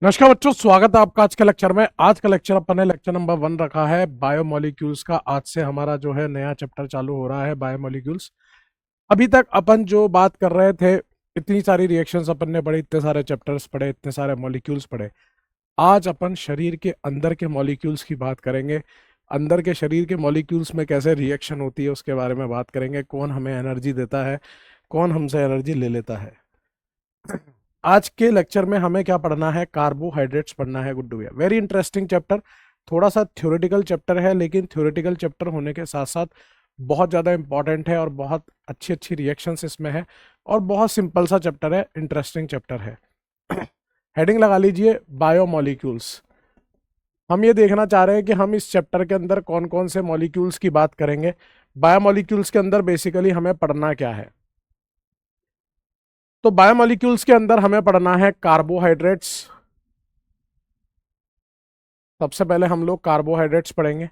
नमस्कार बच्चों, स्वागत है आपका आज के लेक्चर में। आज का लेक्चर अपन ने लेक्चर नंबर 1 रखा है बायोमोलिक्यूल्स का। आज से हमारा जो है नया चैप्टर चालू हो रहा है बायोमोलिक्यूल्स। अभी तक अपन जो बात कर रहे थे, इतनी सारी रिएक्शंस अपन ने पढ़े, इतने सारे चैप्टर्स पढ़े, इतने सारे मॉलिक्यूल्स पढ़े। आज अपन शरीर के अंदर के मॉलिक्यूल्स की बात करेंगे। अंदर के शरीर के मॉलिक्यूल्स में कैसे रिएक्शन होती है उसके बारे में बात करेंगे। कौन हमें एनर्जी देता है, कौन हमसे एनर्जी ले लेता है। आज के लेक्चर में हमें क्या पढ़ना है? कार्बोहाइड्रेट्स पढ़ना है गुड्डू भैया। Very interesting chapter. थोड़ा सा थ्योरेटिकल चैप्टर है, लेकिन थ्योरेटिकल चैप्टर होने के साथ साथ बहुत ज़्यादा इंपॉर्टेंट है और बहुत अच्छी अच्छी रिएक्शंस इसमें है और बहुत सिंपल सा चैप्टर है, इंटरेस्टिंग चैप्टर है। हेडिंग लगा लीजिए बायोमोलिक्यूल्स। हम ये देखना चाह रहे हैं कि हम इस चैप्टर के अंदर कौन कौन से मॉलिक्यूल्स की बात करेंगे। बायोमोलिक्यूल्स के अंदर बेसिकली हमें पढ़ना क्या है? तो बायोमोलिक्यूल्स के अंदर हमें पढ़ना है कार्बोहाइड्रेट्स। सबसे पहले हम लोग कार्बोहाइड्रेट्स पढ़ेंगे,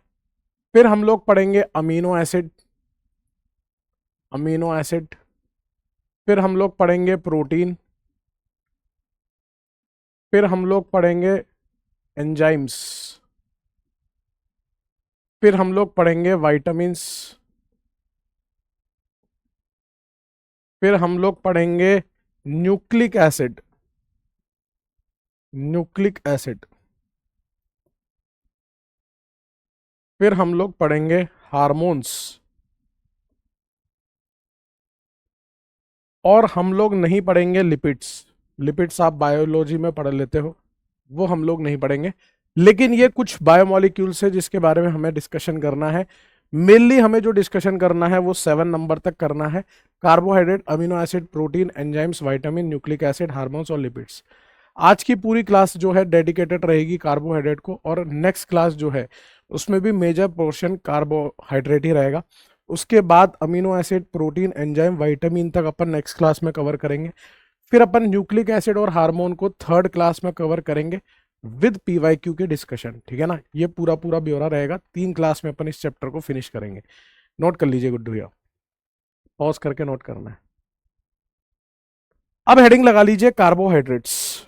फिर हम लोग पढ़ेंगे अमीनो एसिड। अमीनो एसिड, फिर हम लोग पढ़ेंगे प्रोटीन, फिर हम लोग पढ़ेंगे एंजाइम्स, फिर हम लोग पढ़ेंगे विटामिन्स, फिर हम लोग पढ़ेंगे न्यूक्लिक एसिड। न्यूक्लिक एसिड, फिर हम लोग पढ़ेंगे हार्मोन्स, और हम लोग नहीं पढ़ेंगे लिपिड्स। लिपिड्स आप बायोलॉजी में पढ़ लेते हो, वो हम लोग नहीं पढ़ेंगे। लेकिन ये कुछ बायोमोलिक्यूल्स है जिसके बारे में हमें डिस्कशन करना है। मेनली हमें जो डिस्कशन करना है वो 7 नंबर तक करना है। Carbohydrate, amino acid, protein, enzymes, vitamin, nucleic acid, hormones और लिपिड्स। आज की पूरी क्लास जो है डेडिकेटेड रहेगी कार्बोहाइड्रेट को, और नेक्स्ट क्लास जो है उसमें भी मेजर पोर्शन कार्बोहाइड्रेट ही रहेगा। उसके बाद amino acid, protein, enzyme, vitamin तक अपन नेक्स्ट क्लास में कवर करेंगे। फिर अपन न्यूक्लिक एसिड और हार्मोन को थर्ड क्लास में कवर करेंगे विद पीवाईक्यू के डिस्कशन। ठीक है ना? ये पूरा पूरा ब्यौरा रहेगा। 3 क्लास में अपन इस चैप्टर को फिनिश करेंगे। नोट कर लीजिए गुड्डू भैया, पॉज करके नोट करना है। अब हेडिंग लगा लीजिए कार्बोहाइड्रेट्स।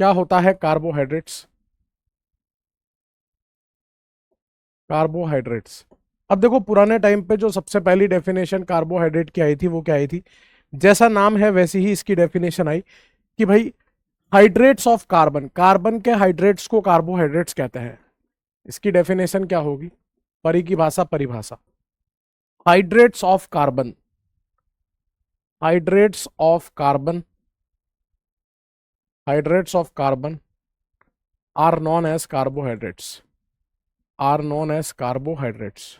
क्या होता है कार्बोहाइड्रेट्स? कार्बोहाइड्रेट्स, अब देखो पुराने टाइम पे जो सबसे पहली डेफिनेशन कार्बोहाइड्रेट की आई थी वो क्या आई थी? जैसा नाम है वैसी ही इसकी डेफिनेशन आई कि भाई हाइड्रेट्स ऑफ कार्बन, कार्बन के हाइड्रेट्स को कार्बोहाइड्रेट्स कहते हैं। इसकी डेफिनेशन क्या होगी? परी की भाषा, परिभाषा। Hydrates of carbon, hydrates of carbon, hydrates of carbon are known as carbohydrates, are known as carbohydrates.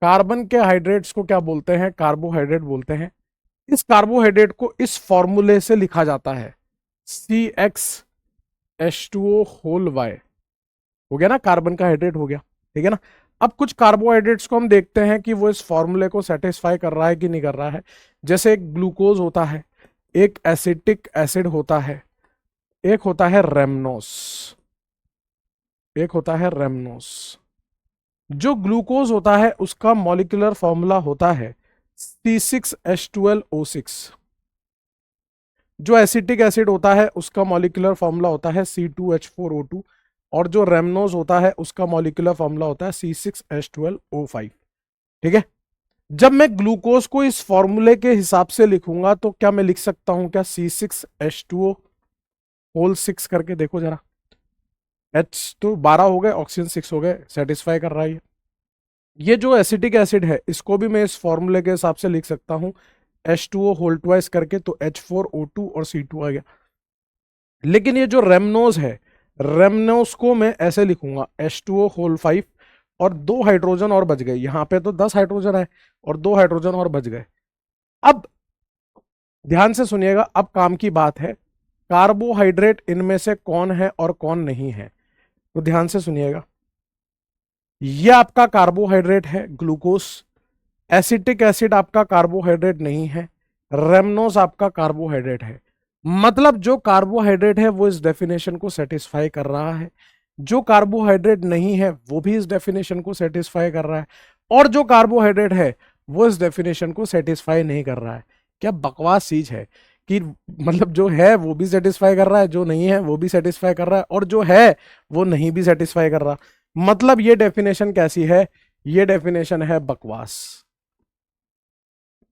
Carbon के हाइड्रेट्स को क्या बोलते हैं? कार्बोहाइड्रेट बोलते हैं। इस कार्बोहाइड्रेट को इस फॉर्मूले से लिखा जाता है CxH2O होल Y। हो गया ना, कार्बन का हाइड्रेट हो गया। ठीक है ना? अब कुछ कार्बोहाइड्रेट्स को हम देखते हैं कि वो इस फॉर्मूले को सेटिस्फाई कर रहा है कि नहीं कर रहा है। जैसे एक ग्लूकोज होता है, एक एसिटिक एसिड होता है, एक होता है रेमनोस, एक होता है रेमनोस। जो ग्लूकोज होता है उसका मॉलिक्यूलर फॉर्मूला होता है C6H12O6। जो एसिटिक एसिड होता है उसका मॉलिक्यूलर फॉर्मूला होता है C2H4O2, और जो रेमनोज होता है उसका मॉलिक्यूलर फॉर्मूला होता है C6H12O5। ठीक है? जब मैं ग्लूकोज को इस फॉर्मूले के हिसाब से लिखूंगा तो क्या मैं लिख सकता हूं क्या C6H2O होल 6 करके? देखो जरा, H तो 12 हो गए, ऑक्सीजन 6 हो गए, सेटिस्फाई कर रहा है ये जो एसिटिक एसिड है इसको भी मैं इस फॉर्मूले के हिसाब से लिख सकता हूं H2O होल ट्वाइस करके, तो H4O2 और C2 आ गया। लेकिन ये जो रेमनोज है, रेमनोज को मैं ऐसे लिखूंगा H2O होल 5, और 2 हाइड्रोजन और बच गए। यहां पे तो 10 हाइड्रोजन है और 2 हाइड्रोजन और बच गए। अब ध्यान से सुनिएगा, अब काम की बात है, कार्बोहाइड्रेट इनमें से कौन है और कौन नहीं है। तो ध्यान से सुनिएगा, ये आपका कार्बोहाइड्रेट है ग्लूकोज, एसिटिक एसिड आपका कार्बोहाइड्रेट नहीं है, रेमनोज आपका कार्बोहाइड्रेट है। मतलब जो कार्बोहाइड्रेट है वो इस डेफिनेशन को सेटिस्फाई कर रहा है, जो कार्बोहाइड्रेट नहीं है वो भी इस डेफिनेशन को सेटिस्फाई कर रहा है, और जो कार्बोहाइड्रेट है वो इस डेफिनेशन को सेटिस्फाई नहीं कर रहा है। क्या बकवास चीज है कि मतलब जो है वो भी सेटिस्फाई कर रहा है, जो नहीं है वो भी सेटिस्फाई कर रहा है, और जो है वो नहीं भी सेटिस्फाई कर रहा। मतलब ये डेफिनेशन कैसी है? ये डेफिनेशन है बकवास।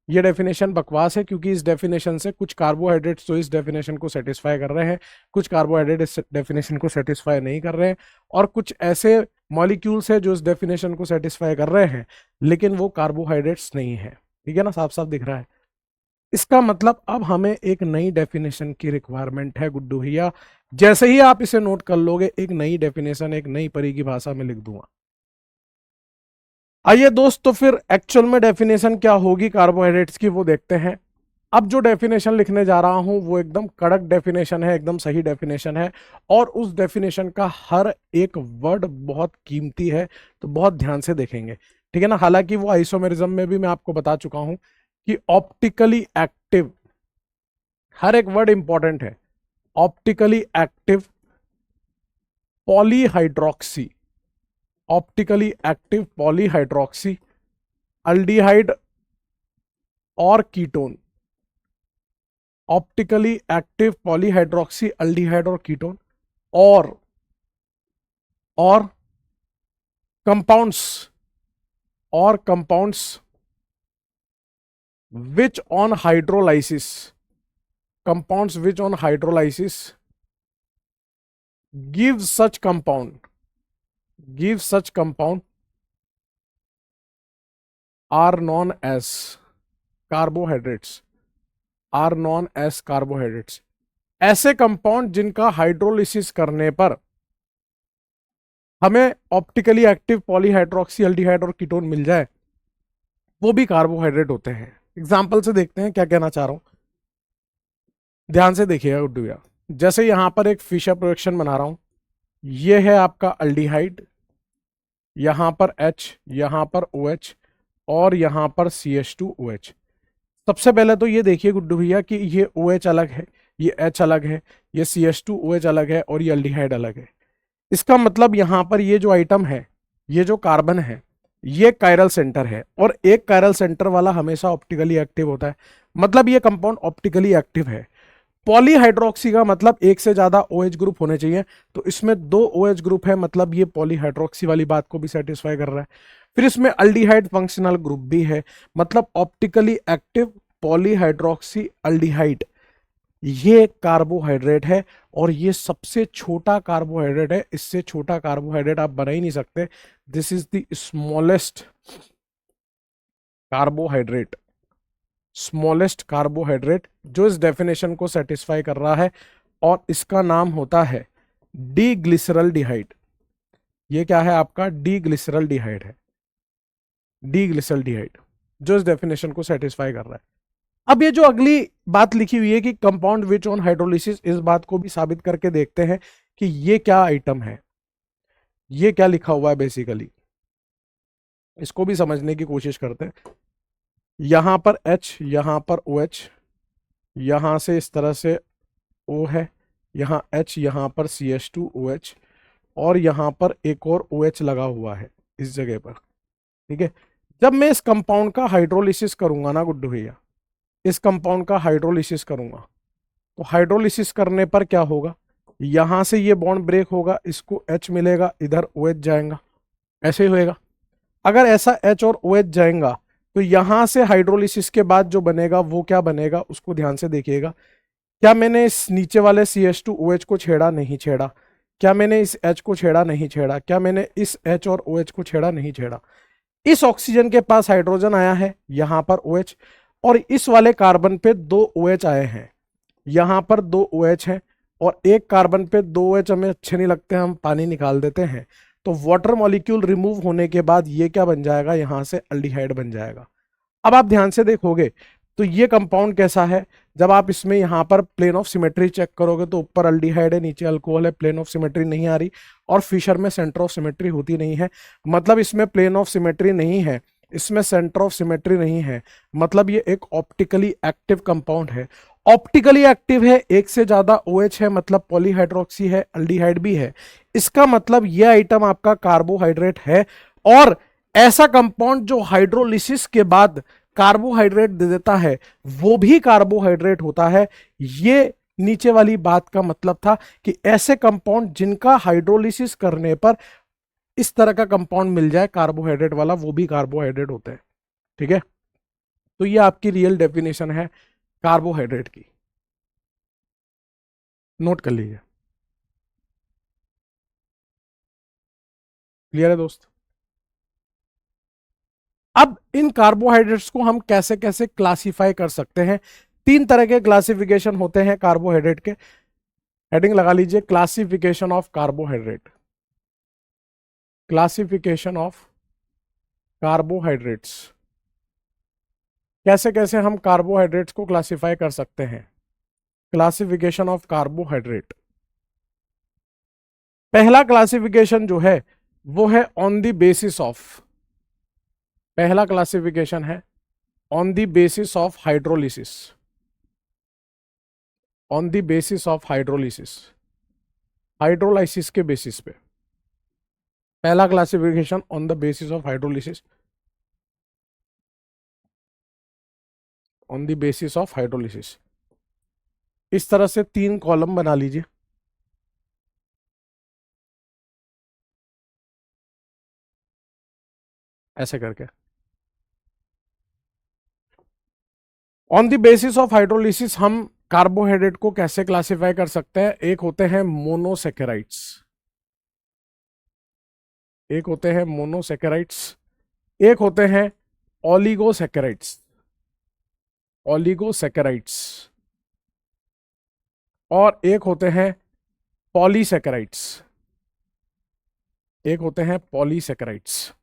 ये डेफिनेशन बकवास है, क्योंकि इस डेफिनेशन से कुछ कार्बोहाइड्रेट्स तो इस डेफिनेशन को सेटिस्फाई कर रहे हैं, कुछ कार्बोहाइड्रेट इस डेफिनेशन को सेटिस्फाई नहीं कर रहे हैं, और कुछ ऐसे मॉलिक्यूल्स है जो इस डेफिनेशन को सेटिस्फाई कर रहे हैं लेकिन वो कार्बोहाइड्रेट्स नहीं है। ठीक है ना, साफ साफ दिख रहा है। इसका मतलब अब हमें एक नई डेफिनेशन की रिक्वायरमेंट है गुड्डू भैया। जैसे ही आप इसे नोट कर लोगे, एक नई डेफिनेशन एक नई परी की भाषा में लिख दूंगा। आइए दोस्त, तो फिर एक्चुअल में डेफिनेशन क्या होगी कार्बोहाइड्रेट्स की, वो देखते हैं। अब जो डेफिनेशन लिखने जा रहा हूं वो एकदम कड़क डेफिनेशन है, एकदम सही डेफिनेशन है, और उस डेफिनेशन का हर एक वर्ड बहुत कीमती है, तो बहुत ध्यान से देखेंगे। ठीक है ना। हालांकि वो आइसोमेरिज्म में भी मैं आपको बता चुका हूं कि ऑप्टिकली एक्टिव, हर एक वर्ड इंपॉर्टेंट है। Optically active polyhydroxy, optically active polyhydroxy aldehyde और ketone, optically active polyhydroxy aldehyde और कीटोन, और कंपाउंड्स, और compounds which on hydrolysis, compounds which on hydrolysis give such compound are known as carbohydrates, are known as carbohydrates। ऐसे compound जिनका hydrolysis करने पर हमें optically active polyhydroxy aldehyde और ketone मिल जाए, वो भी कार्बोहाइड्रेट होते हैं। एग्जाम्पल से देखते हैं क्या कहना चाह रहा हूं, ध्यान से देखिएगा गुड्डू भैया। जैसे यहां पर एक फिशर प्रोडक्शन बना रहा हूं, ये है आपका अल्डिहाइड, यहां पर H, यहां पर OH, और यहां पर CH2OH। सबसे पहले तो ये देखिए गुड्डू भैया कि ये OH अलग है, ये H अलग है, ये CH2OH अलग है, और ये अल्डिहाइड अलग है। इसका मतलब यहां पर ये जो आइटम है, ये जो कार्बन है, ये कायरल सेंटर है, और एक कायरल सेंटर वाला हमेशा ऑप्टिकली एक्टिव होता है, मतलब ये कंपाउंड ऑप्टिकली एक्टिव है। पॉलीहाइड्रोक्सी का मतलब एक से ज्यादा OH ग्रुप होने चाहिए, तो इसमें 2 OH ग्रुप है, मतलब ये पॉलीहाइड्रोक्सी वाली बात को भी सेटिस्फाई कर रहा है। फिर इसमें अल्डिहाइड फंक्शनल ग्रुप भी है, मतलब ऑप्टिकली एक्टिव पॉलीहाइड्रोक्सी अल्डिहाइड, ये कार्बोहाइड्रेट है, और ये सबसे छोटा कार्बोहाइड्रेट है। इससे छोटा कार्बोहाइड्रेट आप बना ही नहीं सकते। This is the smallest carbohydrate, smallest carbohydrate जो इस डेफिनेशन को सेटिस्फाई कर रहा है, और इसका नाम होता है डीग्लिसरल्डिहाइड। ये क्या है आपका? डीग्लिसरल्डिहाइड है, डीग्लिसरल्डिहाइड जो इस डेफिनेशन को सेटिस्फाई कर रहा है। अब ये जो अगली बात लिखी हुई है कि कंपाउंड विच ऑन हाइड्रोलिसिस, इस बात को भी साबित करके देखते हैं कि ये क्या आइटम है, ये क्या लिखा हुआ है बेसिकली, इसको भी समझने की कोशिश करते हैं। यहां पर H, यहां पर OH, यहां से इस तरह से O है, यहां H, यहां पर CH2OH, और यहां पर एक और OH लगा हुआ है इस जगह पर। ठीक है। जब मैं इस कंपाउंड का हाइड्रोलिसिस करूंगा ना गुड्डू भैया, इस कंपाउंड का हाइड्रोलिसिस करूंगा, तो हाइड्रोलिसिस करने पर क्या होगा, यहां से ये बॉन्ड ब्रेक होगा, इसको H मिलेगा, इधर OH जाएगा, ऐसे ही होएगा। अगर ऐसा H और OH जाएगा तो यहां से हाइड्रोलिसिस के बाद जो बनेगा वो क्या बनेगा, उसको ध्यान से देखिएगा। क्या मैंने इस नीचे वाले CH2OH को छेड़ा? नहीं छेड़ा। क्या मैंने इस H को छेड़ा? नहीं छेड़ा। क्या मैंने इस H और OH को छेड़ा? नहीं छेड़ा। इस ऑक्सीजन के पास हाइड्रोजन आया है, यहां पर OH, और इस वाले कार्बन पे 2 OH आए हैं, यहां पर 2 OH हैं, और एक कार्बन पे 2 OH हमें अच्छे नहीं लगते, हम पानी निकाल देते हैं। तो वाटर मॉलिक्यूल रिमूव होने के बाद ये क्या बन जाएगा, यहां से अल्डिहाइड बन जाएगा। अब आप ध्यान से देखोगे तो ये कंपाउंड कैसा है, जब आप इसमें यहां पर प्लेन ऑफ सिमेट्री चेक करोगे तो ऊपर अल्डिहाइड है, नीचे अल्कोहल है, प्लेन ऑफ सिमेट्री नहीं आ रही, और फिशर में सेंटर ऑफ सिमेट्री होती नहीं है, मतलब इसमें प्लेन ऑफ सिमेट्री नहीं है, इसमें सेंटर ऑफ सिमेट्री नहीं है, मतलब ये एक ऑप्टिकली एक्टिव कंपाउंड है। ऑप्टिकली एक्टिव है, एक से ज्यादा OH है, मतलब पॉलीहाइड्रोक्सी है, अल्डिहाइड भी है। इसका मतलब यह आइटम आपका कार्बोहाइड्रेट है, और ऐसा कंपाउंड जो हाइड्रोलिसिस के बाद कार्बोहाइड्रेट दे देता है वो भी कार्बोहाइड्रेट होता है। ये नीचे वाली बात का मतलब था कि ऐसे कंपाउंड जिनका हाइड्रोलिसिस करने पर इस तरह का कंपाउंड मिल जाए कार्बोहाइड्रेट वाला, वो भी कार्बोहाइड्रेट होते हैं। ठीक है, तो ये आपकी रियल डेफिनेशन है कार्बोहाइड्रेट की, नोट कर लीजिए। क्लियर है दोस्त? अब इन कार्बोहाइड्रेट्स को हम कैसे कैसे क्लासिफाई कर सकते हैं? तीन तरह के क्लासिफिकेशन होते हैं कार्बोहाइड्रेट के। हेडिंग लगा लीजिए, classification of carbohydrate. Classification of carbohydrates, कैसे कैसे हम कार्बोहाइड्रेट्स को क्लासिफाई कर सकते हैं? Classification of carbohydrate. पहला क्लासिफिकेशन जो है वो है ऑन द बेसिस ऑफ, पहला क्लासिफिकेशन है on the basis of hydrolysis, on the basis of hydrolysis, hydrolysis के बेसिस पे। पहला classification on the basis of hydrolysis, on the basis of hydrolysis. इस तरह से तीन कॉलम बना लीजिए, ऐसे करके। On the basis of hydrolysis हम कार्बोहाइड्रेट को कैसे क्लासिफाई कर सकते हैं? एक होते हैं मोनोसेकेराइड्स, एक होते हैं मोनोसेकेराइड्स, एक होते हैं ओलिगोसेकेराइड्स, ओलिगोसेकेराइड्स, और एक होते हैं पॉलीसेकेराइड्स, एक होते हैं पॉलीसेकेराइड्स।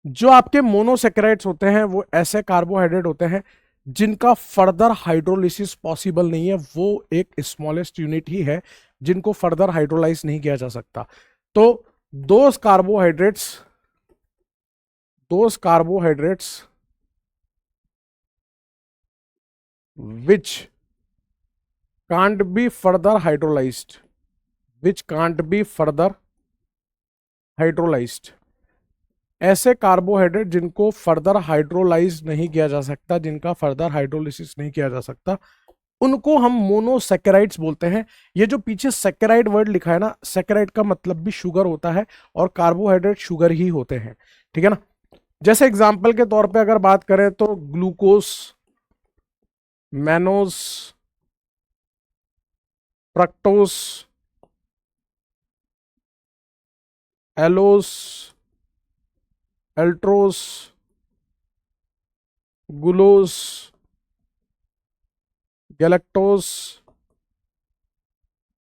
जो आपके मोनोसेकेराइड्स होते हैं वो ऐसे कार्बोहाइड्रेट होते हैं जिनका फर्दर हाइड्रोलिसिस पॉसिबल नहीं है, वो एक स्मॉलेस्ट यूनिट ही है जिनको फर्दर हाइड्रोलाइज नहीं किया जा सकता। तो those carbohydrates, those carbohydrates which can't be further hydrolyzed, which can't be further hydrolyzed, ऐसे कार्बोहाइड्रेट जिनको फर्दर हाइड्रोलाइज नहीं किया जा सकता, जिनका फर्दर हाइड्रोलिसिस नहीं किया जा सकता, उनको हम मोनोसेकेराइड्स बोलते हैं। ये जो पीछे सेकेराइड वर्ड लिखा है ना, सेकेराइड का मतलब भी शुगर होता है और कार्बोहाइड्रेट शुगर ही होते हैं। ठीक है ना? जैसे एग्जांपल के तौर पे अगर बात करें तो glucose, mannose, fructose, allose, altrose, gulose, galactose,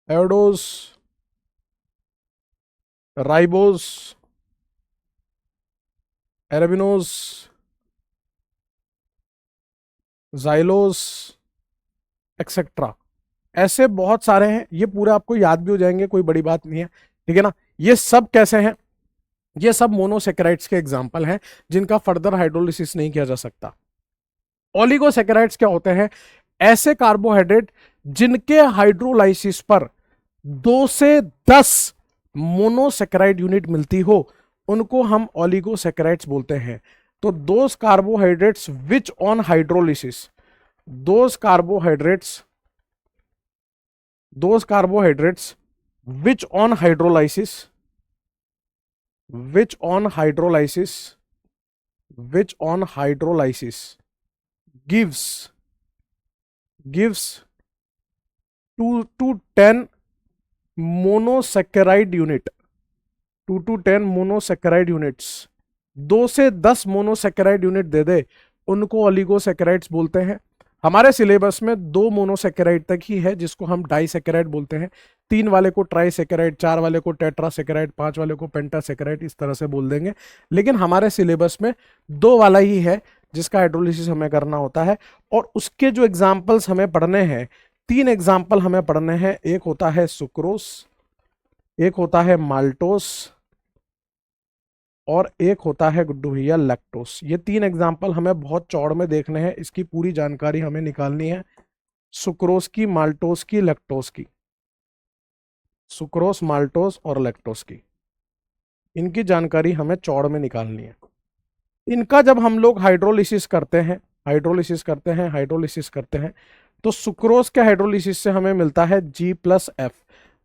idose, ribose, arabinose, xylose, etcetera. ऐसे बहुत सारे हैं, ये पूरे आपको याद भी हो जाएंगे, कोई बड़ी बात नहीं है। ठीक है ना? ये सब कैसे हैं? ये सब मोनोसेकेराइड्स के एग्जांपल हैं जिनका फर्दर हाइड्रोलिसिस नहीं किया जा सकता। ओलिगोसेकेराइड्स क्या होते हैं? ऐसे कार्बोहाइड्रेट जिनके हाइड्रोलाइसिस पर 2 से 10 मोनोसेकेराइड यूनिट मिलती हो, उनको हम ओलिगोसेकेराइड्स बोलते हैं। तो those carbohydrates which on hydrolysis, those carbohydrates, those carbohydrates which on hydrolysis, which on hydrolysis, which on hydrolysis gives 2 to 10 monosaccharide unit, 2 to 10 monosaccharide units, 2 से 10 मोनोसेकेराइड यूनिट दे दे, उनको ओलिगोसेकेराइड्स बोलते हैं। हमारे सिलेबस में 2 मोनोसेकेराइड तक ही है जिसको हम डाइसेकेराइड बोलते हैं, 3 वाले को ट्राइसेकेराइड, 4 वाले को टेट्रासेकेराइड, 5 वाले को पेंटासेकेराइड, इस तरह से बोल देंगे। लेकिन हमारे सिलेबस में 2 वाला ही है जिसका हाइड्रोलिसिस हमें करना होता है। और उसके जो एग्जाम्पल्स हमें पढ़ने हैं, 3 एग्जाम्पल हमें पढ़ने हैं। एक होता है सुक्रोस, एक होता है माल्टोस, और एक होता है गुड्डू भैया लैक्टोस। ये 3 एग्जाम्पल हमें बहुत चौड़ में देखने हैं, इसकी पूरी जानकारी हमें निकालनी है, सुक्रोस की, माल्टोस की, लैक्टोस की। सुक्रोस, माल्टोस और लैक्टोस की, इनकी जानकारी हमें चौड़ में निकालनी है। इनका जब हम लोग हाइड्रोलिसिस करते हैं, हाइड्रोलिसिस करते हैं, तो सुक्रोज के हाइड्रोलिसिस से हमें मिलता है G+F,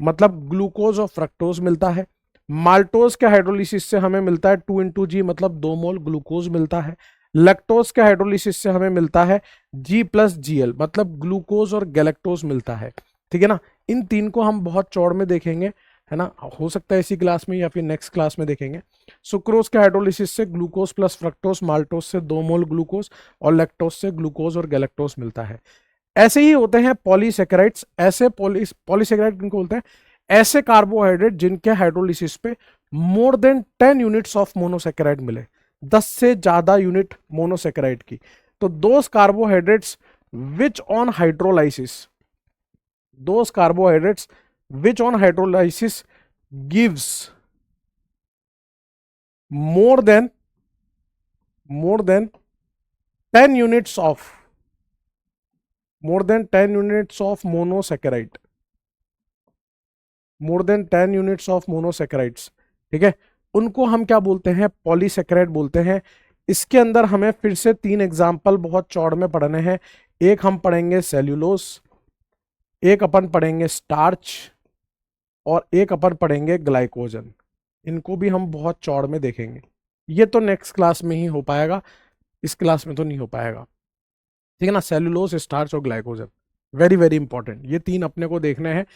मतलब ग्लूकोज और फ्रक्टोज मिलता है। माल्टोज के हाइड्रोलिसिस से हमें मिलता है 2 × G, मतलब 2 मोल ग्लूकोज मिलता है। लैक्टोज के हाइड्रोलिसिस से हमें मिलता है G+Gl, मतलब ग्लूकोज और गैलेक्टोज मिलता है। ठीक है ना। इन तीन को हम बहुत चौड़ में देखेंगे, है ना, हो सकता है इसी क्लास में या फिर नेक्स्ट क्लास में देखेंगे। सुक्रोज के हाइड्रोलिसिस से ग्लूकोज प्लस फ्रक्टोज, माल्टोज से 2 मोल ग्लूकोज और लैक्टोज से ग्लूकोज और गैलेक्टोज मिलता है। ऐसे ही होते हैं पॉलीसेकेराइड्स। ऐसे पॉलीसेकेराइड किनको बोलते हैं? ऐसे कार्बोहाइड्रेट जिनके हाइड्रोलिसिस पे more than 10 units of monosaccharide मिले, 10 से ज्यादा यूनिट मोनोसेकेराइड की। तो those carbohydrates which on hydrolysis, those carbohydrates which on hydrolysis gives more than 10 units of monosaccharide, more than 10 units of monosaccharides। ठीक है, उनको हम क्या बोलते हैं? पॉलीसेकेराइड बोलते हैं। इसके अंदर हमें फिर से 3 एग्जाम्पल बहुत चौड़ में पढ़ने हैं। एक हम पढ़ेंगे सेल्यूलोज, एक अपन पढ़ेंगे स्टार्च, और एक अपन पढ़ेंगे ग्लाइकोजन। इनको भी हम बहुत चौड़ में देखेंगे। ये तो नेक्स्ट क्लास में ही हो पाएगा, इस क्लास में तो नहीं हो पाएगा। ठीक है ना। सेलुलोज, स्टार्च और ग्लाइकोजन, वेरी वेरी इंपॉर्टेंट, ये 3 अपने को देखने हैं।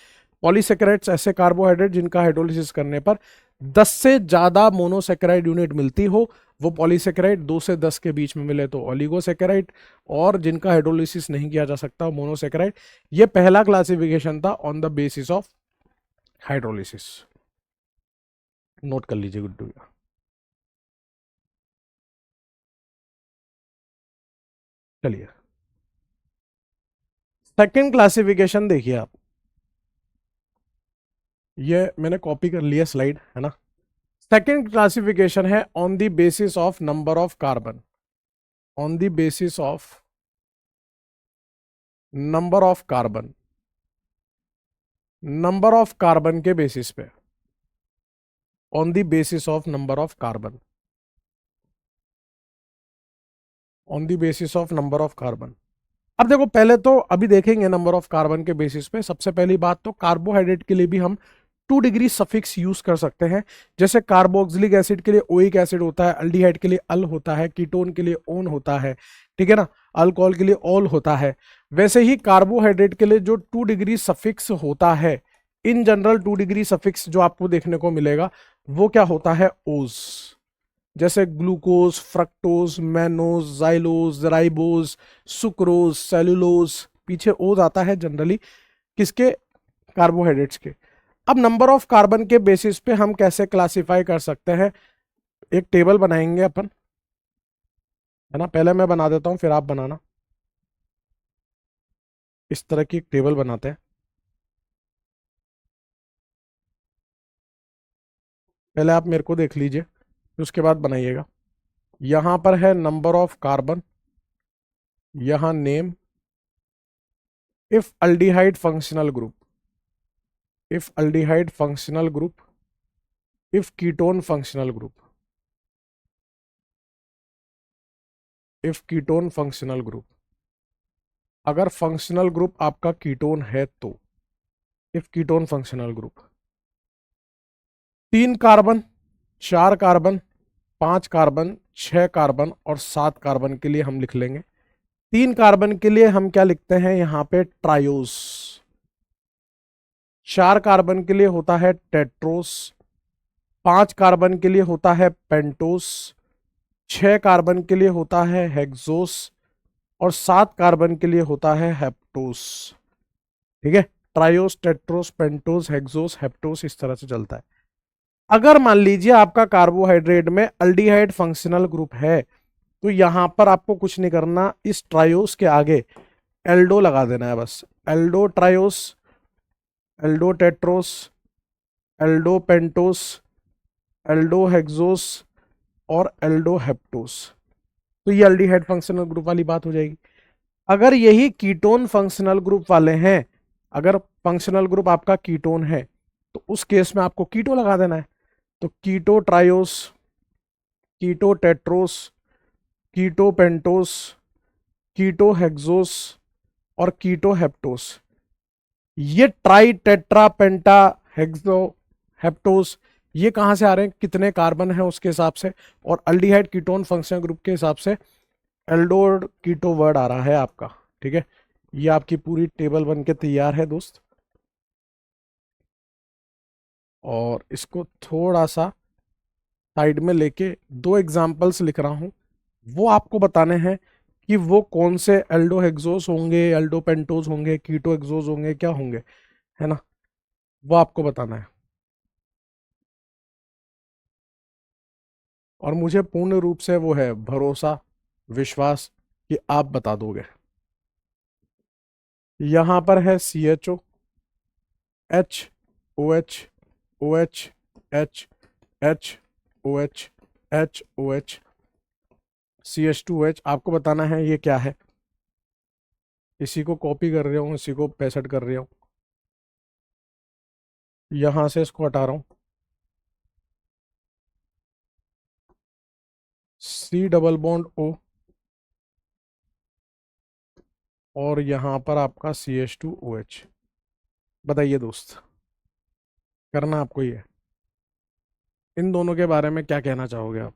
पॉलीसेकेराइड्स ऐसे कार्बोहाइड्रेट जिनका हाइड्रोलिसिस करने पर 10 से ज्यादा मोनोसेकेराइड यूनिट मिलती हो, वो पॉलीसेकेराइड। 2 से 10 के बीच में मिले तो ओलिगोसेकेराइड, और जिनका हाइड्रोलिसिस नहीं किया जा सकता मोनोसेकेराइड। ये पहला क्लासिफिकेशन था on the basis of hydrolysis. Note कर लीजिए गुड्डू। चलिए सेकंड क्लासिफिकेशन देखिए आप, ये मैंने कॉपी कर लिया स्लाइड, है ना। सेकंड क्लासिफिकेशन है on the basis of number of carbon, on the basis of number of carbon, number of carbon के बेसिस पे, on the basis of number of carbon, on the basis of number of carbon. अब देखो, पहले तो अभी देखेंगे number of carbon के basis पे। सबसे पहली बात तो कार्बोहाइड्रेट के लिए भी हम 2 डिग्री सफिक्स यूज कर सकते हैं। जैसे कार्बोक्सिलिक एसिड के लिए ओइक एसिड होता है, अल्डिहाइड के लिए अल होता है, कीटोन के लिए ओन होता है, ठीक है ना, अल्कोहल के लिए ऑल होता है। वैसे ही कार्बोहाइड्रेट के लिए जो 2 डिग्री सफिक्स होता है, इन जनरल 2 डिग्री सफिक्स जो आपको देखने को मिलेगा, वो क्या होता है? ओज। जैसे glucose, fructose, mannose, xylose, ribose, sucrose, cellulose, पीछे ओज आता है जनरली किसके? कार्बोहाइड्रेट्स के। अब नंबर ऑफ कार्बन के बेसिस पे हम कैसे क्लासिफाई कर सकते हैं? एक टेबल बनाएंगे अपन, है ना। पहले मैं बना देता हूं, फिर आप बनाना। इस तरह की एक टेबल बनाते हैं। पहले आप मेरे को देख लीजिए, फिर उसके बाद बनाइएगा। यहां पर है नंबर ऑफ कार्बन, यहां name, if aldehyde functional group, if aldehyde functional group, if ketone functional group, if ketone functional group. अगर फंक्शनल ग्रुप आपका कीटोन है तो if ketone functional group. 3 carbon, 4 carbon, 5 carbon, 6 carbon और 7 carbon के लिए हम लिख लेंगे। 3 कार्बन के लिए हम क्या लिखते हैं यहां पे? ट्रायोस। 4 कार्बन के लिए होता है टेट्रोस, 5 कार्बन के लिए होता है पेंटोस, 6 कार्बन के लिए होता है हेक्सोस, और 7 कार्बन के लिए होता है हेप्टोस। ठीक है, ट्रायोस, टेट्रोस, पेंटोस, हेक्सोस, हेप्टोस, इस तरह से चलता है। अगर मान लीजिए आपका कार्बोहाइड्रेट में अल्डिहाइड फंक्शनल ग्रुप है, तो यहां पर आपको कुछ नहीं करना, इस ट्रायोस के आगे एल्डो लगा देना है बस। Aldo triose, Aldo Tedros, Aldo pentose, Aldo hexose और एल्डो हेप्टोस। तो ये अल्डिहाइड फंक्शनल ग्रुप वाली बात हो जाएगी। अगर यही कीटोन फंक्शनल ग्रुप वाले हैं, अगर फंक्शनल ग्रुप आपका कीटोन है, तो उस केस में आपको कीटो लगा देना है। तो कीटो ट्रायोस, कीटो टेट्रोस, कीटो पेंटोस, कीटो हेक्सोस और कीटो हेप्टोस। ये ट्राई टेट्रा पेंटा हेक्सो हेप्टोस ये कहाँ से आ रहे हैं, कितने कार्बन है उसके हिसाब से, और अल्डिहाइड कीटोन फंक्शनल ग्रुप के हिसाब से एल्डोड कीटो वर्ड आ रहा है आपका। ठीक है, ये आपकी पूरी टेबल बन के तैयार है दोस्त। और इसको थोड़ा सा साइड में लेके दो एग्जाम्पल्स लिख रहा हूं, वो आपको बताने हैं कि वो कौन से एल्डो हेक्सोस होंगे, एल्डो पेंटोस होंगे, कीटो हेक्सोस होंगे, क्या होंगे, है ना, वो आपको बताना है। और मुझे पूर्ण रूप से वो है भरोसा, विश्वास कि आप बता दोगे। यहां पर है CHO, HOH, OH, H, H, OH, HOH, CH2H। आपको बताना है ये क्या है। इसी को कॉपी कर रहा हूँ, इसी को पेस्ट कर रहा हूँ, यहां से इसको हटा रहा हूँ। C डबल बॉन्ड O, और यहां पर आपका CH2OH। बताइए दोस्त, करना आपको ये, इन दोनों के बारे में क्या कहना चाहोगे आप।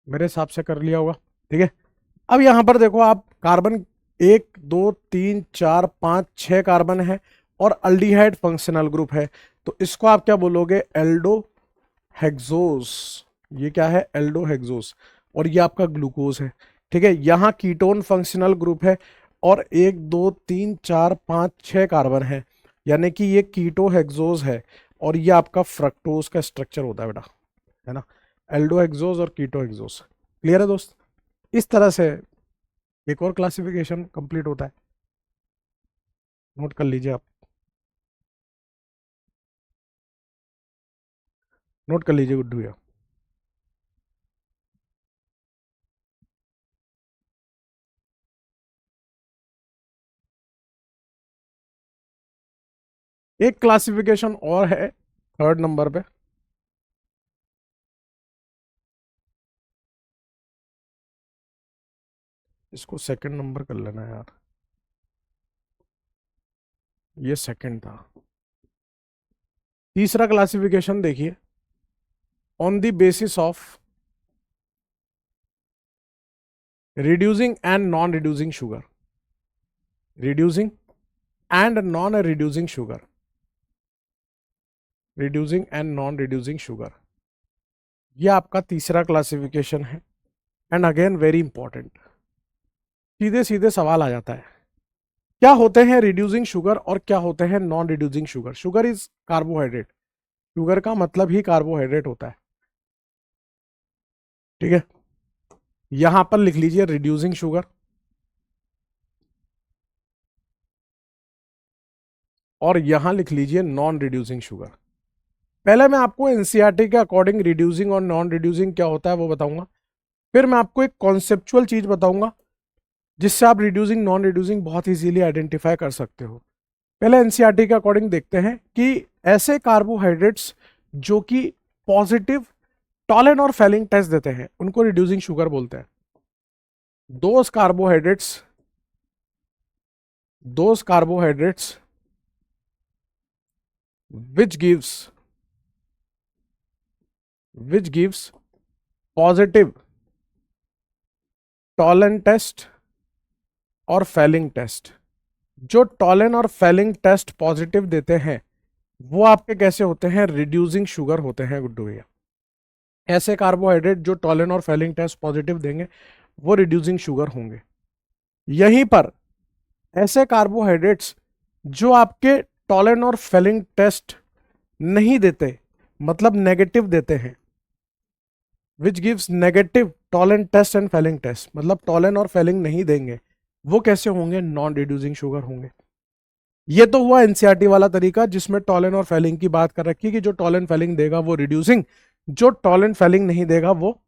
मेरे हिसाब से कर लिया होगा। ठीक है, अब यहां पर देखो आप, कार्बन 1 2 3 4 5 6 कार्बन है, और अल्डिहाइड फंक्शनल ग्रुप है, तो इसको आप क्या बोलोगे, एल्डो हेक्सोस। ये क्या है, एल्डो हेक्सोस, और ये आपका ग्लूकोज है। ठीक है, यहाँ कीटोन फंक्शनल ग्रुप है, और 1 2 3 4 5 6 कार्बन है, यानी कि ये कीटो हेक्सोस है, और ये आपका फ्रक्टोज का स्ट्रक्चर होता है बेटा, है ना, एल्डो हेक्सोस और कीटो हेक्सोस। क्लियर है दोस्त, इस तरह से एक और क्लासिफिकेशन कंप्लीट होता है, नोट कर लीजिए आप, नोट कर लीजिए गुड्डू भैया। एक क्लासिफिकेशन और है 3rd नंबर पे, इसको 2nd नंबर कर लेना यार, ये सेकंड था। तीसरा क्लासिफिकेशन देखिए, on the basis of reducing and non reducing sugar, reducing and non reducing sugar, reducing and non reducing sugar, ये आपका तीसरा क्लासिफिकेशन है। एंड अगेन वेरी इंपॉर्टेंट, सीधे सीधे सवाल आ जाता है, क्या होते हैं रिड्यूसिंग शुगर और क्या होते हैं non reducing sugar. Sugar is carbohydrate, sugar का मतलब ही कार्बोहाइड्रेट होता है। ठीक है, यहां पर लिख लीजिए रिड्यूसिंग शुगर, और यहां लिख लीजिए नॉन रिड्यूसिंग शुगर। पहले मैं आपको एनसीईआरटी के अकॉर्डिंग रिड्यूसिंग और नॉन रिड्यूसिंग क्या होता है वो बताऊंगा, फिर मैं आपको एक कॉन्सेप्चुअल चीज बताऊंगा जिससे आप रिड्यूसिंग नॉन रिड्यूसिंग बहुत इजीली आइडेंटिफाई कर सकते हो। पहले एनसीईआरटी के अकॉर्डिंग देखते हैं कि ऐसे कार्बोहाइड्रेट्स जो कि पॉजिटिव टॉलन और फेलिंग टेस्ट देते हैं उनको रिड्यूसिंग शुगर बोलते हैं। Those carbohydrates, those carbohydrates which gives which gives positive Tollens test और फेलिंग टेस्ट। जो टॉलन और फेलिंग टेस्ट पॉजिटिव देते हैं वो आपके कैसे होते हैं, रिड्यूसिंग शुगर होते हैं गुड्डू भैया। ऐसे कार्बोहाइड्रेट जो टॉलन और फेलिंग टेस्ट पॉजिटिव देंगे वो रिड्यूसिंग शुगर होंगे। यहीं पर ऐसे कार्बोहाइड्रेट्स जो आपके टॉलन और फेलिंग टेस्ट नहीं देते, मतलब नेगेटिव देते हैं, which gives negative Tollens test and Fehling test, मतलब टॉलन और फेलिंग नहीं देंगे, वो कैसे होंगे, नॉन रिड्यूसिंग शुगर होंगे। ये तो हुआ एनसीईआरटी वाला तरीका जिसमें टॉलन और फेलिंग की बात कर रखी है कि जो टॉलन फेलिंग देगा वो रिड्यूसिंग, जो टॉलन फेलिंग नहीं देगा वो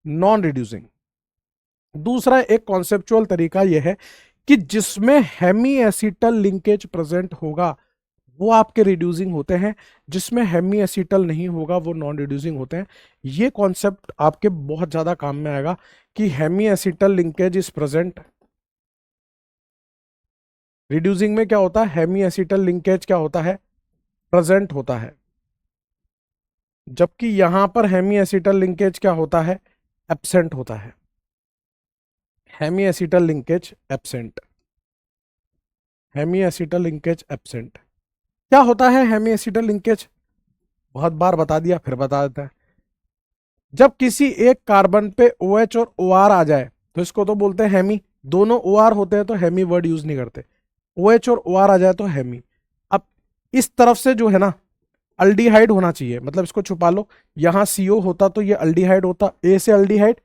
नॉन रिड्यूसिंग। दूसरा एक कॉन्सेप्चुअल तरीका यह है कि जिसमें हेमी एसिटल लिंकेज प्रेजेंट होगा वो आपके रिड्यूसिंग होते हैं, जिसमें हेमी एसिटल नहीं होगा वो नॉन रिड्यूसिंग होते हैं। ये कॉन्सेप्ट आपके बहुत ज्यादा काम में आएगा कि hemiacetal linkage is present, reducing में क्या होता है, हेमी एसिटल लिंकेज क्या होता है, प्रेजेंट होता है, जबकि यहां पर हेमी एसिटल लिंकेज क्या होता है, एब्सेंट होता है। Hemiacetal linkage absent, hemiacetal linkage absent. क्या होता है हेमी एसिटल लिंकेज, बहुत बार बता दिया फिर बता देता है। जब किसी एक कार्बन पे OH और OR आ जाए तो इसको तो बोलते हैं हेमी, दोनों OR होते हैं तो हेमी वर्ड यूज नहीं करते, OH और OR आ जाए तो हेमी। अब इस तरफ से जो है ना अल्डिहाइड होना चाहिए, मतलब इसको छुपा लो, यहां CO होता तो ये अल्डिहाइड होता, A से अल्डिहाइड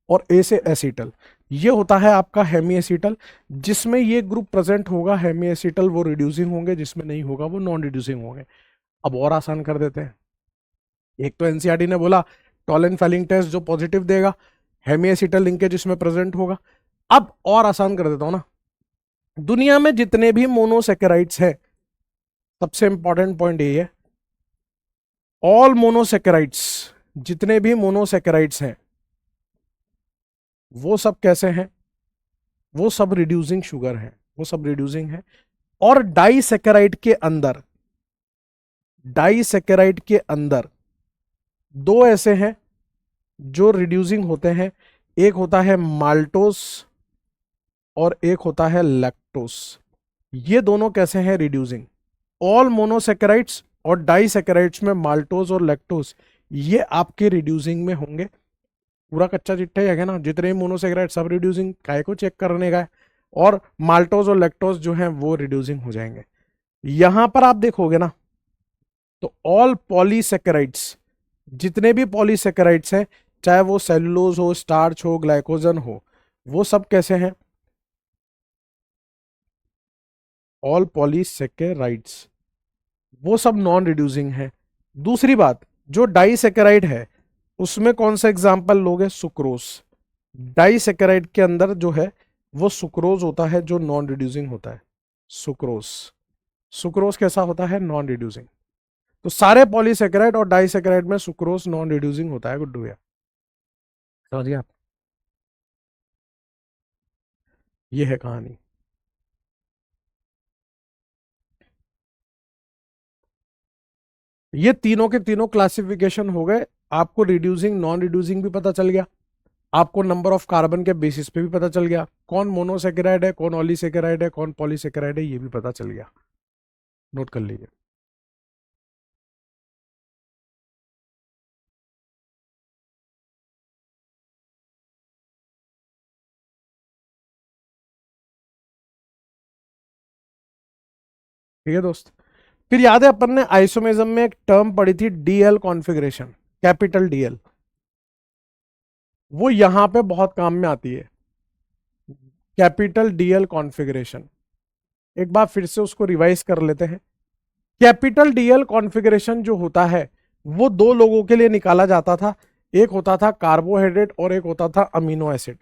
और A से एसिटल, ये होता है आपका हेमी एसिटल। जिसमें ये ग्रुप प्रेजेंट होगा हेमी एसिटल वो रिड्यूसिंग होंगे, जिसमें नहीं होगा वो नॉन रिड्यूसिंग होंगे। अब और आसान कर देते हैं, एक तो एनसीईआरटी ने बोला टॉलन फेलिंग टेस्ट जो पॉजिटिव देगा हेमी एसिटल लिंकेज इसमें प्रेजेंट होगा। अब और आसान कर देता हूं ना, दुनिया में जितने भी मोनोसेकेराइड्स हैं, सबसे इंपॉर्टेंट पॉइंट ये है, ऑल मोनोसेकेराइड्स, जितने भी मोनोसेकेराइड्स हैं वो सब कैसे हैं, वो सब रिड्यूसिंग शुगर है, वो सब रिड्यूसिंग है। और डाइसेकेराइड के अंदर, डाइसेकेराइड के अंदर दो ऐसे हैं जो रिड्यूसिंग होते हैं, एक होता है माल्टोस और एक होता है लैक्टोस। ये दोनों कैसे हैं रिड्यूसिंग, ऑल मोनोसेकेराइड्स और डाइसेकेराइड्स में माल्टोस और लैक्टोस ये आपके रिड्यूसिंग में होंगे। पूरा कच्चा चिट्ठा ही है ना, जितने मोनोसेकेराइड सब रिड्यूसिंग, काय को चेक करने का है, और माल्टोस और लैक्टोस जो हैं वो रिड्यूसिंग हो जाएंगे। यहां पर आप देखोगे ना तो ऑल पॉलीसेकेराइड्स, जितने भी पॉलीसेकेराइड्स हैं, चाहे वो सेलुलोज हो, स्टार्च हो, ग्लाइकोजन हो, वो सब कैसे हैं, ऑल पॉलीसेकेराइड्स, वो सब नॉन रिड्यूसिंग है। दूसरी बात, जो डाइसेकेराइड है उसमें कौन सा एग्जाम्पल लोगे, सुक्रोज। डाइसेकेराइड के अंदर जो है वो सुक्रोज होता है जो नॉन रिड्यूसिंग होता है, सुक्रोज। सुक्रोज कैसा होता है, नॉन रिड्यूसिंग। तो सारे पॉलीसेकेराइड और डाइसेकेराइड में सुक्रोज नॉन रिड्यूसिंग होता है, गुड्डू भैया, समझिए आप, ये है कहानी। ये तीनों के तीनों क्लासिफिकेशन हो गए, आपको रिड्यूसिंग नॉन रिड्यूसिंग भी पता चल गया, आपको नंबर ऑफ कार्बन के बेसिस पे भी पता चल गया, कौन मोनोसेकेराइड है, कौन ऑलीसेकेराइड है, कौन पॉलीसेकेराइड है, ये भी पता चल गया। नोट कर लीजिए। ठीक है दोस्त, फिर याद है अपन ने आइसोमेरिज्म में एक टर्म पढ़ी थी डीएल कॉन्फ़िगरेशन, कैपिटल डीएल, वो यहां पे बहुत काम में आती है, कैपिटल डीएल कॉन्फ़िगरेशन। एक बार फिर से उसको रिवाइज कर लेते हैं। कैपिटल डीएल कॉन्फ़िगरेशन जो होता है वो दो लोगों के लिए निकाला जाता था, एक होता था कार्बोहाइड्रेट और एक होता था अमीनो एसिड।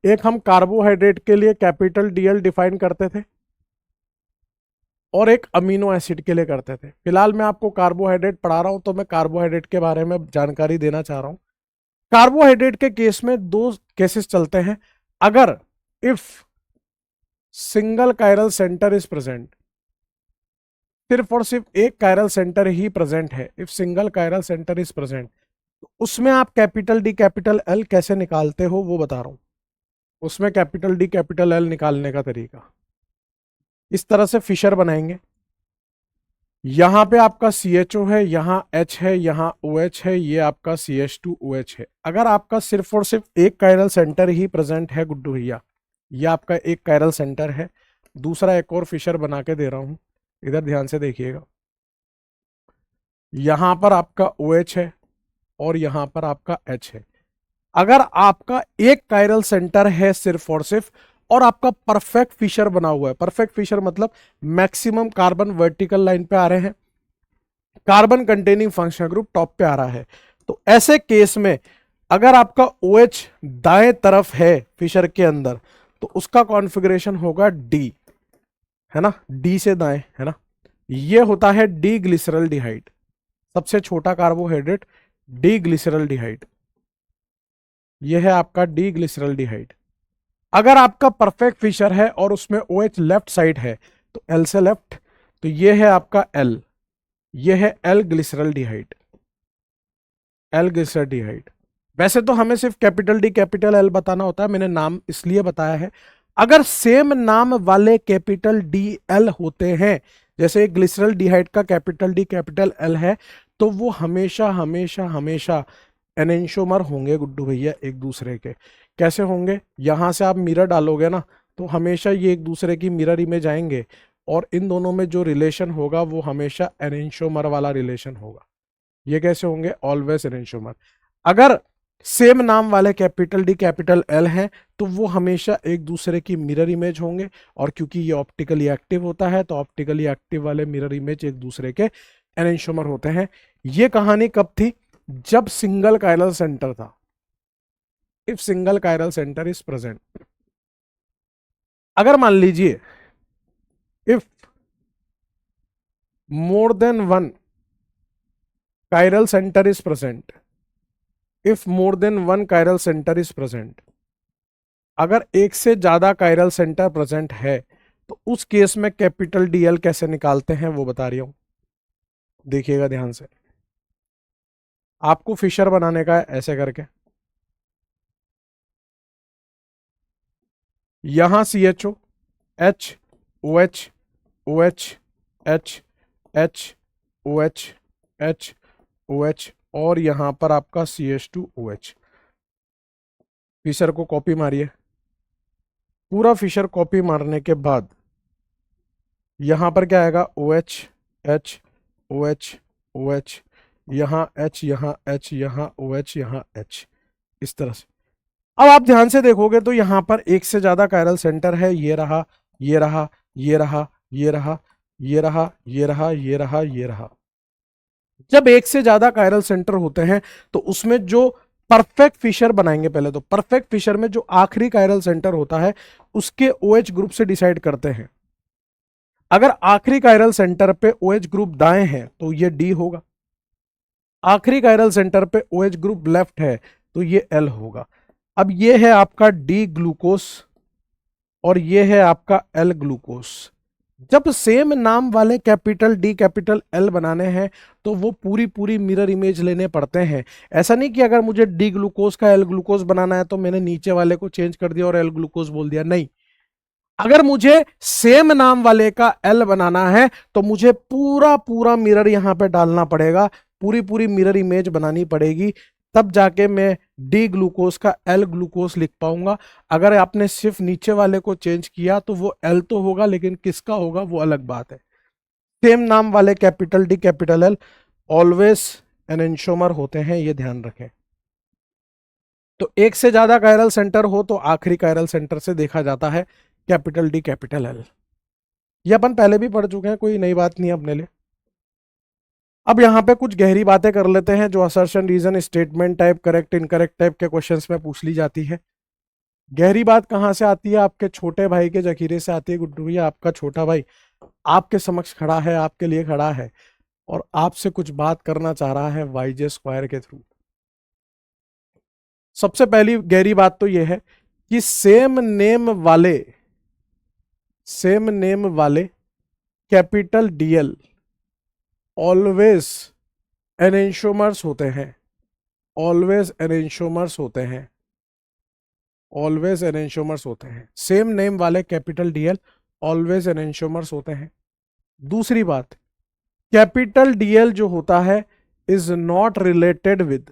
एक हम कार्बोहाइड्रेट के लिए कैपिटल डीएल डिफाइन करते थे और एक अमीनो एसिड के लिए करते थे। फिलहाल मैं आपको कार्बोहाइड्रेट पढ़ा रहा हूं तो मैं कार्बोहाइड्रेट के बारे में जानकारी देना चाह रहा हूं। कार्बोहाइड्रेट के केस में दो केसेस चलते हैं, अगर if single chiral centre is present, सिर्फ और सिर्फ एक कायरल सेंटर ही प्रेजेंट है, if single chiral centre is present, तो उसमें आप कैपिटल डी कैपिटल एल कैसे निकालते हो वो बता रहा हूं। उसमें कैपिटल डी कैपिटल एल निकालने का तरीका इस तरह से फिशर बनाएंगे, यहां पे आपका CHO है, यहां H है, यहां OH है, ये आपका CH2OH है। अगर आपका सिर्फ और सिर्फ एक कायरल सेंटर ही प्रेजेंट है गुड्डू भैया, ये आपका एक कायरल सेंटर है, दूसरा एक और फिशर बना के दे रहा हूं, इधर ध्यान से देखिएगा, यहां पर आपका OH है और यहां पर आपका H है। अगर आपका एक कायरल सेंटर है सिर्फ और सिर्फ और आपका परफेक्ट फिशर बना हुआ है। परफेक्ट फिशर मतलब मैक्सिमम कार्बन वर्टिकल लाइन पे आ रहे हैं, carbon containing functional group top पे आ रहा है। तो ऐसे केस में अगर आपका OH दाएं तरफ है फिशर के अंदर, तो उसका कॉन्फ़िगरेशन होगा डी, है ना, डी से दाएं, है ना। ये होता है डी ग्लिसरल्डिहाइड, सबसे छोटा कार्बोहाइड्रेट डी ग्लिसरल्डिहाइड, यह है आपका डी ग्लिसरल्डिहाइड। अगर आपका परफेक्ट फिशर है और उसमें OH लेफ्ट साइड है, तो एल से लेफ्ट, तो यह है आपका एल, यह है एल ग्लिसरल्डिहाइड, एल ग्लिसरल्डिहाइड। वैसे तो हमें सिर्फ कैपिटल डी कैपिटल एल बताना होता है, मैंने नाम इसलिए बताया है। अगर सेम नाम वाले कैपिटल डी एल होते हैं, जैसे ग्लिसरल्डिहाइड का कैपिटल डी कैपिटल एल है, तो वो हमेशा हमेशा हमेशा एनेंशोमर होंगे गुड्डू भैया एक दूसरे के। कैसे होंगे? यहां से आप मिरर डालोगे ना, तो हमेशा ये एक दूसरे की मिरर इमेज आएंगे, और इन दोनों में जो रिलेशन होगा वो हमेशा एनेंशोमर वाला रिलेशन होगा। ये कैसे होंगे? Always enantiomer. अगर सेम नाम वाले कैपिटल डी कैपिटल एल हैं, तो वो हमेशा एक दूसरे की मिरर इमेज होंगे, और क्योंकि ये ऑप्टिकली एक्टिव होता है, तो ऑप्टिकली एक्टिव वाले मिरर इमेज एक दूसरे के एनेंशोमर होते हैं। ये कहानी कब थी? जब सिंगल कायरल सेंटर था। If single chiral centre is present, अगर मान लीजिए if more than one chiral centre is present, if more than one chiral centre is present, अगर एक से ज्यादा कायरल सेंटर प्रेजेंट है, तो उस केस में कैपिटल डीएल कैसे निकालते हैं वो बता रही हूं, देखिएगा ध्यान से। आपको फिशर बनाने का है ऐसे करके, यहां CHO, H OH OH H H OH H OH, और यहां पर आपका CH2OH। फिशर को कॉपी मारिए, पूरा फिशर कॉपी मारने के बाद यहां पर क्या आएगा? OH H OH OH, यहां H, यहां H, यहां OH, यहां H, इस तरह से। अब आप ध्यान से देखोगे तो यहां पर एक से ज्यादा कायरल सेंटर है, ये रहा, ये रहा, ये रहा, ये रहा, ये रहा, ये रहा, ये रहा, ये रहा। जब एक से ज्यादा कायरल सेंटर होते हैं, तो उसमें जो परफेक्ट फिशर बनाएंगे, पहले तो परफेक्ट फिशर में जो आखिरी कायरल सेंटर होता है उसके OH ग्रुप से डिसाइड करते हैं। अगर आखिरी कायरल सेंटर पे OH ग्रुप दाएं है तो ये D होगा, आखिरी कायरल सेंटर पे OH ग्रुप लेफ्ट है तो ये L होगा। अब ये है आपका D ग्लूकोस और ये है आपका L ग्लूकोस। जब सेम नाम वाले कैपिटल डी कैपिटल एल बनाने हैं, तो वो पूरी पूरी मिरर इमेज लेने पड़ते हैं। ऐसा नहीं कि अगर मुझे डी ग्लूकोज का एल ग्लूकोज बनाना है तो मैंने नीचे वाले को चेंज कर दिया और एल ग्लूकोज बोल दिया, नहीं। अगर मुझे सेम नाम वाले का एल बनाना है तो मुझे पूरा पूरा मिरर यहां पे डालना पड़ेगा, पूरी पूरी मिरर इमेज बनानी पड़ेगी, तब जाके मैं डी ग्लूकोज का एल ग्लूकोज लिख पाऊंगा। अगर आपने सिर्फ नीचे वाले को चेंज किया तो वो एल तो होगा, लेकिन किसका होगा वो अलग बात है। सेम नाम वाले capital D capital L always enantiomer होते हैं, ये ध्यान रखें। तो एक से ज्यादा कायरल सेंटर हो तो आखिरी कायरल सेंटर से देखा जाता है कैपिटल डी कैपिटल एल। ये अपन पहले भी पढ़ चुके हैं, कोई नई बात नहीं है अपने लिए। अब यहाँ पे कुछ गहरी बातें कर लेते हैं जो assertion reason statement type correct incorrect type के क्वेश्चंस में पूछ ली जाती है। गहरी बात कहाँ से आती है? आपके छोटे भाई के जखीरे से आती है गुड्डू भैया। आपका छोटा भाई आपके समक्ष खड़ा है, आपके लिए खड़ा है और आपसे कुछ बात करना चाह रहा है YJ स्क्वायर के थ्रू। सबसे पहली गहरी बात तो यह है कि सेम नेम वाले कैपिटल DL ऑलवेज एनेंशोमर्स होते हैं, ऑलवेज एनेंशोमर्स होते हैं, ऑलवेज एनेंशोमर्स होते हैं। सेम नेम वाले कैपिटल DL ऑलवेज एनेंशोमर्स होते हैं। दूसरी बात, कैपिटल DL जो होता है is not related with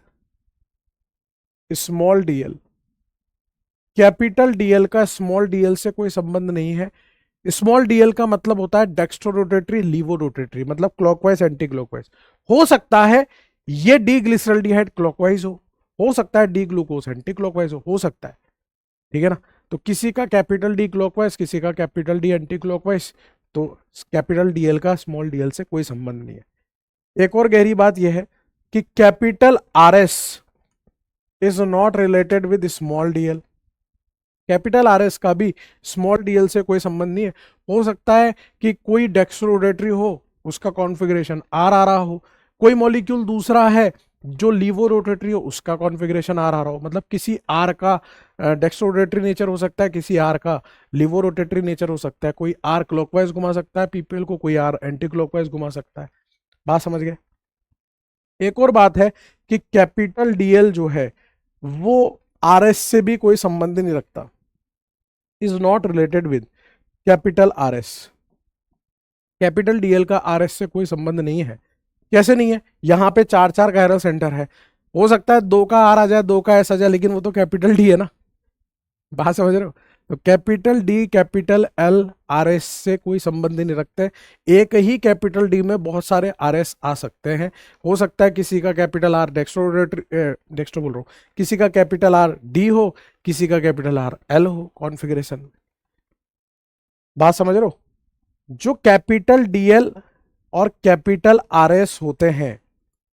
small DL। Capital DL का स्मॉल DL से कोई संबंध नहीं है। स्मॉल DL का मतलब होता है डेक्स्ट्रो रोटेटरी, लीवो रोटेटरी, मतलब क्लॉकवाइज एंटी क्लॉकवाइज। हो सकता है ये डी ग्लिसरल्डिहाइड क्लॉकवाइज हो सकता है डी ग्लूकोज एंटी क्लॉकवाइज हो सकता है, ठीक है ना। तो किसी का कैपिटल डी क्लॉकवाइज, किसी का कैपिटल डी एंटी क्लॉकवाइज, तो कैपिटल डीएल का स्मॉल डीएल से कोई संबंध नहीं है। एक और गहरी बात यह है कि capital RS is not related with small DL. Capital RS का भी स्मॉल डीएल से कोई संबंध नहीं है। हो सकता है कि कोई डेक्स्ट्रोरोटेटरी हो, उसका कॉन्फ़िगरेशन आर आ रहा हो, कोई मॉलिक्यूल दूसरा है जो लीवो रोटेटरी हो, उसका कॉन्फ़िगरेशन आर आ रहा हो। मतलब किसी आर का डेक्स्ट्रोरोटेटरी नेचर हो सकता है, किसी आर का लीवो रोटेटरी नेचर हो सकता है। कोई आर क्लॉकवाइज घुमा सकता है पीपीएल को, कोई आर एंटी क्लॉकवाइज घुमा सकता है। बात समझ गए। एक और बात है कि कैपिटल डीएल जो है वो आरएस से भी कोई संबंध नहीं रखता, is not related with capital RS. Capital DL का आरएस से कोई संबंध नहीं है। कैसे नहीं है? यहां पे चार चार कायरल सेंटर है, हो सकता है दो का आर आ जाए, दो का एस आ जाए, लेकिन वो तो कैपिटल डी है ना। बात समझ रहे हो? तो capital D, capital L R S से कोई संबंध नहीं रखते। एक ही कैपिटल डी में बहुत सारे आर एस आ सकते हैं। हो सकता है किसी का कैपिटल आर डेक्स्ट्रो बोल रहा हूँ, किसी का कैपिटल आर डी हो, किसी का कैपिटल आर एल हो कॉन्फ़िगरेशन में। बात समझ रहे हो? जो कैपिटल डीएल और कैपिटल आरएस होते हैं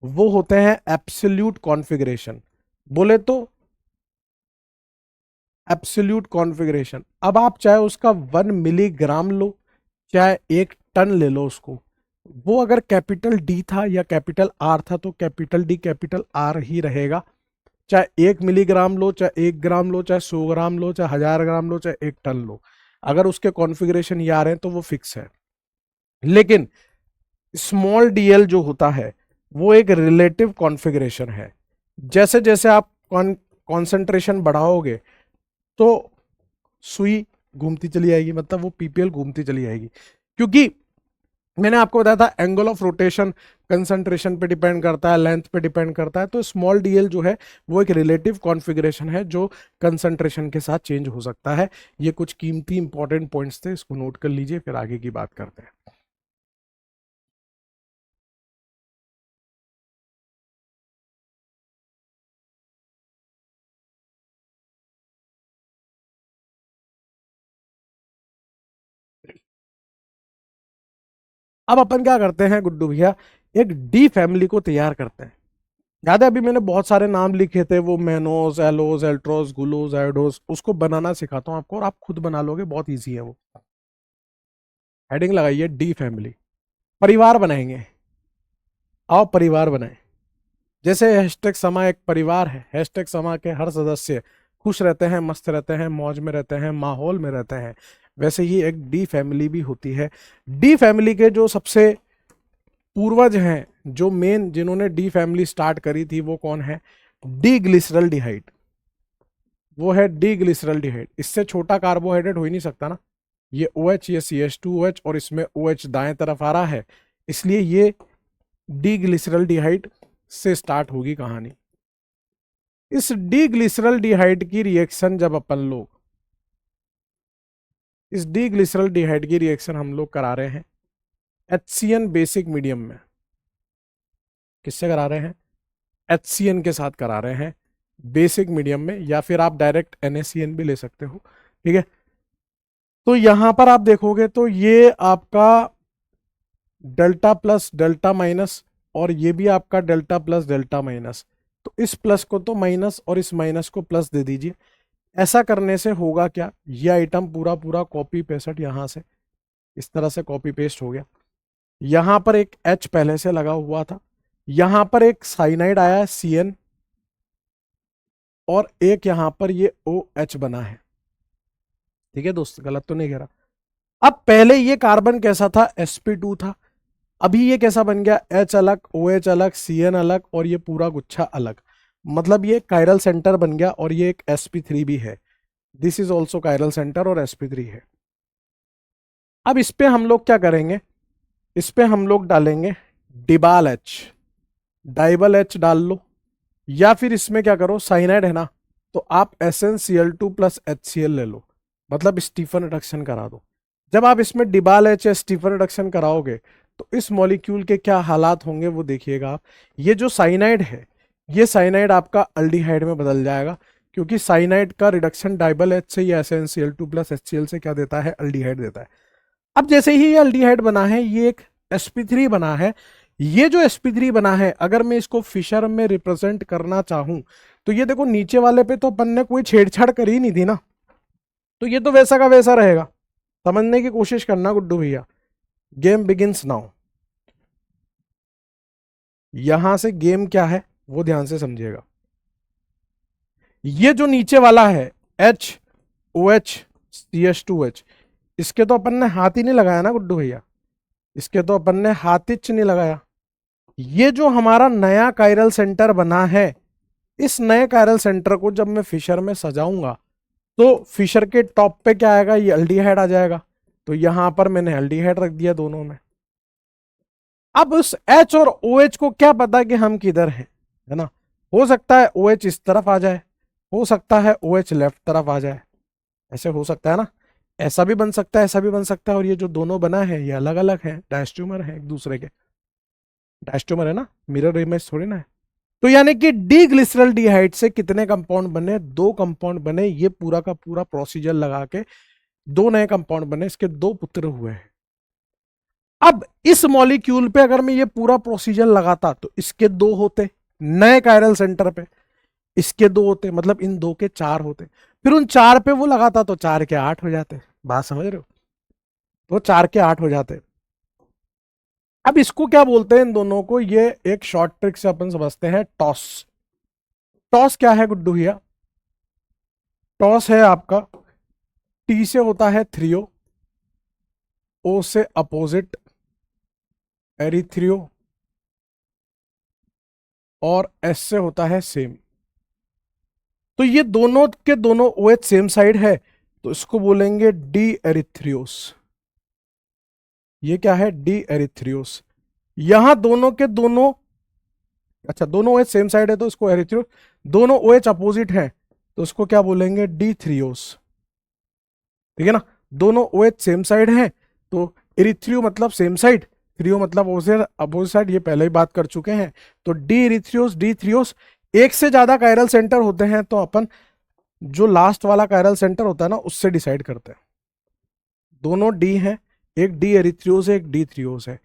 वो होते हैं एब्सोल्यूट कॉन्फ़िगरेशन। बोले तो एब्सोल्यूट कॉन्फ़िगरेशन। अब आप चाहे उसका 1 मिलीग्राम लो, चाहे 1 टन ले लो उसको, वो अगर कैपिटल डी था या कैपिटल आर था तो कैपिटल डी कैपिटल आर ही रहेगा। चाहे 1 मिलीग्राम लो, चाहे 1 ग्राम लो, चाहे 100 ग्राम लो, चाहे 1000 ग्राम लो, चाहे 1 टन लो, अगर उसके कॉन्फ़िगरेशन ये आ रहे हैं तो वो फिक्स है। लेकिन स्मॉल डीएल जो होता है वो एक रिलेटिव कॉन्फ़िगरेशन है। जैसे जैसे आप कॉन्सेंट्रेशन बढ़ाओगे तो सुई घूमती चली आएगी, मतलब वो पीपीएल घूमती चली आएगी। क्योंकि मैंने आपको बताया था एंगल ऑफ रोटेशन कंसंट्रेशन पे डिपेंड करता है, लेंथ पे डिपेंड करता है। तो स्मॉल डीएल जो है वो एक रिलेटिव कॉन्फ़िगरेशन है जो कंसंट्रेशन के साथ चेंज हो सकता है। ये कुछ कीमती इंपॉर्टेंट पॉइंट्स थे, इसको नोट कर लीजिए, फिर आगे की बात करते हैं। अब अपन क्या करते हैं गुड्डू भैया, एक डी फैमिली को तैयार करते हैं। याद है अभी मैंने बहुत सारे नाम लिखे थे, वो मेनोज, एलोज, एल्ट्रोज, गुलोज, आयोडोज, उसको बनाना सिखाता हूँ आपको और आप खुद बना लोगे, बहुत ईजी है वो। हेडिंग लगाइए डी फैमिली। परिवार बनाएंगे, आओ परिवार बनाएं। जैसे हैशटैग समा एक परिवार है, हैशटैग समा के हर सदस्य खुश रहते हैं, मस्त रहते हैं, मौज में रहते हैं, माहौल में रहते हैं, वैसे ही एक डी फैमिली भी होती है। डी फैमिली के जो सबसे पूर्वज हैं, जो मेन जिन्होंने डी फैमिली स्टार्ट करी थी, वो कौन है? D glyceraldehyde. वो है डी ग्लिसरल्डिहाइड। इससे छोटा कार्बोहाइड्रेट हो ही नहीं सकता ना। ये OH, ये CH2OH और इसमें OH दाएं तरफ आ रहा है, इसलिए ये डी ग्लिसरल्डिहाइड से स्टार्ट होगी कहानी। इस डी ग्लिसरल्डिहाइड की रिएक्शन जब अपन लोग, इस डी ग्लिसरल्डिहाइड की रिएक्शन हम लोग करा रहे हैं HCN बेसिक मीडियम में। किससे करा रहे हैं? HCN के साथ करा रहे हैं बेसिक मीडियम में, या फिर आप डायरेक्ट NaCN भी ले सकते हो, ठीक है। तो यहां पर आप देखोगे तो ये आपका डेल्टा प्लस डेल्टा माइनस, और ये भी आपका डेल्टा प्लस डेल्टा माइनस। तो इस प्लस को तो माइनस और इस माइनस को प्लस दे दीजिए। ऐसा करने से होगा क्या, ये आइटम पूरा पूरा कॉपी पेस्ट यहां से इस तरह से कॉपी पेस्ट हो गया। यहां पर एक H पहले से लगा हुआ था, यहां पर एक साइनाइड आया है CN, और एक यहां पर ये OH बना है, ठीक है दोस्त, गलत तो नहीं कह रहा। अब पहले ये कार्बन कैसा था? sp2 था। अभी ये कैसा बन गया? H अलग, OH अलग, CN अलग, और ये पूरा गुच्छा अलग। मतलब ये कायरल सेंटर बन गया, और ये एक sp3 भी है। This is also chiral centre और sp3 है। अब इस पे हम लोग क्या करेंगे? इस पे हम लोग डालेंगे डिबाल H, डाइबल H डाल लो, या फिर इसमें क्या करो, साइनाइड है ना, तो आप SnCl2 प्लस HCl ले लो, मतलब स्टीफन रिडक्शन करा दो। जब आप इसमें डिबाल H या स्टीफन रिडक्शन कराओगे तो इस मॉलिक्यूल के क्या हालात होंगे वो देखिएगा आप। ये जो साइनाइड है, ये साइनाइड आपका अल्डिहाइड में बदल जाएगा। क्योंकि साइनाइड का रिडक्शन डाइबल एच से या SnCl2 प्लस HCl से क्या देता है, अल्डिहाइड देता है। अब जैसे ही ये अल्डिहाइड बना है, ये एक sp3 बना है। ये जो sp3 बना है, अगर मैं इसको फिशर में रिप्रेजेंट करना चाहूं तो ये देखो नीचे वाले पे तो अपन ने कोई छेड़छाड़ करी नहीं थी ना, तो ये तो वैसा का वैसा रहेगा। समझने की कोशिश करना गुड्डू भैया। Game begins now. यहां से गेम क्या है वो ध्यान से समझिएगा। ये जो नीचे वाला है HOH CH2H, इसके तो अपन ने हाथ ही नहीं लगाया ना गुड्डू भैया, इसके तो अपन ने हाथ ही नहीं लगाया। ये जो हमारा नया कायरल सेंटर बना है, इस नए कायरल सेंटर को जब मैं फिशर में सजाऊंगा तो फिशर के टॉप पे क्या आएगा, ये अल्डिहाइड आ जाएगा। तो यहां पर मैंने अल्डिहाइड रख दिया दोनों में। अब उस H और OH को क्या पता कि हम किधर हैं, है ना। हो सकता है OH इस तरफ आ जाए, हो सकता है OH लेफ्ट तरफ आ जाए, ऐसे हो सकता है ना। ऐसा भी बन सकता है, ऐसा भी बन सकता है। और ये जो दोनों बना है ये अलग अलग है, डायस्ट्रोमर है एक दूसरे के, डायस्ट्रोमर है ना, मिरर इमेज थोड़ी ना है। तो यानी कि डी ग्लिसरल्डिहाइड से कितने कंपाउंड बने, 2 कंपाउंड बने। ये पूरा का पूरा प्रोसीजर लगा के 2 नए कंपाउंड बने, इसके 2 पुत्र हुए हैं। अब इस मॉलिक्यूल पे अगर मैं ये पूरा प्रोसीजर लगाता तो इसके 2 होते नए कायरल सेंटर पे, इसके 2 होते, मतलब इन 2 के 4 होते। फिर उन 4 पे वो लगाता तो 4 के 8 हो जाते। बात समझ रहे हो, तो 4 के 8 हो जाते। अब इसको क्या बोलते हैं इन दोनों को, ये एक शॉर्ट ट्रिक से अपन समझते हैं, टॉस। टॉस क्या है गुड्डू भैया, टॉस है आपका टी से होता है थ्रियो, ओ से अपोजिट एरिथ्रियो, और एस से होता है सेम। तो ये दोनों के दोनों OH सेम साइड है, तो इसको बोलेंगे डी एरिथ्रियोस। ये क्या है, डी एरिथ्रियोस। यहां दोनों के दोनों, अच्छा दोनों OH सेम साइड है तो इसको एरिथ्रियोस, दोनों OH अपोजिट है तो इसको क्या बोलेंगे, डी थ्रियोस। ठीक है ना, दोनों OH सेम साइड है तो एरिथ्रियो मतलब सेम साइड, थ्रियो मतलब अपोजिट साइड, ये पहले ही बात कर चुके हैं। तो डी एरिथ्रियोस डी थ्रियोस। एक से ज्यादा कायरल सेंटर होते हैं तो अपन जो लास्ट वाला कायरल सेंटर होता है ना उससे डिसाइड करते हैं। दोनों डी हैं, एक डी एरिथ्रियोस है, एक डी थ्रियोस है।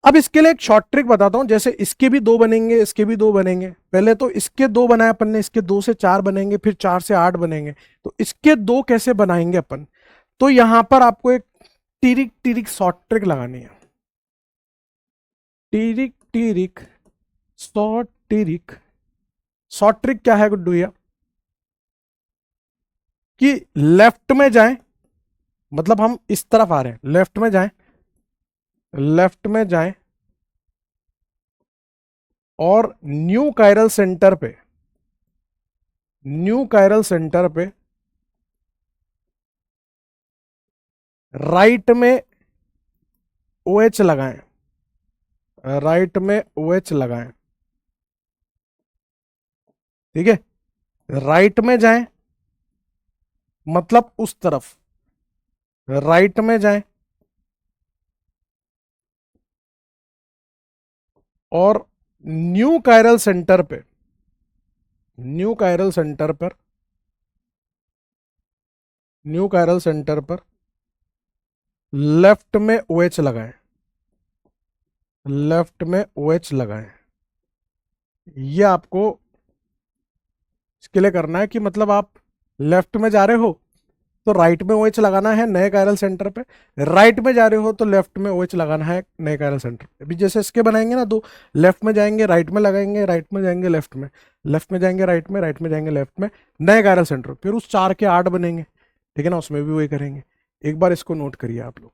अब इसके लिए एक शॉर्ट ट्रिक बताता हूं, जैसे इसके भी 2 बनेंगे, इसके भी 2 बनेंगे। पहले तो इसके 2 बनाए अपन ने, इसके 2 से 4 बनेंगे, फिर 4 से 8 बनेंगे। तो इसके 2 कैसे बनाएंगे अपन, तो यहां पर आपको एक टिरिक टिरिक शॉर्ट ट्रिक लगानी है। Tirik Tirik short trick. Short trick क्या है गुड्डू भैया, कि लेफ्ट में जाएं, मतलब हम इस तरफ आ रहे हैं, लेफ्ट में जाएं, लेफ्ट में जाएं और न्यू कायरल सेंटर पे, न्यू कायरल सेंटर पे राइट में OH लगाएं, राइट में OH लगाएं। ठीक है, राइट में जाएं मतलब उस तरफ, राइट में जाएं और न्यू कायरल सेंटर पे, न्यू कायरल सेंटर पर, न्यू कायरल सेंटर पर लेफ्ट में OH लगाएं, लेफ्ट में OH लगाएं। ये आपको इसके लिए करना है कि मतलब आप लेफ्ट में जा रहे हो तो राइट में OH लगाना है नए कायरल सेंटर पे, राइट में जा रहे हो तो लेफ्ट में OH लगाना है नए कायरल सेंटर पे। अभी जैसे इसके बनाएंगे ना, 2 लेफ्ट में जाएंगे, राइट में लगाएंगे, राइट में जाएंगे, लेफ्ट में, लेफ्ट में जाएंगे, राइट में, राइट में जाएंगे, लेफ्ट में, नए कायरल सेंटर। फिर उस 4 के 8 बनेंगे। ठीक है ना, उसमें भी वही करेंगे। एक बार इसको नोट करिए आप लोग।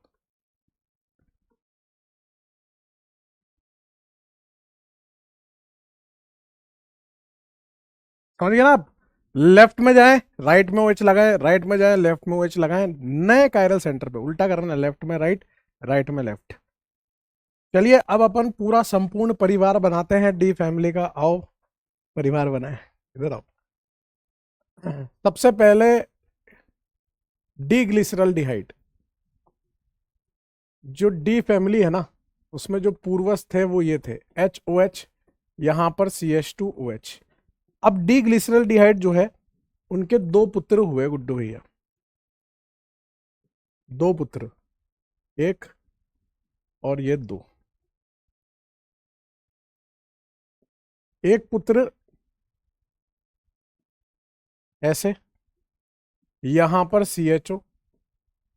समझ गए ना आप, लेफ्ट में जाए राइट में OH लगाए, राइट में जाए लेफ्ट में OH लगाए, नए कायरल सेंटर पे। उल्टा करना, लेफ्ट में राइट, राइट में लेफ्ट। चलिए अब अपन पूरा संपूर्ण परिवार बनाते हैं डी फैमिली का। आओ परिवार बनाए, इधर आओ। सबसे पहले डी ग्लिसरल्डिहाइड, जो डी फैमिली है ना उसमें जो पूर्वज थे वो ये थे, HOH, यहां पर CH2OH। अब डी ग्लिसरल्डिहाइड जो है उनके दो पुत्र हुए गुड्डू भैया, दो पुत्र, एक और ये दो। एक पुत्र ऐसे, यहां पर CHO,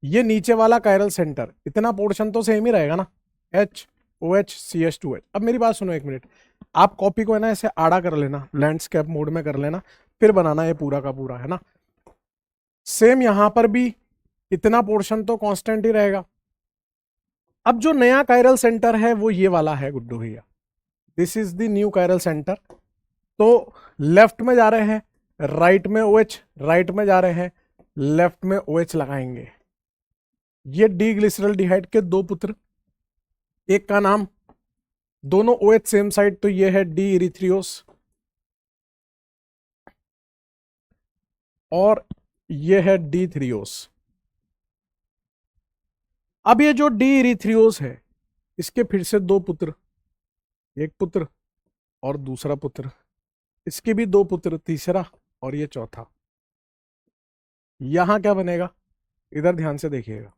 ये नीचे वाला कायरल सेंटर, इतना पोर्शन तो सेम ही रहेगा ना, HOH CH2H। अब मेरी बात सुनो एक मिनट, आप कॉपी को है ना ऐसे आड़ा कर लेना, लैंडस्केप मोड में कर लेना, फिर बनाना ये पूरा का पूरा, है ना। सेम यहां पर भी इतना पोर्शन तो कांस्टेंट ही रहेगा। अब जो नया कायरल सेंटर है वो ये वाला है गुड्डू भैया, this is the new chiral centre. तो लेफ्ट में जा रहे हैं, राइट में OH, राइट में जा रहे हैं, लेफ्ट में OH लगाएंगे। ये डी ग्लिसरल्डिहाइड के दो पुत्र, एक का नाम, दोनों OH सेम साइड, तो ये है डी इरिथ्रियोस, और ये है डी थ्रियोस। अब ये जो डी इरिथ्रियोस है, इसके फिर से दो पुत्र, एक पुत्र और दूसरा पुत्र, इसके भी दो पुत्र, तीसरा और ये चौथा। यहां क्या बनेगा, इधर ध्यान से देखिएगा,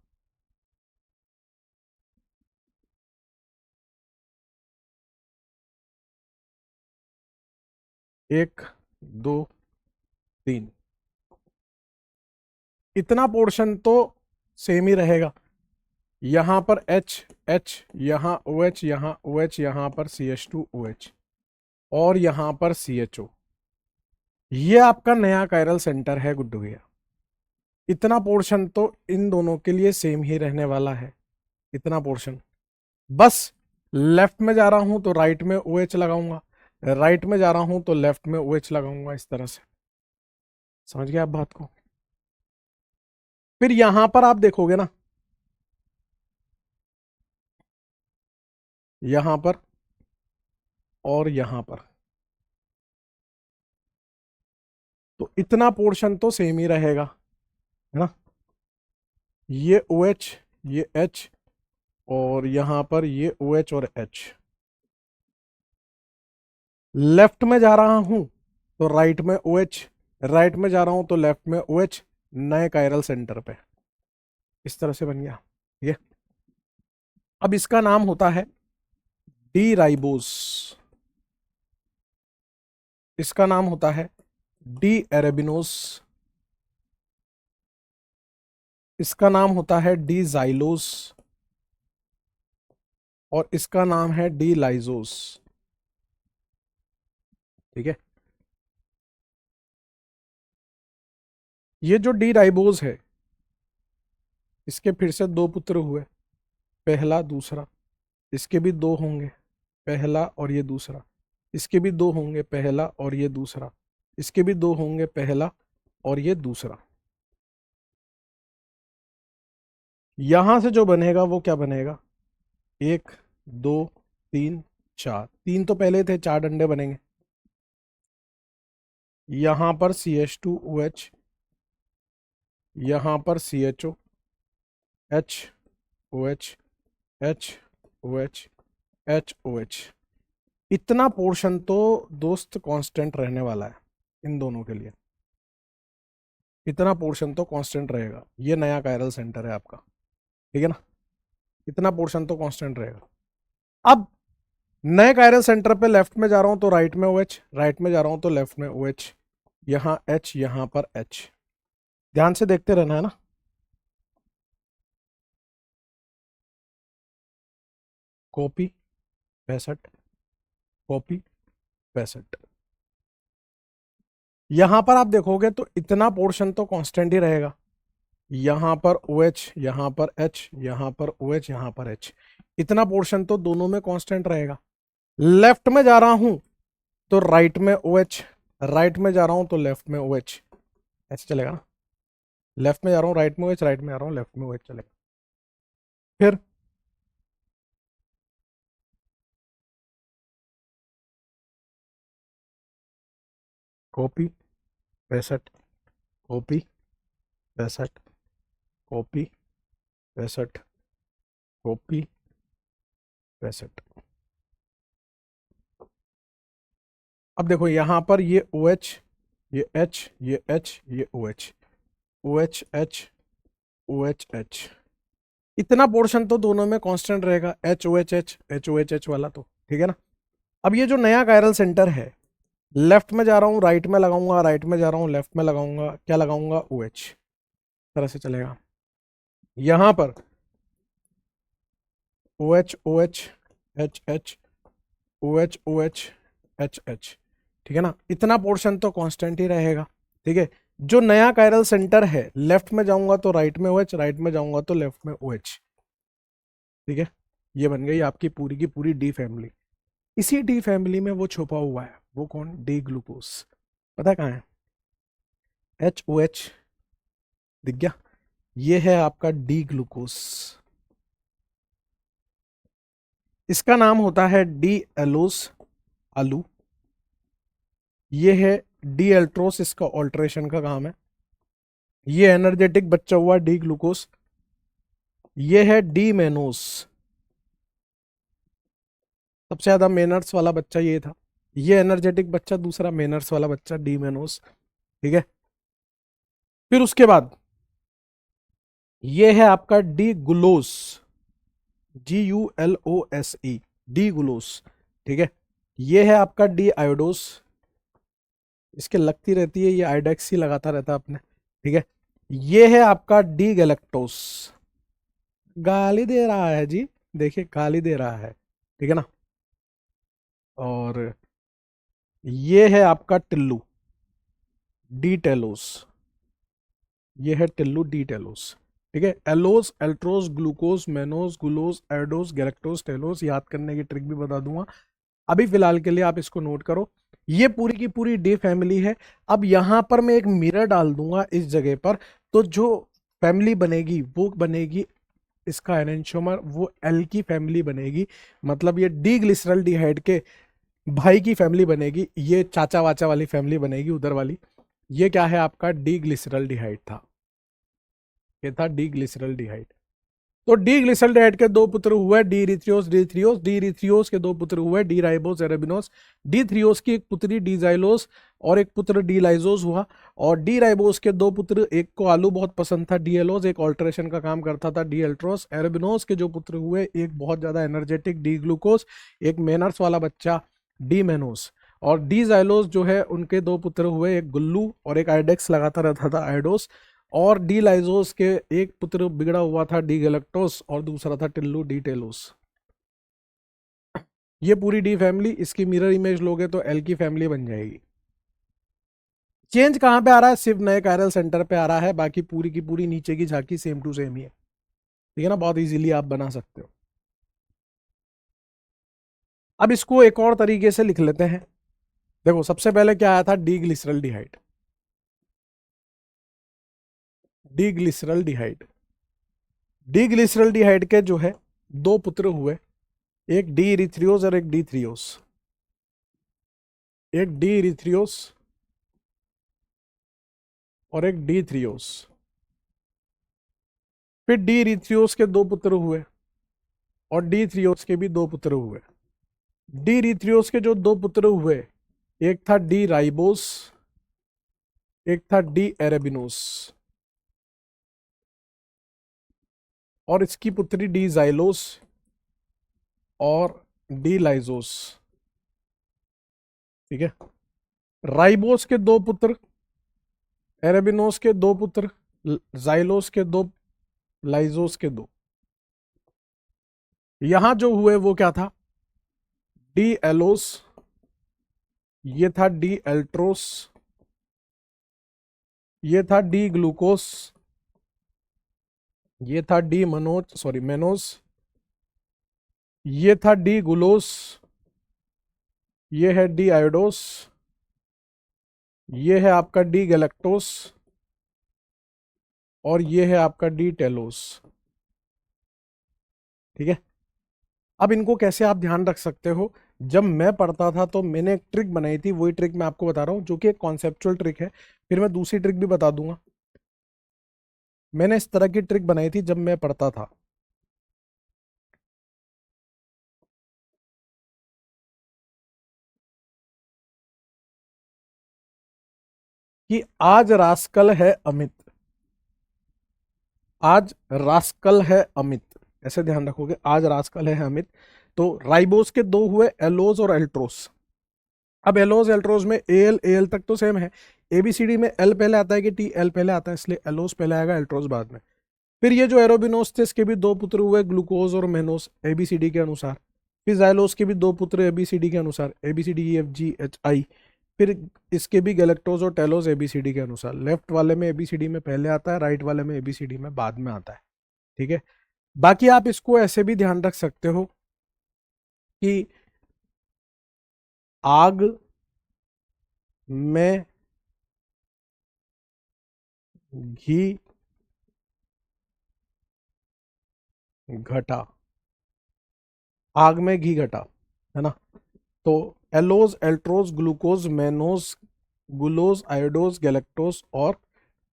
एक, दो, तीन, इतना पोर्शन तो सेम ही रहेगा। यहां पर H H, यहां OH, यहां OH, यहां पर CH2OH, और यहां पर CHO। ये आपका नया कायरल सेंटर है गुड्डू भैया। इतना पोर्शन तो इन दोनों के लिए सेम ही रहने वाला है, इतना पोर्शन। बस लेफ्ट में जा रहा हूं तो राइट में OH लगाऊंगा, राइट में जा रहा हूं तो लेफ्ट में OH लगाऊंगा, इस तरह से। समझ गए आप बात को। फिर यहां पर आप देखोगे ना, यहां पर और यहां पर, तो इतना पोर्शन तो सेम ही रहेगा, है ना। ये OH, ये H, और यहां पर ये OH और H। लेफ्ट में जा रहा हूं तो राइट में OH, राइट में जा रहा हूं तो लेफ्ट में OH, नए कायरल सेंटर पे। इस तरह से बन गया ये। अब इसका नाम होता है डी राइबोस, इसका नाम होता है डी एरेबिनोस, इसका नाम होता है डी जाइलोस, और इसका नाम है डी लाइजोस। ठीक है। ये जो डी राइबोस है, इसके फिर से दो पुत्र हुए, पहला दूसरा, इसके भी दो होंगे, पहला और ये दूसरा, इसके भी दो होंगे, पहला और ये दूसरा, इसके भी दो होंगे, पहला और ये दूसरा। यहां से जो बनेगा वो क्या बनेगा, एक, दो, तीन, चार, तीन तो पहले थे, चार डंडे बनेंगे। यहां पर CH2OH, यहां पर CHO, HOH, HOH, HOH। इतना पोर्शन तो दोस्त कांस्टेंट रहने वाला है इन दोनों के लिए, इतना पोर्शन तो कांस्टेंट रहेगा। ये नया कायरल सेंटर है आपका, ठीक है ना, इतना पोर्शन तो कांस्टेंट रहेगा। अब नए कायरल सेंटर पे लेफ्ट में जा रहा हूं तो राइट में OH, राइट में जा रहा हूं तो लेफ्ट में OH, यहां H, यहां पर H। ध्यान से देखते रहना, है ना। Copy 65, copy 65। यहां पर आप देखोगे तो इतना पोर्शन तो कांस्टेंट ही रहेगा। यहां पर OH, यहां पर H, यहां पर OH, यहां पर H, इतना पोर्शन तो दोनों में कांस्टेंट रहेगा। लेफ्ट में जा रहा हूं तो राइट में OH, राइट में जा रहा हूं तो लेफ्ट में OH, ऐसे चलेगा ना। लेफ्ट में जा रहा हूं राइट में OH, राइट में जा रहा हूं लेफ्ट में OH, चलेगा। फिर कॉपी 65, कॉपी 65, कॉपी 65, कॉपी 65। अब देखो यहां पर ये OH ये H, ये H, ये OH, OH H, OH H। इतना पोर्शन तो दोनों में कांस्टेंट रहेगा, HOH वाला तो, ठीक है ना। अब ये जो नया कायरल सेंटर है, लेफ्ट में जा रहा हूँ राइट में लगाऊंगा, राइट में जा रहा हूँ लेफ्ट में लगाऊंगा, क्या लगाऊंगा, OH, तरह से चलेगा। यहां पर OH OH H H OH OH H H, ठीक है ना। इतना पोर्शन तो कांस्टेंट ही रहेगा, ठीक है। जो नया कायरल सेंटर है, लेफ्ट में जाऊंगा तो राइट में OH, राइट में जाऊंगा तो लेफ्ट में OH, ठीक है। ये बन गई आपकी पूरी की पूरी डी फैमिली। इसी डी फैमिली में वो छुपा हुआ है, वो कौन, डी ग्लूकोज। पता कहाँ है, HOH, दिख गया। ये है आपका डी ग्लूकोज, इसका नाम होता है डी एलोस, आलू। ये है डी एल्ट्रोस, इसका ऑल्ट्रेशन का काम है। ये एनर्जेटिक बच्चा हुआ डी ग्लूकोज। ये है डी मेनोस, सबसे ज्यादा मेनर्स वाला बच्चा ये था। ये एनर्जेटिक बच्चा दूसरा, मेनर्स वाला बच्चा डी मेनोस, ठीक है। फिर उसके बाद ये है आपका D glucose, GULOSE, D glucose, ठीक है। ये है आपका डी आयोडोस, इसके लगती रहती है, ये आइडेक्स ही लगाता रहता है अपने, ठीक है। ये है आपका डी गैलेक्टोस, गाली दे रहा है जी, देखिए गाली दे रहा है, ठीक है ना। और ये है आपका टिल्लू, डी टेलोस, ये है टिल्लू डी टेलोस, ठीक है। एलोस, एल्ट्रोस, ग्लूकोज, मेनोस, गुलोस, एडोस, गैलेक्टोस, टेलोस, याद करने की ट्रिक भी बता दूंगा। अभी फिलहाल के लिए आप इसको नोट करो, ये पूरी की पूरी डी फैमिली है। अब यहां पर मैं एक मिरर डाल दूंगा इस जगह पर, तो जो फैमिली बनेगी वो बनेगी, इसका एनेंटियोमर वो एल की फैमिली बनेगी, मतलब ये डी ग्लिसरल्डिहाइड के भाई की फैमिली बनेगी, ये चाचा वाचा वाली फैमिली बनेगी उधर वाली। ये क्या है आपका डी ग्लिसरल्डिहाइड था, ये था डी ग्लिसरल्डिहाइड। तो डी ग्लिसरल्डिहाइड के दो पुत्र हुए, डी इरिथ्रियोस, डी थ्रियोस। डी इरिथ्रियोस के दो पुत्र हुए, डी राइबोस, एरेबिनोस। डी थ्रियोस की एक पुत्री डी जाइलोस और एक पुत्र डी लाइजोस हुआ। और डी राइबोस के दो पुत्र, एक को आलू बहुत पसंद था, डी एलोस, एक ऑल्ट्रेशन का काम करता था, डी एल्ट्रोस। एरेबिनोस के जो पुत्र हुए, एक बहुत ज्यादा एनर्जेटिक डी ग्लूकोस, एक मेनर्स वाला बच्चा डी मेनोस। और डी जाइलोस जो है, उनके दो पुत्र हुए, एक गुल्लू और एक आइडेक्स लगाता रहता था, आइडोस। और डी लाइजोस के एक पुत्र बिगड़ा हुआ था, डी गैलेक्टोस, और दूसरा था टिल्लू डी टेलोस। ये पूरी डी फैमिली, इसकी मिरर इमेज लोगे तो एल की फैमिली बन जाएगी। चेंज कहां पे आ रहा है, सिर्फ नए कायरल सेंटर पे आ रहा है, बाकी पूरी की पूरी नीचे की झांकी सेम टू सेम ही है, ठीक है ना। बहुत इजीली आप बना सकते हो। अब इसको एक और तरीके से लिख लेते हैं। देखो सबसे पहले क्या आया था, D glyceraldehyde, D glyceraldehyde. D glyceraldehyde के जो है दो पुत्र हुए, एक डी इरिथ्रियोस और एक डी थ्रियोस, एक डी इरिथ्रियोस और एक डी थ्रियोस। फिर डी इरिथ्रियोस के दो पुत्र हुए और डी थ्रियोस के भी दो पुत्र हुए। डी इरिथ्रियोस के जो दो पुत्र हुए, एक था डी राइबोस, एक था डी एरेबिनोस, और इसकी पुत्री डी जाइलोस और डी लाइजोस, ठीक है। राइबोस के दो पुत्र, एरेबिनोस के दो पुत्र, जाइलोस के दो, लाइजोस के दो। यहां जो हुए वो क्या था, डी एलोस, ये था डी एल्ट्रोस, ये था डी ग्लूकोस, ये था डी मनोज, सॉरी मेनोस, ये था डी गुलोस, ये है डी आयोडोस, ये है आपका डी गैलेक्टोस, और ये है आपका डी टेलोस, ठीक है। अब इनको कैसे आप ध्यान रख सकते हो, जब मैं पढ़ता था तो मैंने एक ट्रिक बनाई थी, वही ट्रिक मैं आपको बता रहा हूं, जो कि एक कॉन्सेप्चुअल ट्रिक है। फिर मैं दूसरी ट्रिक भी बता दूंगा। मैंने इस तरह की ट्रिक बनाई थी जब मैं पढ़ता था। कि आज रास्कल है अमित, आज रास्कल है अमित, ऐसे ध्यान रखोगे, आज रास्कल है अमित। तो राइबोस के दो हुए, एलोज और एल्ट्रोस। अब एलोज एल्ट्रोज में एल एल तक तो सेम है, एबीसीडी में एल पहले आता है कि टी, एल पहले आता है, इसलिए एलोज पहले आएगा, एल्ट्रोज बाद में। फिर ये जो एरोबिनोस थे इसके भी दो पुत्र हुए, ग्लूकोज और मेनोस, एबीसीडी के अनुसार। फिर जाइलोस के भी दो पुत्र एबीसीडी के अनुसार, ABCD E F G H I. फिर इसके भी गैलेक्टोज और टेलोस एबीसीडी के अनुसार। लेफ्ट वाले में एबीसीडी में पहले आता है, राइट वाले में एबीसीडी में बाद में आता है। ठीक है, बाकी आप इसको ऐसे भी ध्यान रख सकते हो कि आग में घी घटा, आग में घी घटा, है ना। तो एलोज एल्ट्रोज ग्लूकोज मेनोज गुलोज आयोडोज गैलेक्टोज और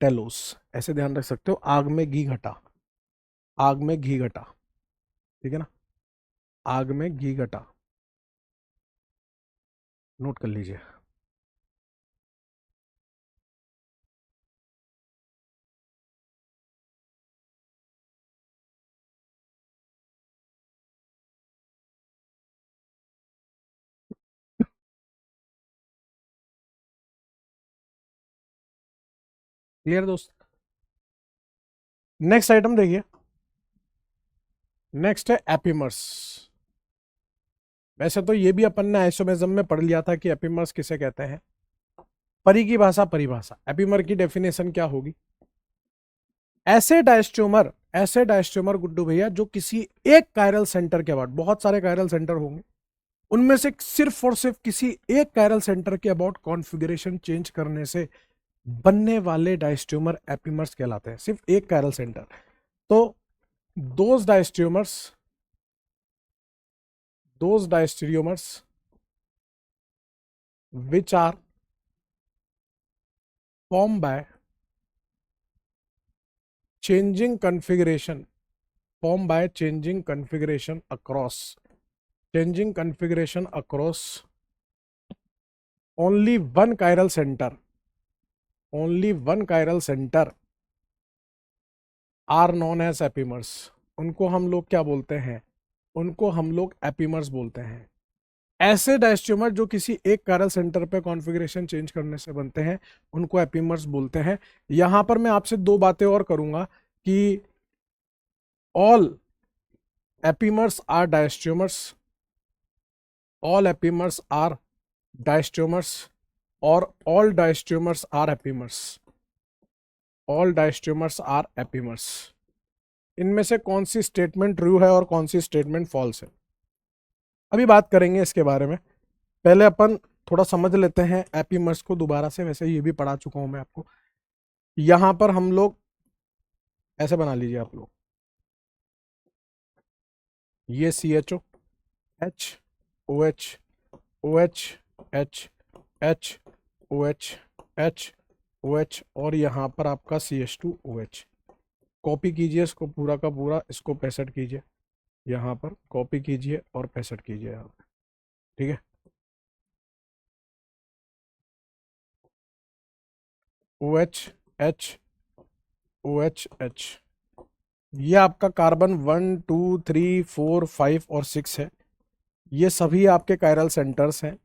टेलोस, ऐसे ध्यान रख सकते हो, आग में घी घटा, आग में घी घटा। ठीक है ना, आग में घी घटा, नोट कर लीजिए। क्लियर दोस्त। नेक्स्ट आइटम देखिए, नेक्स्ट है एपिमर्स। वैसे तो ये भी अपन ने आइसोमेरिज्म में पढ़ लिया था कि एपिमर्स किसे कहते हैं। परी की भाषा परिभाषा, एपिमर की डेफिनेशन क्या होगी? ऐसे डायस्ट्रोमर, ऐसे डायस्ट्रोमर गुड्डू भैया जो किसी एक कायरल सेंटर के अबाउट, बहुत सारे कायरल सेंटर होंगे, उनमें से सिर्फ और सिर्फ किसी एक कायरल सेंटर के अबाउट कॉन्फ़िगरेशन चेंज करने से बनने वाले डायस्ट्रोमर एपिमर्स कहलाते हैं, सिर्फ एक कायरल सेंटर। तो those डायस्ट्रियोमर्स which are formed by changing configuration, formed by changing configuration across only one chiral center, only one chiral center are known as epimers। उनको हम लोग क्या बोलते हैं? उनको हम लोग एपिमर्स बोलते हैं। ऐसे डायस्ट्रोमर जो किसी एक कायरल सेंटर पे कॉन्फ़िगरेशन चेंज करने से बनते हैं उनको एपिमर्स बोलते हैं। यहां पर मैं आपसे दो बातें और करूंगा कि all epimers are diastereomers, all epimers are diastereomers और all diastereomers are epimers, all diastereomers are epimers. इनमें से कौन सी स्टेटमेंट ट्रू है और कौन सी स्टेटमेंट फॉल्स है, अभी बात करेंगे इसके बारे में। पहले अपन थोड़ा समझ लेते हैं एपिमर्स को दोबारा से, वैसे ये भी पढ़ा चुका हूं मैं आपको। यहां पर हम लोग ऐसे बना लीजिए आप लोग, ये CHO H OH OH H H OH H OH और यहाँ पर आपका CH2OH। कॉपी कीजिए इसको पूरा का पूरा, इसको पेस्ट कीजिए यहाँ पर, कॉपी कीजिए और पेस्ट कीजिए यहाँ पर। ठीक है, OH H OH H, ये आपका कार्बन 1 2 3 4 5 और 6 है। ये सभी आपके कायरल सेंटर्स हैं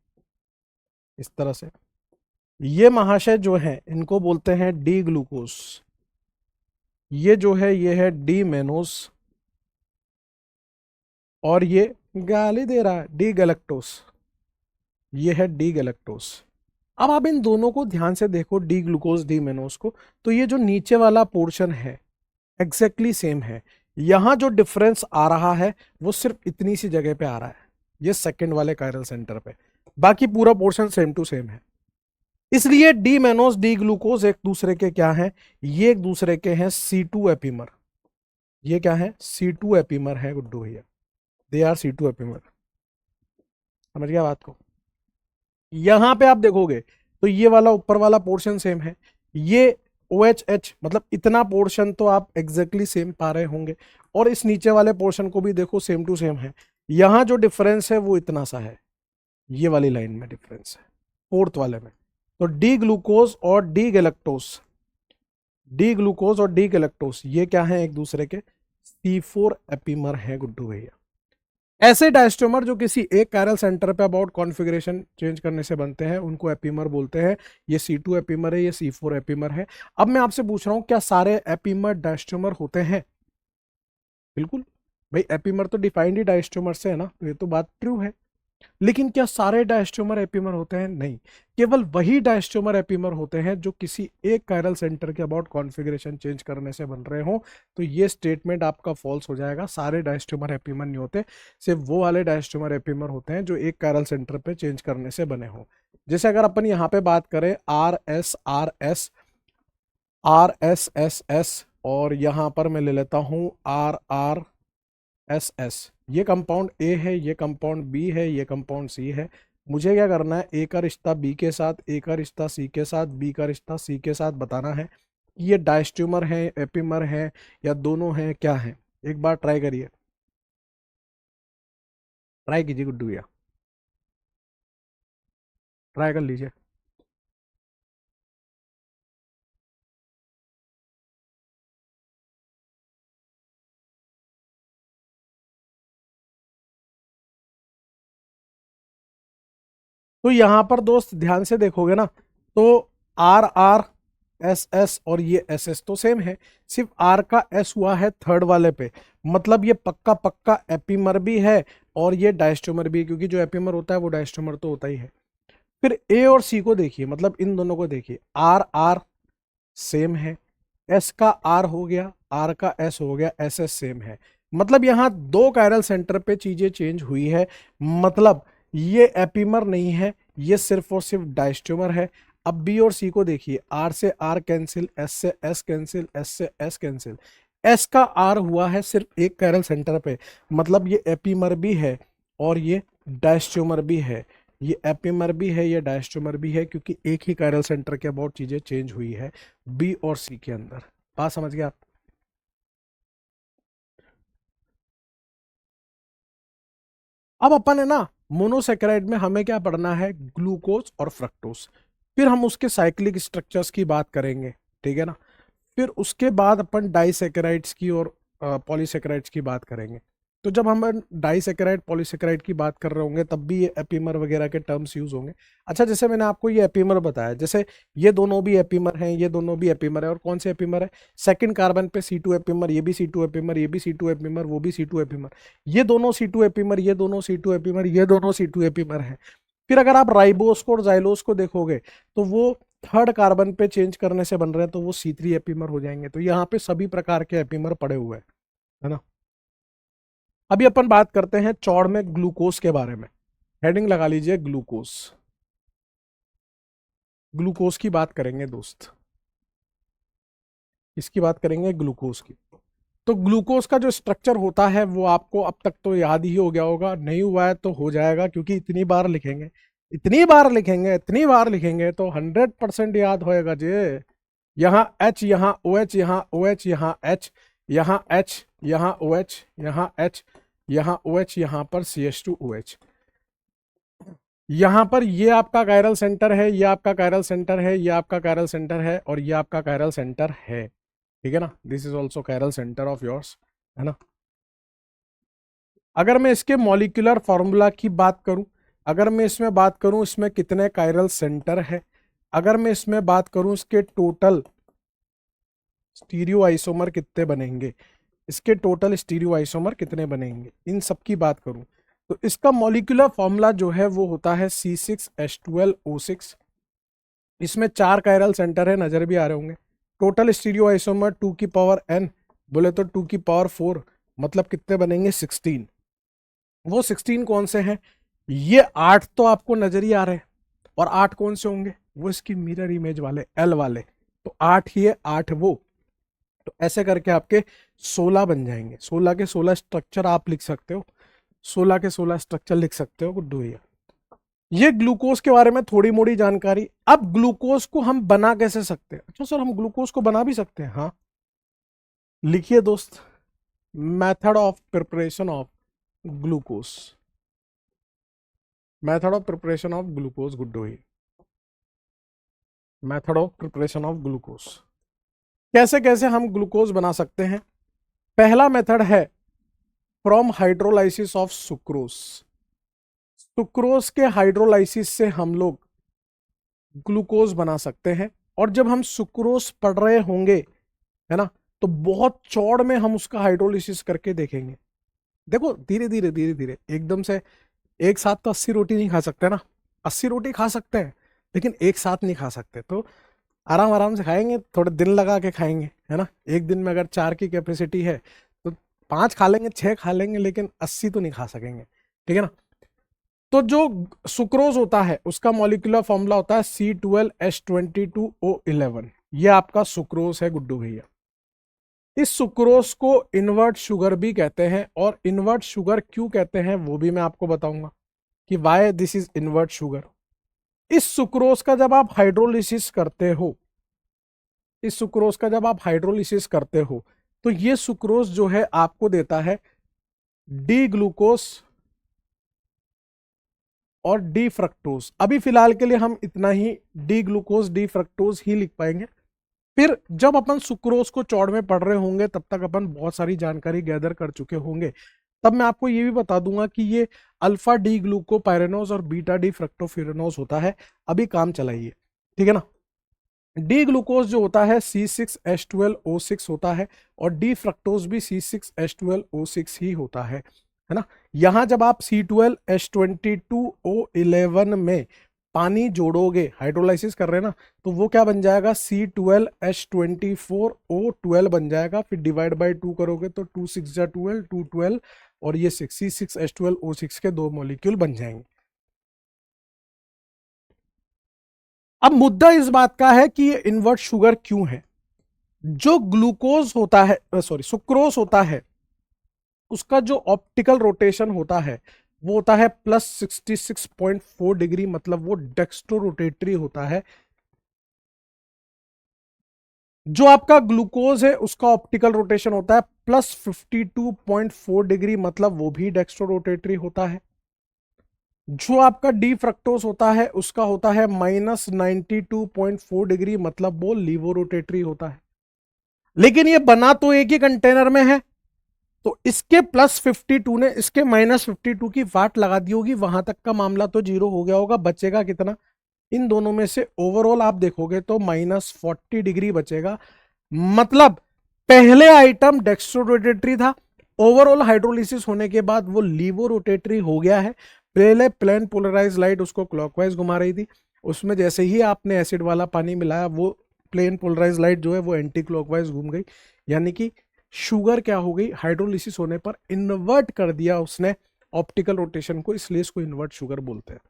इस तरह से। ये महाशय जो हैं इनको बोलते हैं डी ग्लूकोज, ये जो है ये है डी मेनोस, और ये गाली दे रहा है डी गैलेक्टोस, ये है डी गैलेक्टोस। अब आप इन दोनों को ध्यान से देखो, डी ग्लूकोज डी मेनोस को, तो ये जो नीचे वाला पोर्शन है एग्जैक्टली सेम है। यहां जो डिफरेंस आ रहा है वो सिर्फ इतनी सी जगह पे आ रहा है, ये सेकंड वाले कायरल सेंटर पे, बाकी पूरा पोर्शन सेम टू सेम है। इसलिए डी मेनोस डी ग्लूकोज एक दूसरे के क्या हैं? ये एक दूसरे के हैं C2 एपिमर। ये क्या है? C2 एपिमर है गुड्डू भैया, दे आर C2 एपिमर। समझ गया बात को? यहां पे आप देखोगे तो ये वाला ऊपर वाला पोर्शन सेम है, ये OHH मतलब इतना पोर्शन तो आप एग्जैक्टली सेम पा रहे होंगे, और इस नीचे वाले पोर्शन को भी देखो सेम टू सेम है। यहां जो डिफरेंस है वो इतना सा है, ये वाली लाइन में डिफरेंस है, फोर्थ वाले में। तो डी ग्लूकोज और डी गैलेक्टोस, डी ग्लूकोज और डी गैलेक्टोस ये क्या है एक दूसरे के C4 एपीमर है गुड्डू भैया। ऐसे डायस्टोमर जो किसी एक कायरल सेंटर पे अबाउट कॉन्फ़िगरेशन चेंज करने से बनते हैं उनको एपीमर बोलते हैं। ये C2 एपीमर है, ये C4 एपीमर है। अब मैं आपसे पूछ रहा हूं क्या सारे एपीमर डायस्टोमर होते हैं? बिल्कुल भाई, एपीमर तो डिफाइंड ही डायस्टोमर से है ना, तो ये तो बात ट्रू है। लेकिन क्या सारे डायस्टोमर एपीमर होते हैं? नहीं, केवल वही डायस्टोमर एपीमर होते हैं जो किसी एक कायरल सेंटर के अबाउट कॉन्फ़िगरेशन चेंज करने से बन रहे हो। तो ये स्टेटमेंट आपका फॉल्स हो जाएगा, सारे डायस्टोमर एपीमर नहीं होते, सिर्फ वो वाले डायस्टोमर एपीमर होते हैं जो एक कायरल सेंटर पे चेंज करने से बने हो। जैसे अगर अपन यहाँ पे बात करें RS और यहाँ पर मैं ले लेता हूँ RRSS, ये कंपाउंड ए है, ये कंपाउंड बी है, ये कंपाउंड सी है। मुझे क्या करना है, ए का रिश्ता बी के साथ, ए का रिश्ता सी के साथ, बी का रिश्ता सी के साथ बताना है कि ये डायस्ट्यूमर है, एपीमर है या दोनों हैं, क्या है। एक बार ट्राई करिए, ट्राई कीजिए गुड्डू भैया, ट्राई कर लीजिए। तो यहाँ पर दोस्त ध्यान से देखोगे ना, तो RRSS और ये SS तो सेम है, सिर्फ R का S हुआ है थर्ड वाले पे, मतलब ये पक्का पक्का एपीमर भी है और ये डायस्टोमर भी है, क्योंकि जो एपीमर होता है वो डायस्टोमर तो होता ही है। फिर A और C को देखिए, मतलब इन दोनों को देखिए, R सेम है, S का R हो गया, R का S हो गया, SS सेम है, मतलब यहाँ दो कायरल सेंटर पे चीजें चेंज हुई है, मतलब ये एपीमर नहीं है, ये सिर्फ और सिर्फ डायस्ट्यूमर है। अब B और C को देखिए, R से R कैंसिल, S से S कैंसिल, S से S कैंसिल, S का R हुआ है सिर्फ एक कायरल सेंटर पे, मतलब ये एपीमर भी है और ये डायस्ट्यूमर भी है, ये एपीमर भी है, ये डायस्ट्रोमर भी है, क्योंकि एक ही कायरल सेंटर के अबाउट चीजें चेंज हुई है बी और सी के अंदर। बात समझ गए आप? अब अपन है ना, मोनोसेकेराइड में हमें क्या पढ़ना है, ग्लूकोज और फ्रक्टोज, फिर हम उसके साइक्लिक स्ट्रक्चर्स की बात करेंगे, ठीक है ना। फिर उसके बाद अपन डाइसेकेराइड्स की और पॉलीसेकेराइड्स की बात करेंगे। तो जब हम डाइसेकेराइड पॉलीसेकेराइड की बात कर रहे होंगे तब भी ये एपीमर वगैरह के टर्म्स यूज होंगे। अच्छा, जैसे मैंने आपको ये एपीमर बताया, जैसे ये दोनों भी एपीमर हैं, ये दोनों भी एपीमर है, और कौन से एपीमर है, सेकंड कार्बन पे C2 एपीमर, ये भी C2 एपीमर, ये भी C2 एपीमर, वो भी C2 एपीमर, ये दोनों C2 एपीमर, ये दोनों C2 एपीमर, ये दोनों C2 एपीमर है। फिर अगर आप राइबोस को और जाइलोस को देखोगे तो वो थर्ड कार्बन पे चेंज करने से बन रहे हैं, तो वो C3 एपीमर हो जाएंगे। तो यहाँ पे सभी प्रकार के एपीमर पड़े हुए हैं, है ना। अभी अपन बात करते हैं चौड़ में ग्लूकोज के बारे में, हेडिंग लगा लीजिए ग्लूकोज। ग्लूकोज की बात करेंगे दोस्त, इसकी बात करेंगे ग्लूकोज की। तो ग्लूकोज का जो स्ट्रक्चर होता है वो आपको अब तक तो याद ही हो गया होगा, नहीं हुआ है तो हो जाएगा, क्योंकि इतनी बार लिखेंगे, इतनी बार लिखेंगे, इतनी बार लिखेंगे तो 100% याद होएगा जी। यहाँ H, यहाँ OH, यहाँ OH, यहाँ H, यहाँ H, यहाँ OH, यहाँ H, यहाँ OH, यहाँ पर CH2OH। यहाँ पर ये आपका कायरल सेंटर है, ये आपका कायरल सेंटर है, ये आपका कायरल सेंटर है, और ये आपका कायरल सेंटर है, ठीक है ना। This is also chiral centre of yours, है ना। अगर मैं इसके मॉलिक्यूलर फॉर्मूला की बात करूं, अगर मैं इसमें बात करूं इसमें कितने कायरल सेंटर है, अगर मैं इसमें बात करूं इसके टोटल स्टीरियो आइसोमर कितने बनेंगे, इसके टोटल स्टीरियो आइसोमर कितने बनेंगे, इन सब की बात करूं, तो इसका मॉलिक्यूलर फॉर्मूला जो है वो होता है C6H12O6। इसमें चार कायरल सेंटर है, नजर भी आ रहे होंगे। टोटल स्टीरियो आइसोमर 2n, बोले तो 2 4, मतलब कितने बनेंगे 16। वो 16 कौन से हैं, ये 8 तो आपको नजर ही आ रहे हैं, और 8 कौन से होंगे, वो इसकी मिरर इमेज वाले L वाले, तो 8 ही है, 8 वो। तो ऐसे करके आपके 16 बन जाएंगे, 16 के 16 स्ट्रक्चर आप लिख सकते हो, 16 के 16 स्ट्रक्चर लिख सकते हो गुड्डू भैया। ये ग्लूकोज के बारे में थोड़ी मोड़ी जानकारी। अब ग्लूकोज को हम बना कैसे सकते हैं, अच्छा सर हम ग्लूकोज को बना भी सकते हैं, हाँ लिखिए दोस्त, method of preparation of glucose, method of preparation of glucose Guddu भैया। Method of preparation of glucose. कैसे कैसे हम ग्लूकोज बना सकते हैं। पहला मेथड है from hydrolysis of sucrose. Sucrose के हाइड्रोलाइसिस से हम लोग ग्लूकोज बना सकते हैं। और जब हम सुक्रोज पढ़ रहे होंगे, है ना, तो बहुत चौड़ में हम उसका हाइड्रोलिसिस करके देखेंगे। देखो धीरे धीरे धीरे धीरे, एकदम से एक साथ तो 80 रोटी नहीं खा सकते ना। 80 रोटी खा सकते हैं लेकिन एक साथ नहीं खा सकते, तो आराम आराम से खाएंगे, थोड़े दिन लगा के खाएंगे, है ना। एक दिन में अगर 4 की कैपेसिटी है तो 5 खा लेंगे, 6 खा लेंगे, लेकिन 80 तो नहीं खा सकेंगे, ठीक है ना। तो जो सुक्रोज होता है उसका मॉलिक्यूलर फॉर्मूला होता है C12H22O11। ये आपका सुक्रोज है गुड्डू भैया। इस सुक्रोज को इन्वर्ट शुगर भी कहते हैं, और इन्वर्ट शुगर क्यों कहते हैं वो भी मैं आपको बताऊंगा कि why this is invert sugar. इस सुक्रोज का जब आप हाइड्रोलिसिस करते हो, इस सुक्रोज का जब आप हाइड्रोलिसिस करते हो, तो ये सुक्रोज जो है आपको देता है डी ग्लूकोज और डी फ्रक्टोज। अभी फिलहाल के लिए हम इतना ही डी ग्लूकोज डी फ्रक्टोज ही लिख पाएंगे। फिर जब अपन सुक्रोज को चौड़ में पढ़ रहे होंगे तब तक अपन बहुत सारी जानकारी गैदर कर चुके होंगे, तब मैं आपको ये भी बता दूंगा कि ये अल्फा डी ग्लूकोपाइरेनोज और बीटा डी फ्रक्टोफिरेनोज होता है। अभी काम चलाइए, ठीक है ना। डी ग्लूकोज जो होता है C6H12O6 होता है, और डी फ्रक्टोज भी C6H12O6 ही होता है ना। यहां जब आप C12H22O11 में पानी जोड़ोगे, हाइड्रोलाइसिस कर रहे हैं ना, तो वो क्या बन जाएगा, C12H24O12 बन जाएगा। फिर डिवाइड बाय 2 करोगे तो 2 6 जा 12, 2 12, और ये 6 C6H12O6 के 2 मॉलिक्यूल बन जाएंगे। अब मुद्दा इस बात का है कि ये इन्वर्ट शुगर क्यों है। जो ग्लूकोज होता है, सॉरी सुक्रोज होता है, उसका जो ऑप्टिकल रोटेशन होता है वो होता है +66.4 डिग्री, मतलब वो डेक्स्ट्रो रोटेटरी होता है। जो आपका ग्लूकोज है उसका ऑप्टिकल रोटेशन होता है +52.4 डिग्री, मतलब वो भी डेक्स्ट्रो रोटेटरी होता है। जो आपका डी फ्रक्टोज होता है उसका होता है -92.4 डिग्री, मतलब वो लीवो रोटेटरी होता है। लेकिन ये बना तो एक ही कंटेनर में है, तो इसके +52 ने इसके -52 की वाट लगा दी होगी, वहां तक का मामला तो जीरो हो गया होगा। बचेगा कितना, इन दोनों में से ओवरऑल आप देखोगे तो -40 डिग्री बचेगा। मतलब पहले आइटम डेक्स्ट्रो रोटेटरी था, ओवरऑल हाइड्रोलिसिस होने के बाद वो लीवो रोटेटरी हो गया है। पहले प्लेन पोलराइज लाइट उसको क्लॉकवाइज घुमा रही थी, उसमें जैसे ही आपने एसिड वाला पानी मिलाया, वो प्लेन पोलराइज लाइट जो है वो एंटी क्लॉकवाइज घूम गई। यानी कि शुगर क्या हो गई, हाइड्रोलिसिस होने पर इन्वर्ट कर दिया उसने ऑप्टिकल रोटेशन को, इसलिए इसको इन्वर्ट शुगर बोलते हैं।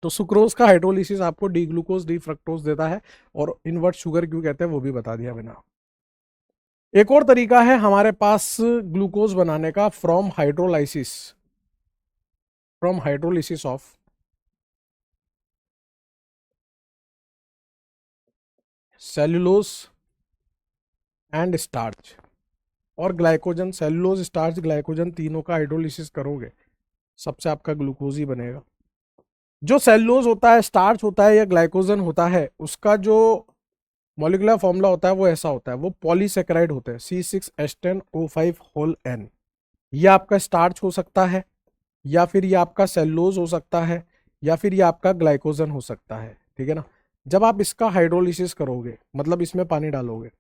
तो सुक्रोज का हाइड्रोलिसिस आपको डी ग्लूकोज डी फ्रक्टोज देता है, और इन्वर्ट शुगर क्यों कहते हैं वो भी बता दिया मैंने। एक और तरीका है हमारे पास ग्लूकोज बनाने का, from hydrolysis of cellulose and starch और ग्लाइकोजन। सेल्यूलोज, स्टार्च, ग्लाइकोजन तीनों का हाइड्रोलिसिस करोगे, सबसे आपका ग्लूकोज ही बनेगा। जो सेल्यूलोज होता है, स्टार्च होता है या ग्लाइकोजन होता है, उसका जो मॉलिक्यूलर फॉर्मूला होता है वो ऐसा होता है, वो पॉलीसेकेराइड होते हैं C6H10O5 ये आपका स्टार्च हो सकता है, या फिर ये आपका सेल्यूलोज हो सकता है, या फिर ये आपका ग्लाइकोजन हो सकता है, ठीक है ना। जब आप इसका हाइड्रोलिसिस करोगे, मतलब इसमें पानी डालोगे,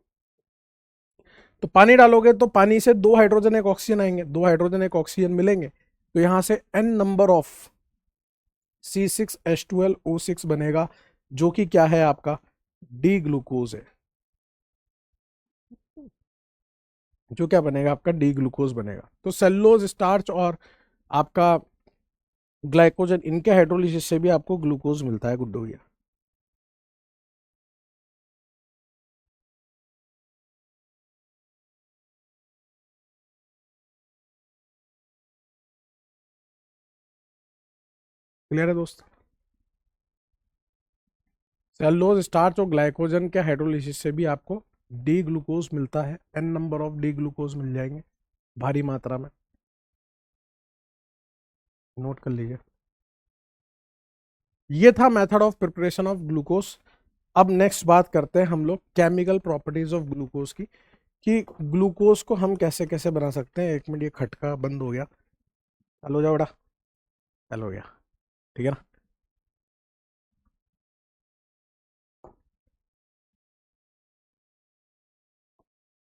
तो पानी डालोगे तो पानी से 2 हाइड्रोजन 1 ऑक्सीजन आएंगे, 2 हाइड्रोजन 1 ऑक्सीजन मिलेंगे, तो यहां से n नंबर ऑफ C6H12O6 बनेगा, जो कि क्या है आपका डी ग्लूकोज है। जो क्या बनेगा आपका डी ग्लूकोज बनेगा। तो सेल्यूलोज, स्टार्च और आपका ग्लाइकोजन, इनके हाइड्रोलिसिस से भी आपको ग्लूकोज मिलता है गुड्डू भैया। क्लियर है दोस्त। सेल्यूलोज, स्टार्च और ग्लाइकोजन के हाइड्रोलिसिस से भी आपको डी ग्लूकोज मिलता है, n number of D glucose मिल जाएंगे भारी मात्रा में, नोट कर लीजिए। ये था method of preparation of glucose. अब नेक्स्ट बात करते हैं हम लोग केमिकल प्रॉपर्टीज ऑफ ग्लूकोज की, कि ग्लूकोज को हम कैसे कैसे बना सकते हैं। एक मिनट, ये खटका बंद हो गया, चालू हो जाओ बेटा, चालू हो गया, ठीक है ना।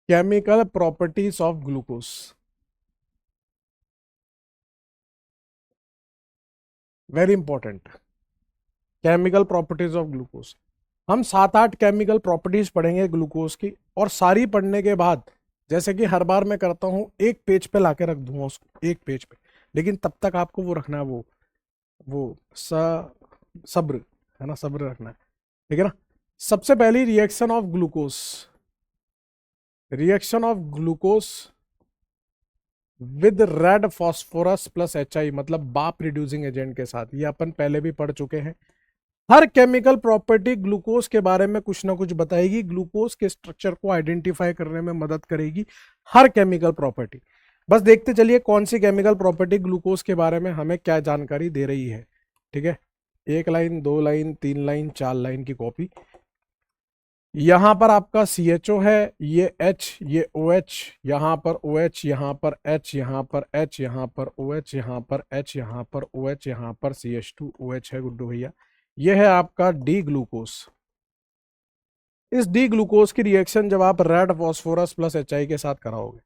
Chemical properties of glucose, very important. Chemical properties of glucose, हम 7-8 केमिकल प्रॉपर्टीज पढ़ेंगे ग्लूकोज की, और सारी पढ़ने के बाद, जैसे कि हर बार मैं करता हूं, एक पेज पे लाके रख दूंगा उसको, एक पेज पे, लेकिन तब तक आपको वो रखना है, वो सब्र, है ना, सब्र रखना है, ठीक है ना। सबसे पहली reaction of glucose, reaction of glucose with red phosphorus plus HI, मतलब बाप रिड्यूसिंग एजेंट के साथ, ये अपन पहले भी पढ़ चुके हैं। हर केमिकल प्रॉपर्टी ग्लूकोज के बारे में कुछ ना कुछ बताएगी, ग्लूकोज के स्ट्रक्चर को आइडेंटिफाई करने में मदद करेगी हर केमिकल प्रॉपर्टी। बस देखते चलिए कौन सी केमिकल प्रॉपर्टी ग्लूकोज के बारे में हमें क्या जानकारी दे रही है, ठीक है। 1 लाइन, 2 लाइन, 3 लाइन, 4 लाइन की कॉपी। यहां पर आपका CHO है, ये H, ये OH, यहां पर OH, यहां पर H, यहां पर H, यहां पर OH, यहां पर H, यहां पर OH, यहां पर CH2OH है गुड्डू भैया। ये है आपका डी ग्लूकोज। इस डी ग्लूकोज की रिएक्शन जब आप रेड फॉस्फोरस प्लस HI के साथ कराओगे,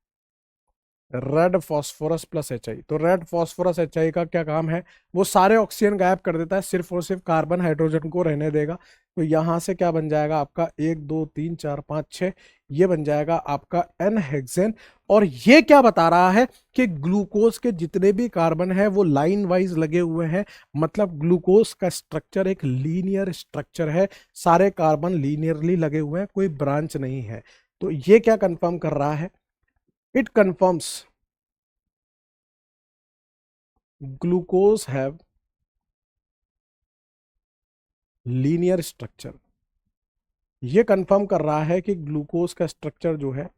रेड फॉस्फोरस प्लस HI, तो रेड फॉस्फोरस HI का क्या काम है, वो सारे ऑक्सीजन गायब कर देता है, सिर्फ और सिर्फ कार्बन हाइड्रोजन को रहने देगा। तो यहां से क्या बन जाएगा आपका 1 2 3 4 5 6, ये बन जाएगा आपका N हेक्सेन। और ये क्या बता रहा है कि ग्लूकोज के जितने भी कार्बन है वो लाइन वाइज लगे हुए हैं, मतलब ग्लूकोज का स्ट्रक्चर एक लीनियर स्ट्रक्चर है, सारे कार्बन लीनियरली लगे हुए हैं, कोई ब्रांच नहीं है। तो ये क्या कंफर्म कर रहा है, it confirms glucose have linear structure. ये कंफर्म कर रहा है कि ग्लूकोज का स्ट्रक्चर जो है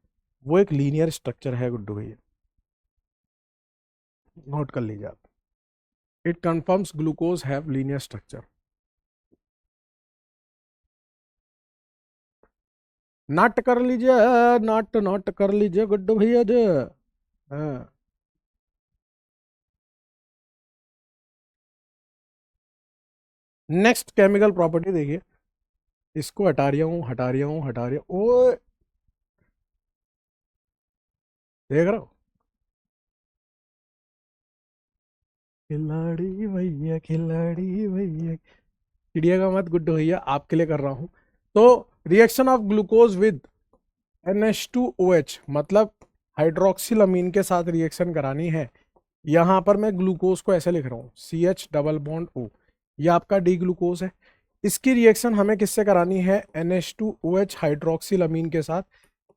वो एक लीनियर स्ट्रक्चर है गुड्डू भैया, नोट कर लीजिए आप। It confirms glucose have linear structure. Note कर लीजिए, नाट नाट कर लीजिए गुड्डू भैया जी। हाँ, नेक्स्ट केमिकल प्रॉपर्टी देखिए, इसको हटा रहा हूं, हटा रहा हूं, हटा रहा हूं, ओ देख रहा हो, खिलाड़ी भैया, खिलाड़ी भैया, चिड़िया का मत गुड्डू भैया, आपके लिए कर रहा हूं। तो reaction of glucose with NH2OH, मतलब हाइड्रोक्सिल अमीन के साथ रिएक्शन करानी है। यहां पर मैं ग्लूकोज को ऐसे लिख रहा हूं, CH डबल बॉन्ड O, ये आपका डी ग्लूकोज है। इसकी रिएक्शन हमें किससे करानी है, NH2OH हाइड्रोक्सिल अमीन के साथ।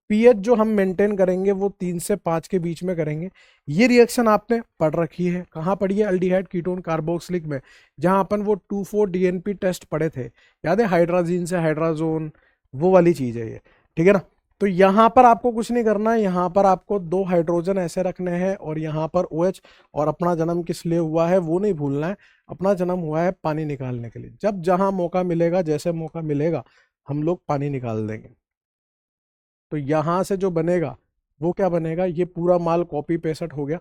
पीएच जो हम मेंटेन करेंगे वो 3 से 5 के बीच में करेंगे। ये रिएक्शन आपने पढ़ रखी है, कहाँ पढ़ी है, अल्डिहाइड कीटोन कार्बोक्सिलिक में, जहां अपन वो 2,4 DNP टेस्ट पढ़े थे, याद है, हाइड्राजीन से हाइड्राजोन, वो वाली चीज है ये, ठीक है ना। तो यहां पर आपको कुछ नहीं करना है, यहां पर आपको 2 हाइड्रोजन ऐसे रखने हैं, और यहां पर OH, और अपना जन्म किस लिए हुआ है वो नहीं भूलना है, अपना जन्म हुआ है पानी निकालने के लिए। जब जहां मौका मिलेगा, जैसे मौका मिलेगा, हम लोग पानी निकाल देंगे। तो यहां से जो बनेगा वो क्या बनेगा, ये पूरा माल कॉपी पेस्ट हो गया,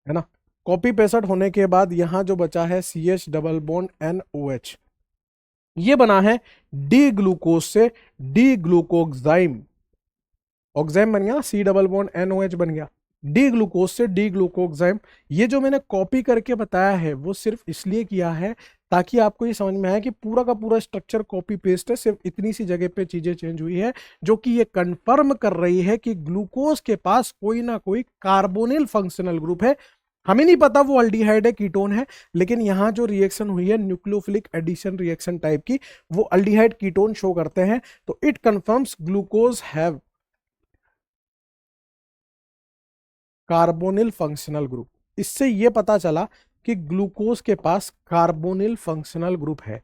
है ना। कॉपी पेस्ट होने के बाद यहां जो बचा है CH डबल बॉन्ड NOH, ये बना है डी ग्लूकोज से डी ग्लूकोक्साइम, ऑक्साइम बन गया, C डबल बॉन्ड NOH बन गया, डी ग्लूकोज से डी ग्लूकोक्साइम। ये जो मैंने कॉपी करके बताया है वो सिर्फ इसलिए किया है ताकि आपको ये समझ में आए कि पूरा का पूरा स्ट्रक्चर कॉपी पेस्ट है, सिर्फ इतनी सी जगह पे चीजें चेंज हुई है, जो कि ये कंफर्म कर रही है कि ग्लूकोज के पास कोई ना कोई कार्बोनिल फंक्शनल ग्रुप है। हमें नहीं पता वो अल्डिहाइड है, कीटोन है, लेकिन यहां जो रिएक्शन हुई है न्यूक्लियोफिलिक एडिशन रिएक्शन टाइप की, वो अल्डिहाइड कीटोन शो करते हैं। तो it confirms glucose have carbonyl functional group. इससे यह पता चला कि ग्लूकोज के पास कार्बोनिल फंक्शनल ग्रुप है।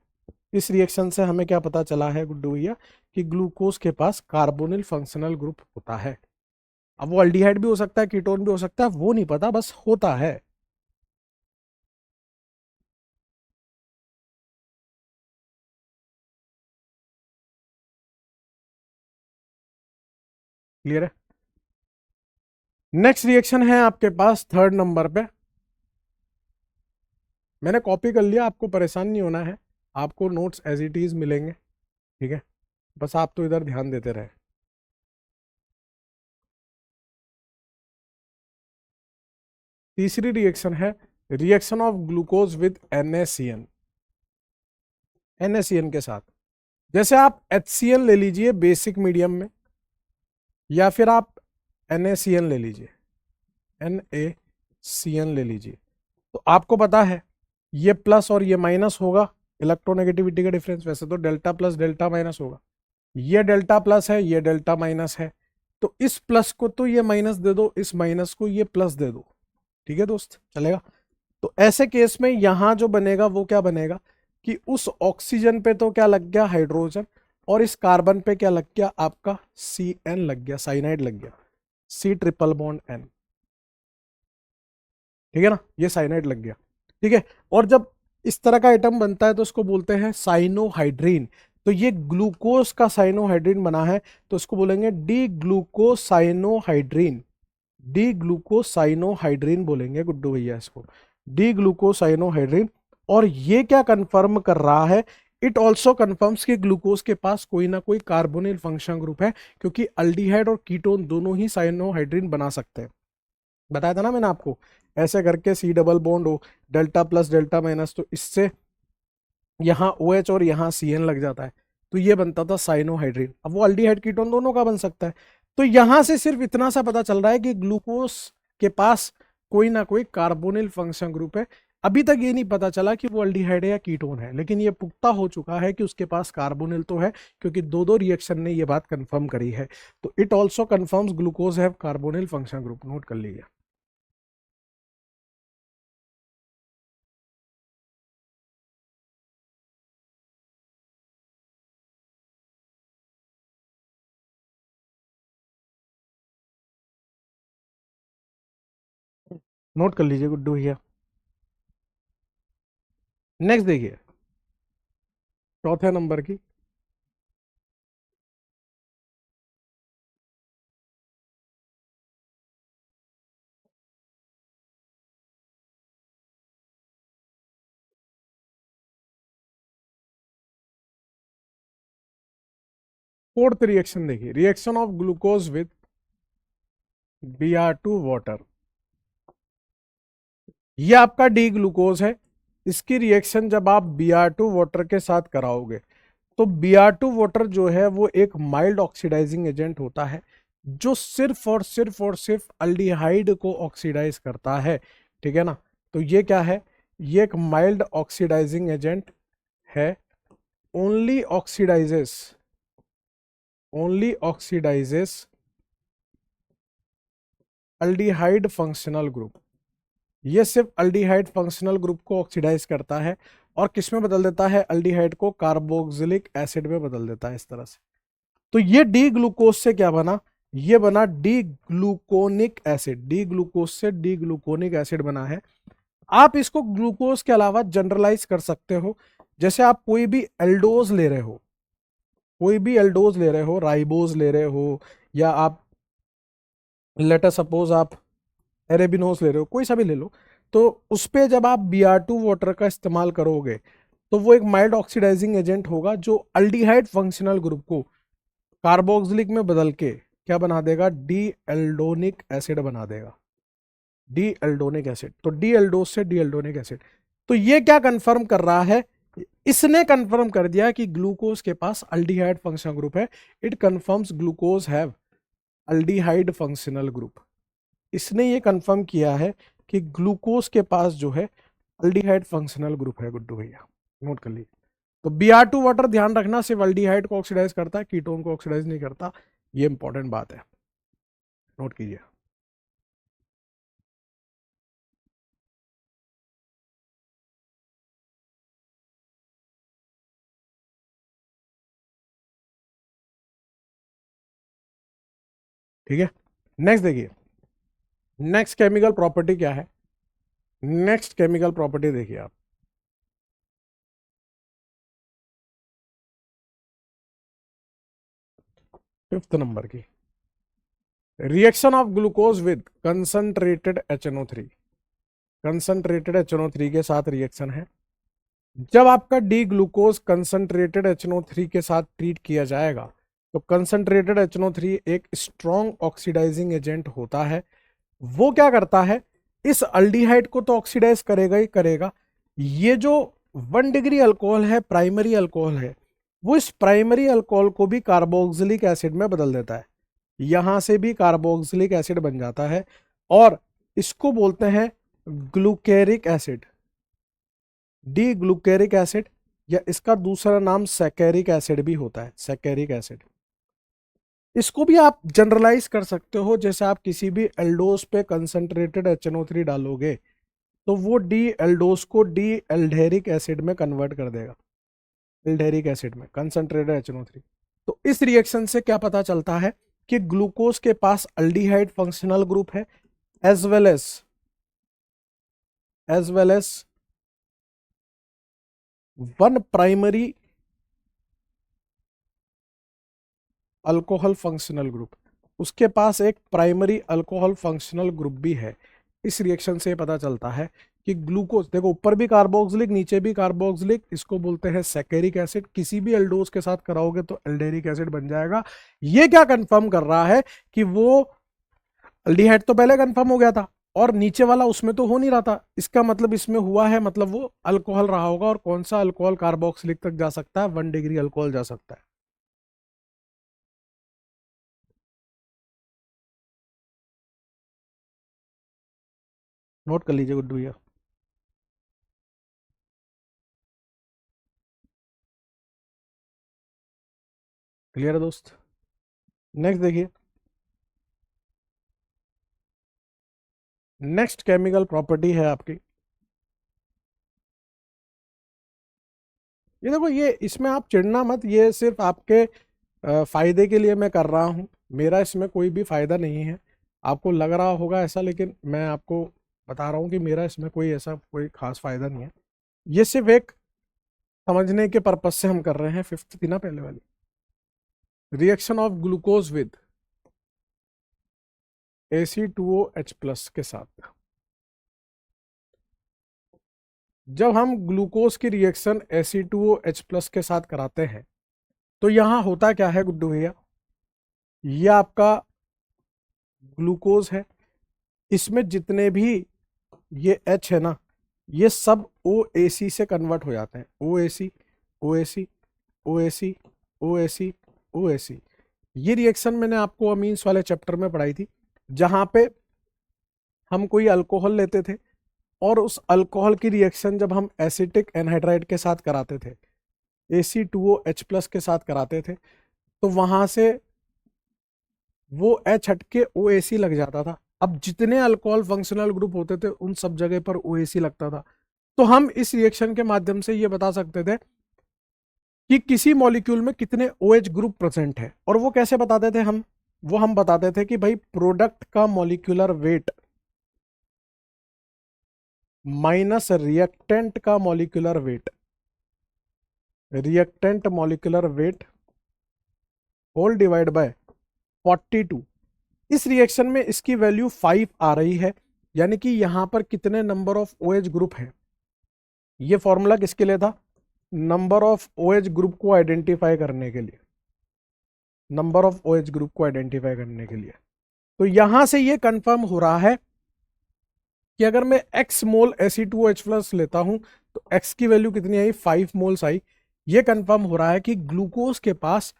इस रिएक्शन से हमें क्या पता चला है गुड्डू भैया, कि ग्लूकोज के पास कार्बोनिल फंक्शनल ग्रुप होता है। अब वो अल्डिहाइड भी हो सकता है, कीटोन भी हो सकता है, वो नहीं पता, बस होता है। क्लियर है। नेक्स्ट रिएक्शन है आपके पास थर्ड नंबर पे। मैंने कॉपी कर लिया, आपको परेशान नहीं होना है, आपको नोट्स एज इट इज मिलेंगे, ठीक है, बस आप तो इधर ध्यान देते रहे। तीसरी रिएक्शन है reaction of glucose with NaCN। NaCN के साथ, जैसे आप HCl ले लीजिए बेसिक मीडियम में, या फिर आप NaCN ले लीजिए, NaCN ले लीजिए, तो आपको पता है ये प्लस और ये माइनस होगा, इलेक्ट्रोनेगेटिविटी का डिफरेंस, वैसे तो डेल्टा प्लस डेल्टा माइनस होगा, ये डेल्टा प्लस है, ये डेल्टा माइनस है, तो इस प्लस को तो ये माइनस दे दो, इस माइनस को ये प्लस दे दो, ठीक है दोस्त, चलेगा। तो ऐसे केस में यहां जो बनेगा वो क्या बनेगा कि उस ऑक्सीजन पे तो क्या लग गया, हाइड्रोजन, और इस कार्बन पे क्या लग गया, आपका CN लग गया, साइनाइड लग गया, C ट्रिपल बॉन्ड N, ठीक है ना, ये साइनाइड लग गया, ठीक है। और जब इस तरह का आइटम बनता है तो उसको बोलते हैं साइनोहाइड्रीन। तो ये ग्लूकोज का साइनोहाइड्रीन बना है, तो इसको बोलेंगे डी ग्लूकोसाइनोहाइड्रीन, डी ग्लूकोसाइनोहाइड्रीन बोलेंगे गुड्डू भैया इसको, डी ग्लूकोसाइनोहाइड्रीन। और ये क्या कंफर्म कर रहा है, इट ऑल्सो कंफर्म्स कि ग्लूकोज के पास कोई ना कोई कार्बोनिल फंक्शन ग्रुप है, क्योंकि अल्डिहाइड और कीटोन दोनों ही साइनोहाइड्रीन बना सकते हैं, बताया था ना मैंने आपको, ऐसे करके C डबल बॉन्ड हो, डेल्टा प्लस डेल्टा माइनस, तो इससे यहाँ OH और यहाँ CN लग जाता है, तो ये बनता था साइनोहाइड्रीन। अब वो अल्डिहाइड कीटोन दोनों का बन सकता है। तो यहां से सिर्फ इतना सा पता चल रहा है कि ग्लूकोज के पास कोई ना कोई कार्बोनिल फंक्शन ग्रुप है। अभी तक ये नहीं पता चला कि वो अल्डिहाइड है या कीटोन है, लेकिन ये पुख्ता हो चुका है कि उसके पास कार्बोनिल तो है, क्योंकि दो दो रिएक्शन ने ये बात कंफर्म करी है। तो it also confirms glucose have carbonyl function group, note कर लीजिए। नोट कर लीजिए गुड्डू भैया। नेक्स्ट देखिए, चौथे नंबर की, फोर्थ रिएक्शन देखिए, reaction of glucose with Br2 water. ये आपका डी ग्लूकोज है, इसकी रिएक्शन जब आप Br2 वाटर के साथ कराओगे, तो Br2 वाटर जो है वो एक माइल्ड ऑक्सीडाइजिंग एजेंट होता है, जो सिर्फ अल्डिहाइड को ऑक्सीडाइज करता है, ठीक है ना। तो ये क्या है, ये एक माइल्ड ऑक्सीडाइजिंग एजेंट है, only oxidises, only oxidises aldehyde functional group. ये सिर्फ अल्डिहाइड फंक्शनल ग्रुप को ऑक्सीडाइज करता है, और किस में बदल देता है, अल्डिहाइड को कार्बोक्सिलिक एसिड में बदल देता है, इस तरह से। तो ये डी ग्लूकोज से क्या बना, ये बना D gluconic acid, D glucose से डी ग्लूकोनिक एसिड बना है। आप इसको ग्लूकोज के अलावा जनरलाइज कर सकते हो, जैसे आप कोई भी एल्डोज ले रहे हो, कोई भी एल्डोज ले रहे हो, राइबोज ले रहे हो, या आप लेटर सपोज आप एरेबिनोज ले रहे हो, कोई सा भी ले लो, तो उस पे जब आप Br2 वाटर का इस्तेमाल करोगे, तो वो एक माइल्ड ऑक्सीडाइजिंग एजेंट होगा, जो अल्डिहाइड फंक्शनल ग्रुप को कार्बोक्सिलिक में बदल के क्या बना देगा, डी एल्डोनिक एसिड बना देगा, डी एल्डोनिक एसिड। तो डी एल्डोज से डी एल्डोनिक एसिड। तो ये क्या कंफर्म कर रहा है, इसने कंफर्म कर दिया कि ग्लूकोज के पास अल्डिहाइड फंक्शनल ग्रुप है। It confirms glucose have aldehyde functional group. इसने ये कंफर्म किया है कि ग्लूकोज के पास जो है अल्डिहाइड फंक्शनल ग्रुप है गुड्डू भैया, नोट कर लीजिए। तो Br2 वाटर ध्यान रखना सिर्फ अल्डिहाइड को ऑक्सीडाइज करता है, कीटोन को ऑक्सीडाइज नहीं करता, ये इंपॉर्टेंट बात है, नोट कीजिए। ठीक है, नेक्स्ट देखिए, नेक्स्ट केमिकल प्रॉपर्टी क्या है, नेक्स्ट केमिकल प्रॉपर्टी देखिए आप, फिफ्थ नंबर की, reaction of glucose with concentrated HNO3, concentrated HNO3 के साथ रिएक्शन है। जब आपका डी ग्लूकोज कंसंट्रेटेड HNO3 के साथ ट्रीट किया जाएगा तो कंसंट्रेटेड HNO3 एक स्ट्रॉन्ग ऑक्सीडाइजिंग एजेंट होता है। वो क्या करता है, इस अल्डिहाइड को तो ऑक्सीडाइज करेगा ही करेगा, ये जो 1 डिग्री अल्कोहल है, प्राइमरी अल्कोहल है, वो इस प्राइमरी अल्कोहल को भी कार्बोक्सिलिक एसिड में बदल देता है। यहां से भी कार्बोक्सिलिक एसिड बन जाता है और इसको बोलते हैं ग्लूकेरिक एसिड, डी ग्लूकेरिक एसिड, या इसका दूसरा नाम सैकेरिक एसिड भी होता है, सैकेरिक एसिड। इसको भी आप जनरलाइज कर सकते हो, जैसे आप किसी भी एल्डोस पे कंसंट्रेटेड HNO3 डालोगे तो वो डी एल्डोस को डी एल्डेरिक एसिड में कन्वर्ट कर देगा, एल्डेरिक एसिड में कंसंट्रेटेड HNO3। तो इस रिएक्शन से क्या पता चलता है कि ग्लूकोज के पास अल्डिहाइड फंक्शनल ग्रुप है as well as 1 primary alcohol functional group, उसके पास एक प्राइमरी अल्कोहल फंक्शनल ग्रुप भी है। इस रिएक्शन से पता चलता है कि ग्लूकोज, देखो ऊपर भी कार्बोक्सिलिक नीचे भी कार्बोक्सिलिक, इसको बोलते हैं सैकेरिक एसिड। किसी भी एल्डोज के साथ कराओगे तो एल्डेरिक एसिड बन जाएगा। ये क्या कंफर्म कर रहा है कि वो अल्डिहाइड तो पहले कंफर्म हो गया था और नीचे वाला उसमें तो हो नहीं रहा था, इसका मतलब इसमें हुआ है, मतलब वो अल्कोहल रहा होगा। और कौन सा अल्कोहल कार्बोक्सिलिक तक जा सकता है, 1 डिग्री अल्कोहल जा सकता है। नोट कर लीजिए गुड्डू भैया। क्लियर है दोस्त? नेक्स्ट देखिए, नेक्स्ट केमिकल प्रॉपर्टी है आपकी, ये देखो, ये इसमें आप चिढ़ना मत, ये सिर्फ आपके फायदे के लिए मैं कर रहा हूँ, मेरा इसमें कोई भी फायदा नहीं है। आपको लग रहा होगा ऐसा, लेकिन मैं आपको बता रहा हूँ कि मेरा इसमें कोई ऐसा कोई खास फायदा नहीं है। ये सिर्फ एक समझने के पर्पज से हम कर रहे हैं। फिफ्थ थी ना पहले वाली, reaction of glucose with Ac2OH+ के साथ। जब हम ग्लूकोज की रिएक्शन Ac2OH+ के साथ कराते हैं तो यहां होता क्या है गुड्डू भैया, ये आपका ग्लूकोज है, इसमें जितने भी ये H है ना, ये सब OAC से कन्वर्ट हो जाते हैं। OAC OAC OAC OAC OAC। ये रिएक्शन मैंने आपको अमीन्स वाले चैप्टर में पढ़ाई थी, जहां पे हम कोई अल्कोहल लेते थे और उस अल्कोहल की रिएक्शन जब हम एसिटिक एनहाइड्राइड के साथ कराते थे, Ac2OH+ के साथ कराते थे, तो वहां से वो H हटके OAC लग जाता था। अब जितने अल्कोहल फंक्शनल ग्रुप होते थे उन सब जगह पर OAC लगता था। तो हम इस रिएक्शन के माध्यम से ये बता सकते थे कि किसी मॉलिक्यूल में कितने OH ग्रुप प्रेजेंट है। और वो कैसे बताते थे हम, वो हम बताते थे कि भाई प्रोडक्ट का मॉलिक्यूलर वेट माइनस रिएक्टेंट का molecular weight, reactant molecular weight whole divide by 42। इस रिएक्शन में इसकी वैल्यू 5 आ रही है, यानी कि यहां पर कितने नंबर ऑफ OH ग्रुप है। ये फॉर्मूला किसके लिए था, नंबर ऑफ OH ग्रुप को आइडेंटिफाई करने के लिए, नंबर ऑफ OH ग्रुप को आइडेंटिफाई करने के लिए। तो यहां से ये कंफर्म हो रहा है कि अगर मैं x मोल Ac2OH+ लेता हूं तो x की वैल्यू कितनी आई, 5 मोल्स आई। ये कंफर्म हो रहा है कि ग्लूकोज के पास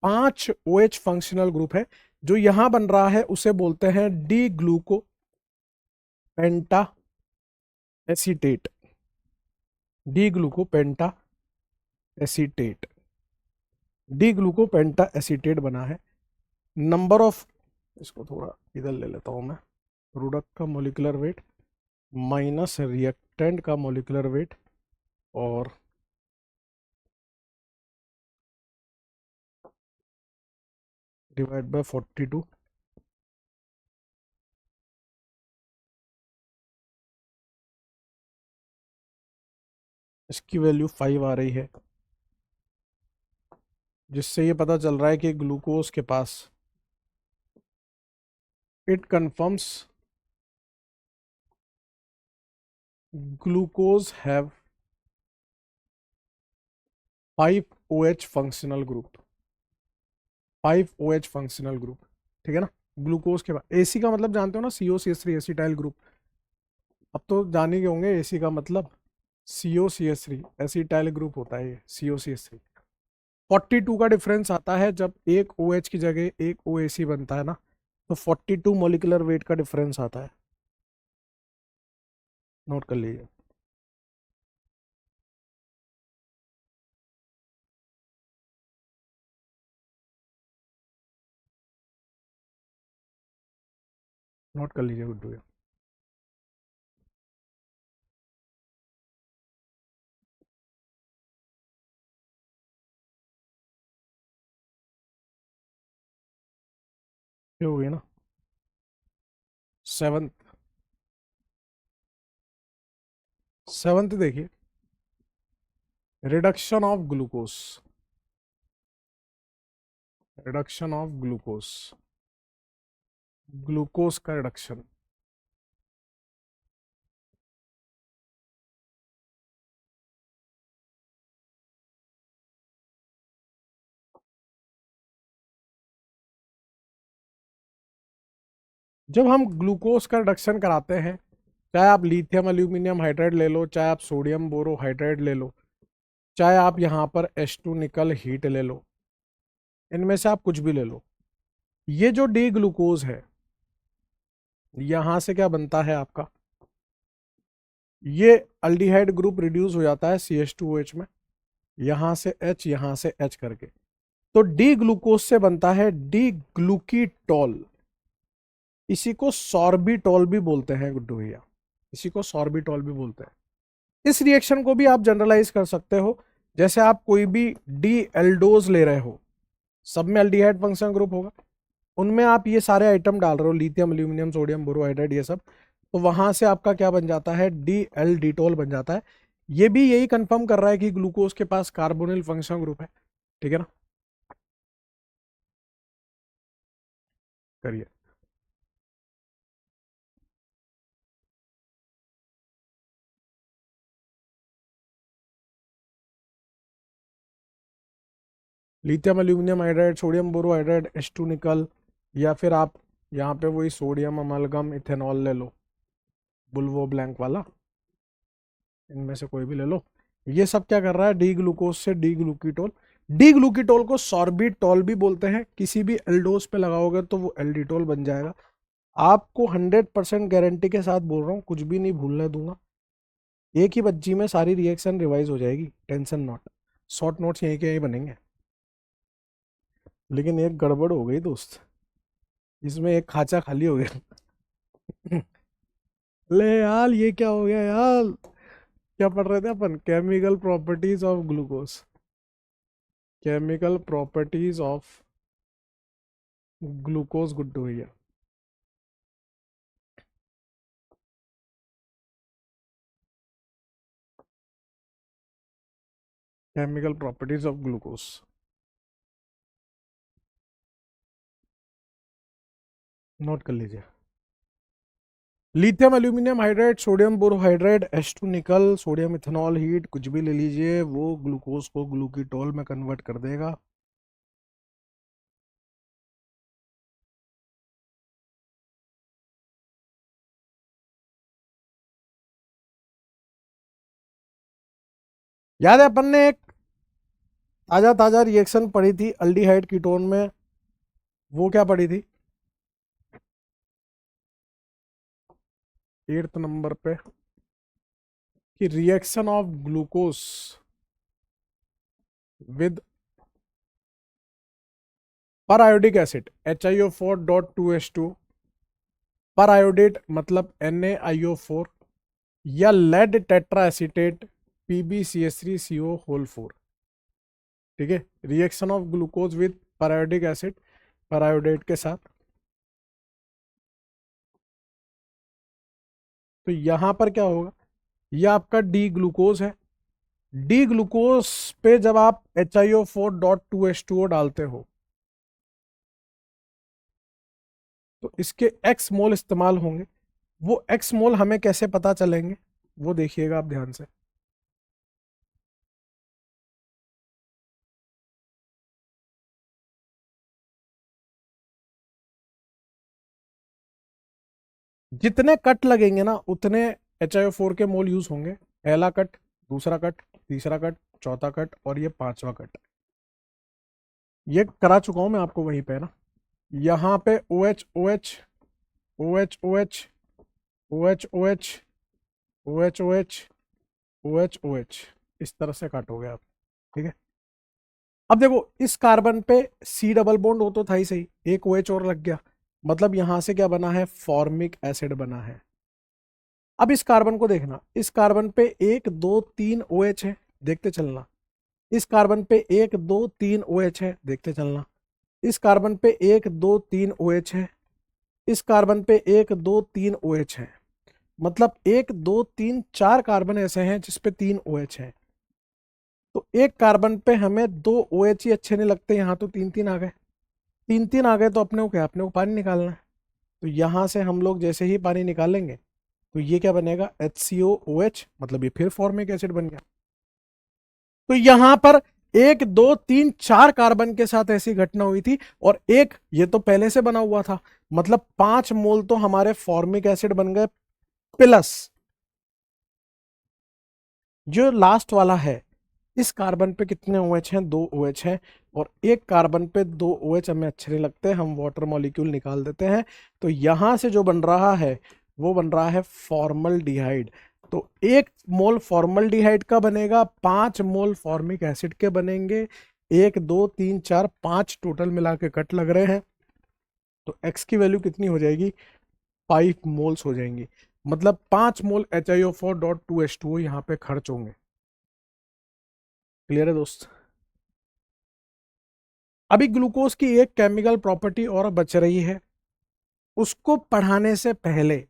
5 OH फंक्शनल ग्रुप है। जो यहां बन रहा है उसे बोलते हैं डी ग्लूको पेंटा एसीटेट, डी ग्लूको पेंटा एसीटेट, डी ग्लूको पेंटा एसीटेट बना है। नंबर ऑफ, इसको थोड़ा इधर ले लेता हूं मैं, प्रोडक्ट का मोलिकुलर वेट माइनस रिएक्टेंट का मोलिकुलर वेट और डिवाइड बाय 42। इसकी वैल्यू 5 आ रही है, जिससे ये पता चल रहा है कि ग्लूकोज के पास it confirms glucose have 5 OH functional group, 5 OH functional group, ठीक है ना। ग्लूकोज के बाद एसी का मतलब जानते हो ना, COCH3 एसिटाइल ग्रुप। अब तो जान ही गए होंगे एसी का मतलब COCH3 एसिटाइल ग्रुप होता है ये COCH3। 42 का डिफरेंस आता है जब एक OH की जगह एक OAC बनता है ना, तो 42 मोलिकुलर वेट का डिफरेंस आता है, नोट कर लीजिए। नोट कर लीजिए गुड्डू। ये हो गया ना। सेवंथ, सेवंथ देखिए, reduction of glucose, reduction of glucose, glucose का रिडक्शन। जब हम ग्लूकोज का रिडक्शन कराते हैं, चाहे आप लिथियम एल्यूमिनियम हाइड्राइड ले लो, चाहे आप सोडियम बोरोहाइड्राइड ले लो, चाहे आप यहाँ पर H2 निकल हीट ले लो, इनमें से आप कुछ भी ले लो, ये जो डी ग्लूकोज है यहां से क्या बनता है आपका, ये अल्डिहाइड ग्रुप रिड्यूस हो जाता है CH2OH में, यहां से H यहां से H करके, तो डी ग्लूकोज से बनता है डी ग्लूकीटोल। इसी को सॉर्बिटॉल भी बोलते हैं गुड्डू भैया, इसी को सॉर्बिटॉल भी बोलते हैं। इस रिएक्शन को भी आप जनरलाइज कर सकते हो, जैसे आप कोई भी डी एल्डोज ले रहे हो, सब में एल्डिहाइड फंक्शन ग्रुप होगा, उनमें आप ये सारे आइटम डाल रहे हो, लिथियम एल्यूमिनियम सोडियम बोरोहाइड्राइड ये सब, तो वहां से आपका क्या बन जाता है, डी एल डिटोल बन जाता है। ये भी यही कंफर्म कर रहा है कि ग्लूकोज के पास कार्बोनिल फंक्शन ग्रुप है, ठीक है ना। करिए, lithium aluminium hydride sodium borohydride H2 निकल, या फिर आप यहाँ पे वही सोडियम अमलगम इथेनॉल ले लो, बुल्वो ब्लैंक वाला, इनमें से कोई भी ले लो। ये सब क्या कर रहा है, डी ग्लूकोज से डी ग्लूकीटोल, डी ग्लूकीटोल को सॉर्बिटॉल भी बोलते हैं, किसी भी एल्डोज पे लगाओगे तो वो एल्डिटोल बन जाएगा। आपको 100% गारंटी के साथ बोल रहा हूँ, कुछ भी नहीं भूलने दूंगा, एक ही बच्ची में सारी रिएक्शन रिवाइज हो जाएगी, टेंशन नॉट। शॉर्ट नोट्स यहीं के यहीं बनेंगे। लेकिन एक गड़बड़ हो गई दोस्त, इसमें एक खाचा खाली हो गया। ले यार ये क्या हो गया यार, क्या पढ़ रहे थे अपन, chemical properties of glucose, chemical properties of glucose Guddu भैया। Chemical properties of glucose, note कर लीजिए। Lithium aluminium hydride sodium borohydride H2 nickel sodium ethanol heat कुछ भी ले लीजिए, वो ग्लूकोज को ग्लूकीटोल में कन्वर्ट कर देगा। याद है अपन ने एक ताजा ताजा रिएक्शन पढ़ी थी अल्डिहाइड कीटोन में, वो क्या पढ़ी थी 8th नंबर पे, कि रिएक्शन ऑफ ग्लूकोज विद पर आयोडिक एसिड HiO4.2H2 पर आयोडेट मतलब NaIO4 या लेड टेट्रा एसीटेट PbCH3CO4, ठीक है। Reaction of glucose with periodic acid periodate के साथ, तो यहां पर क्या होगा, यह आपका डी ग्लूकोज है। डी ग्लूकोज पे जब आप HiO4.2H2O डालते हो, तो इसके एक्स मोल इस्तेमाल होंगे। वो एक्स मोल हमें कैसे पता चलेंगे वो देखिएगा आप ध्यान से। जितने कट लगेंगे ना उतने HiO4 के मोल यूज होंगे। पहला कट, दूसरा कट, तीसरा कट, चौथा कट और ये पांचवा कट। ये करा चुका हूं मैं आपको वहीं पे ना। यहाँ पे OH OH OH OH OH OH OH OH OH OH इस तरह से काटोगे आप। ठीक है, अब देखो इस कार्बन पे C डबल बॉन्ड हो तो था ही सही, एक OH और लग गया, मतलब यहां से क्या बना है, फॉर्मिक एसिड बना है। अब इस कार्बन को देखना, इस कार्बन पे 1 2 3 OH है, देखते चलना। इस कार्बन पे 1 2 3 OH है, देखते चलना। इस कार्बन पे 1 2 3 OH है। इस कार्बन पे 1 2 3 OH है। मतलब 1 2 3 4 कार्बन ऐसे हैं जिसपे 3 OH है। तो एक कार्बन पे हमें 2 OH ही अच्छे नहीं लगते, यहाँ तो 3 3 आ गए। 3 3 आ गए तो अपने को क्या, अपने को पानी निकालना है। तो यहां से हम लोग जैसे ही पानी निकालेंगे तो ये क्या बनेगा, HCOOH, मतलब ये फिर फॉर्मिक एसिड बन गया। तो यहां पर 1 2 3 4 कार्बन के साथ ऐसी घटना हुई थी, और एक ये तो पहले से बना हुआ था, मतलब 5 मोल तो हमारे फॉर्मिक एसिड बन गए। प्लस जो लास्ट वाला है, इस कार्बन पे कितने OH हैं, 2 OH हैं। और एक कार्बन पे 2 OH हमें अच्छे नहीं लगते, हम वाटर मॉलिक्यूल निकाल देते हैं। तो यहां से जो बन रहा है वो बन रहा है फॉर्मल्डिहाइड। तो 1 मोल फॉर्मल्डिहाइड का बनेगा, 5 मोल फॉर्मिक एसिड के बनेंगे। 1 2 3 4 5 टोटल मिला के कट लग रहे हैं। तो एक्स की वैल्यू कितनी हो जाएगी, 5 मोल्स हो जाएंगी। मतलब 5 मोल HiO4.2H2O यहाँ पे खर्च होंगे। क्लियर है दोस्त। अभी ग्लूकोज की एक केमिकल प्रॉपर्टी और बच रही है, उसको पढ़ाने से पहले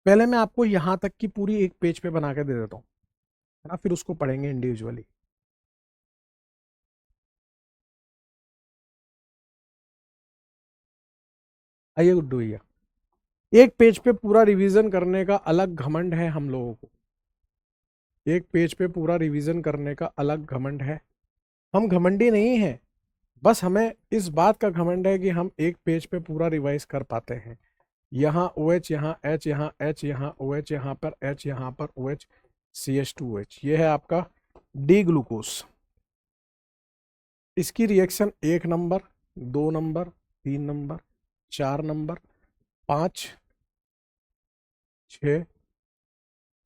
पहले मैं आपको यहां तक की पूरी एक पेज पे बना के दे देता हूं, है ना, फिर उसको पढ़ेंगे इंडिविजुअली। आइए गुड्डू भैया, एक पेज पे पूरा रिवीजन करने का अलग घमंड है हम लोगों को। एक पेज पे पूरा रिवीजन करने का अलग घमंड है। हम घमंडी नहीं हैं, बस हमें इस बात का घमंड है कि हम एक पेज पे पूरा रिवाइज कर पाते हैं। यहाँ OH, यहाँ H, यहाँ H, यहाँ OH, यहाँ पर H, यहाँ पर OH, CH2OH, ये है आपका डी ग्लूकोस। इसकी reaction 1 number, 2 number, 3 number, 4 number, 5 6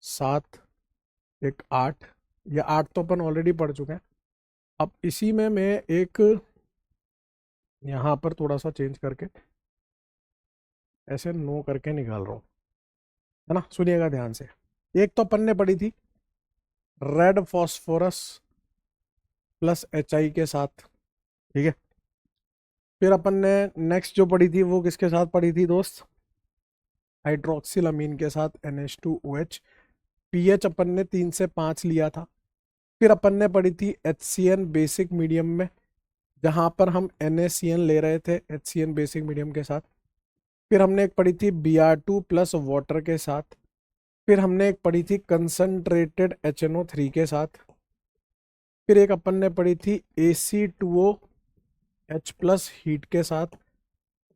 7, एक 8, या 8 तो अपन ऑलरेडी पढ़ चुके हैं। अब इसी में मैं एक यहाँ पर थोड़ा सा चेंज करके ऐसे नो करके निकाल रहा हूँ, है ना, सुनिएगा ध्यान से। एक तो अपन ने पढ़ी थी रेड फॉस्फोरस प्लस HI के साथ, ठीक है। फिर अपन ने नेक्स्ट जो पढ़ी थी वो किसके साथ पढ़ी थी दोस्त, हाइड्रोक्सिल अमीन के साथ NH2OH। पीएच अपन ने 3 से 5 लिया था। फिर अपन ने पढ़ी थी HCN बेसिक मीडियम में, जहां पर हम NaCN ले रहे थे HCN बेसिक मीडियम के साथ। फिर हमने एक पढ़ी थी Br2 प्लस वाटर के साथ। फिर हमने एक पढ़ी थी कंसनट्रेटेड HNO3 के साथ। फिर एक अपन ने पढ़ी थी AC2OH प्लस हीट के साथ,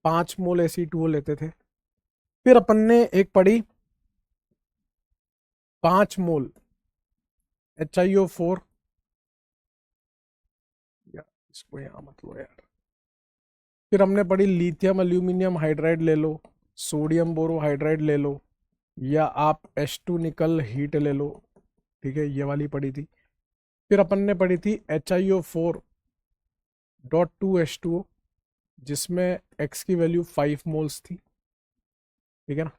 5 मोल AC2O लेते थे। फिर अपन ने एक पढ़ी 5 मोल HiO4, या इसको यहाँ मत लो यार। फिर हमने पढ़ी लिथियम एल्यूमिनियम हाइड्राइड ले लो, सोडियम बोरोहाइड्राइड ले लो, या आप H2 निकल हीट ले लो, ठीक है, ये वाली पढ़ी थी। फिर अपन ने पढ़ी थी HiO4.2H2O, जिसमें X की वैल्यू 5 मोल्स थी, ठीक है ना।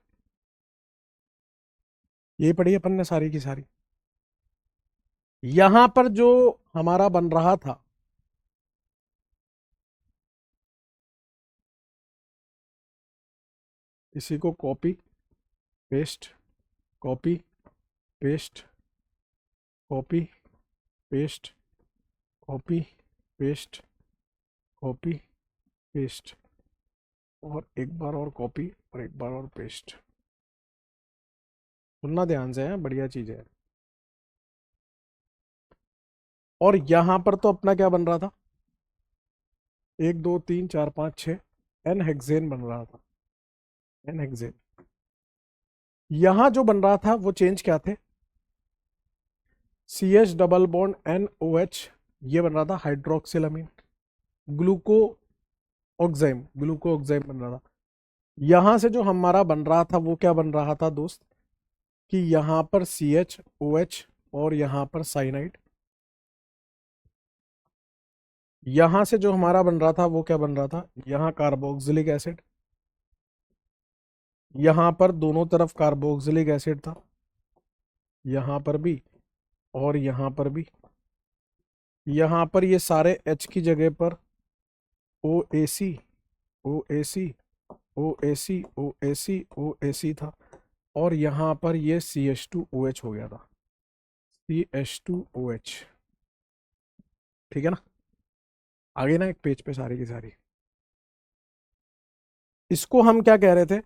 यही पढ़ी अपन ने सारी की सारी। यहां पर जो हमारा बन रहा था, इसी को copy paste, copy paste, copy paste, copy paste, copy paste, और एक बार और कॉपी और एक बार और पेस्ट। सुनना ध्यान से है, बढ़िया चीज है। और यहां पर तो अपना क्या बन रहा था, 1 2 3 4 5 6 एन हेक्सेन बन रहा था, एन हेक्सेन। यहां जो बन रहा था वो चेंज क्या थे, C H double bond N O H, ये बन रहा था हाइड्रोक्सिलामीन, ग्लूको ऑक्साइम, ग्लूको ऑक्साइम बन रहा था। यहां से जो हमारा बन रहा था वो क्या बन रहा था दोस्त, कि यहां पर सी एच ओ एच और यहां पर साइनाइड। यहां से जो हमारा बन रहा था वो क्या बन रहा था, यहां कार्बोक्सिलिक एसिड, यहां पर दोनों तरफ कार्बोक्सिलिक एसिड था, यहां पर भी और यहां पर भी। यहां पर ये सारे H की जगह पर ओ ए सी, ओ ए सी, ओ ए सी, ओ ए सी, ओ ए सी था, और यहां पर ये C H two O H हो गया था, C H two O H. ठीक है ना, आगे ना एक पेज पे सारी की सारी। इसको हम क्या कह रहे थे,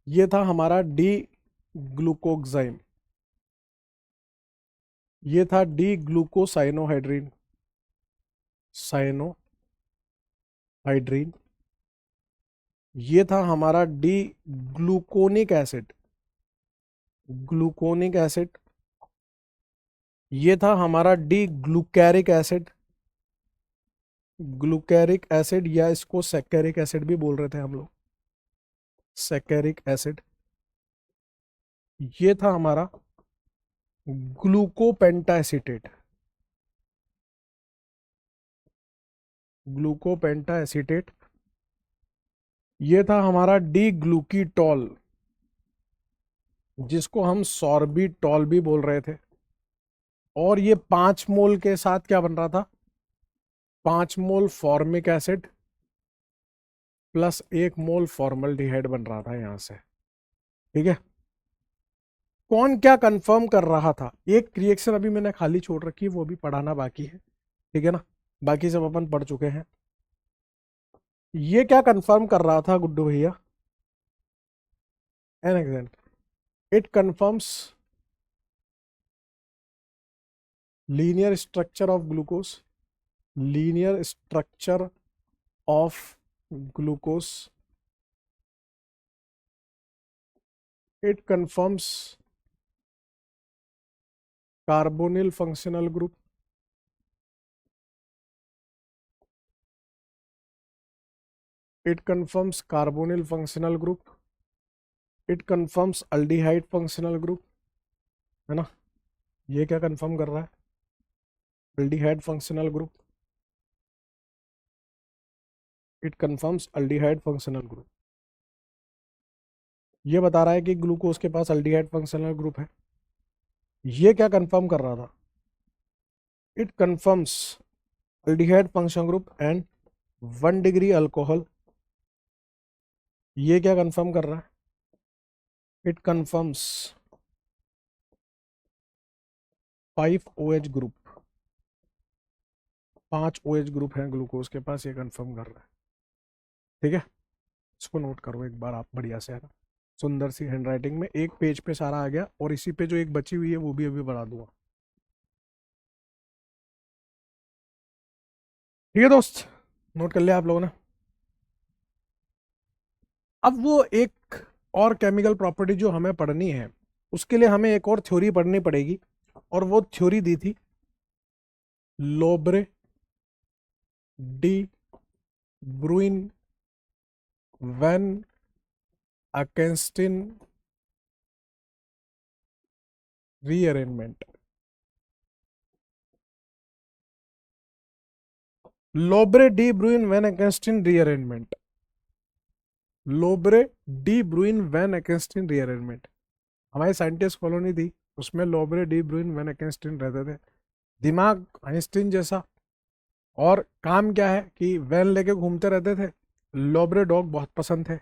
ये था हमारा डी ग्लूकोक्साइम, ये था डी ग्लूकोसाइनोहाइड्रीन, साइनोहाइड्रीन। ये था हमारा D gluconic acid, gluconic acid. ये था हमारा डी ग्लूकैरिक एसिड, ग्लूकैरिक एसिड, या इसको सैकेरिक एसिड भी बोल रहे थे हम लोग, सैकेरिक एसिड। ये था हमारा ग्लूकोपेंटाएसिटेट, ग्लूकोपेंटाएसिटेट। ये था हमारा डी ग्लूकीटॉल, जिसको हम सॉर्बिटॉल भी बोल रहे थे। और ये 5 मोल के साथ क्या बन रहा था, 5 मोल फॉर्मिक एसिड प्लस 1 मोल फॉर्मल्डिहाइड बन रहा था यहां से। ठीक है, कौन क्या कंफर्म कर रहा था, एक रिएक्शन अभी मैंने खाली छोड़ रखी है, वो भी पढ़ाना बाकी है। ठीक है ना, बाकी सब अपन पढ़ चुके हैं। ये क्या कंफर्म कर रहा था गुड्डू भैया, an exam, it confirms linear structure of glucose, linear structure of glucose, it confirms carbonyl functional group, it confirms carbonyl functional group, it confirms aldehyde functional group, है ना। ये क्या कंफर्म कर रहा है, aldehyde functional group, it confirms aldehyde functional group. ये बता रहा है कि ग्लूकोज के पास अल्डिहाइड फंक्शनल ग्रुप है। ये क्या कंफर्म कर रहा था, it confirms aldehyde functional group and 1 degree alcohol. ये क्या कंफर्म कर रहा है, it confirms 5 OH group, 5 OH group है ग्लूकोज के पास, ये कंफर्म कर रहा है। ठीक है, इसको नोट करो एक बार आप बढ़िया से, है ना, सुंदर सी हैंडराइटिंग में, एक पेज पे सारा आ गया, और इसी पे जो एक बची हुई है वो भी अभी बढ़ा दूंगा। ठीक है दोस्त, नोट कर लिया आप लोगों ने। अब वो एक और केमिकल प्रॉपर्टी जो हमें पढ़नी है, उसके लिए हमें एक और थ्योरी पढ़नी पड़ेगी, और वो थ्योरी दी थी Lobry de Bruyn van Ekenstein rearrangement. Lobry de Bruyn van Ekenstein rearrangement, Lobry de Bruyn van Ekenstein rearrangement. हमारी साइंटिस्ट कॉलोनी थी, उसमें Lobry de Bruyn van Ekenstein रहते थे, दिमाग आइंस्टीन जैसा। और काम क्या है कि वैन लेके घूमते रहते थे, लोब्रे डॉग बहुत पसंद थे,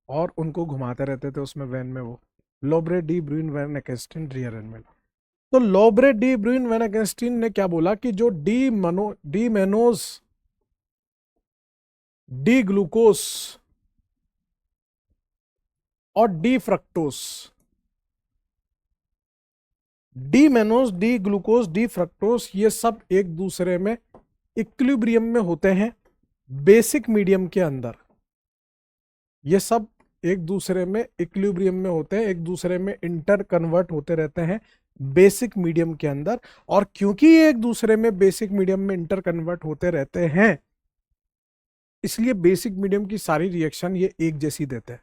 और उनको घुमाते रहते थे उसमें वैन में, वो लोब्रे de Bruyn van Ekenstein rearrangement. तो लोब्रे डी ब्रुइन वैन अकेंस्टिन ने क्या बोला कि जो डी मेनोज डी ग्लूकोस और D fructose, D mannose, D glucose, D fructose, ये सब एक दूसरे में इक्विलिब्रियम में होते हैं बेसिक मीडियम के अंदर। ये सब एक दूसरे में इक्विलिब्रियम में होते हैं, एक दूसरे में इंटर कन्वर्ट होते रहते हैं बेसिक मीडियम के अंदर। और क्योंकि ये एक दूसरे में बेसिक मीडियम में इंटर कन्वर्ट होते रहते हैं, इसलिए बेसिक मीडियम की सारी रिएक्शन ये एक जैसी देते हैं।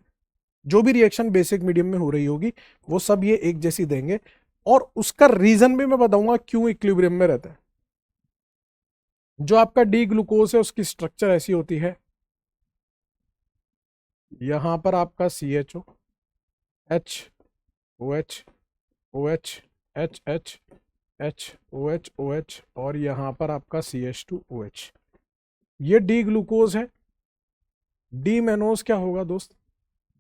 जो भी रिएक्शन बेसिक मीडियम में हो रही होगी वो सब ये एक जैसी देंगे। और उसका रीजन भी मैं बताऊंगा क्यों इक्विलिब्रियम में रहता है। जो आपका डी ग्लूकोज है उसकी स्ट्रक्चर ऐसी होती है, यहां पर आपका CHO, H OH OH H H H OH OH और यहां पर आपका CH2OH। ये डी ग्लूकोज है। डी मेनोज क्या होगा दोस्त?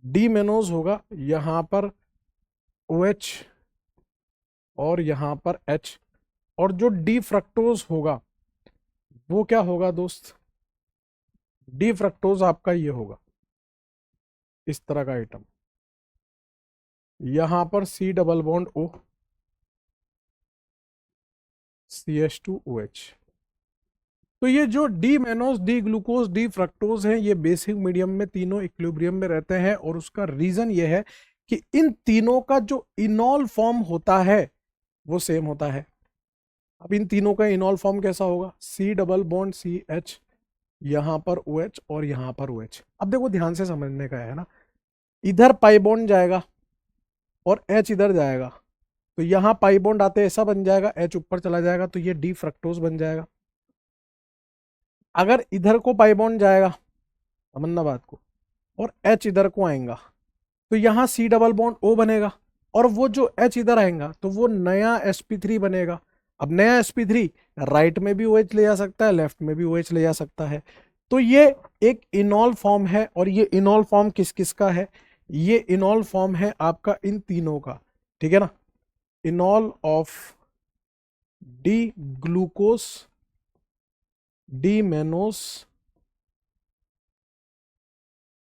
डी मेनोज होगा यहां पर OH और यहां पर H। और जो डी फ्रक्टोज होगा वो क्या होगा दोस्त? डी फ्रक्टोज आपका ये होगा, इस तरह का आइटम, यहां पर C double bond O CH2OH। तो ये जो D mannose, D glucose, D fructose हैं, ये बेसिक मीडियम में तीनों इक्विलिब्रियम में रहते हैं। और उसका रीजन ये है कि इन तीनों का जो इनॉल फॉर्म होता है वो सेम होता है। अब इन तीनों का इनॉल फॉर्म कैसा होगा? C डबल बॉन्ड CH, यहां पर OH और यहां पर OH। अब देखो ध्यान से समझने का है ना, इधर पाई बॉन्ड जाएगा और H इधर जाएगा, तो यहां पाई बॉन्ड आते ऐसा बन जाएगा, H ऊपर चला जाएगा तो ये डी फ्रक्टोज बन जाएगा। अगर इधर को पाई बॉन्ड जाएगा, समझना बात को, और H इधर को आएगा तो यहां C डबल बॉन्ड O बनेगा, और वो जो H इधर आएगा तो वो नया sp3 बनेगा। अब नया sp3 राइट में भी OH ले जा सकता है, लेफ्ट में भी OH ले जा सकता है। तो ये एक इनॉल फॉर्म है। और ये इनॉल फॉर्म किस किस का है? ये इनॉल फॉर्म है आपका इन तीनों का, ठीक है ना। Enol of D glucose, D mannose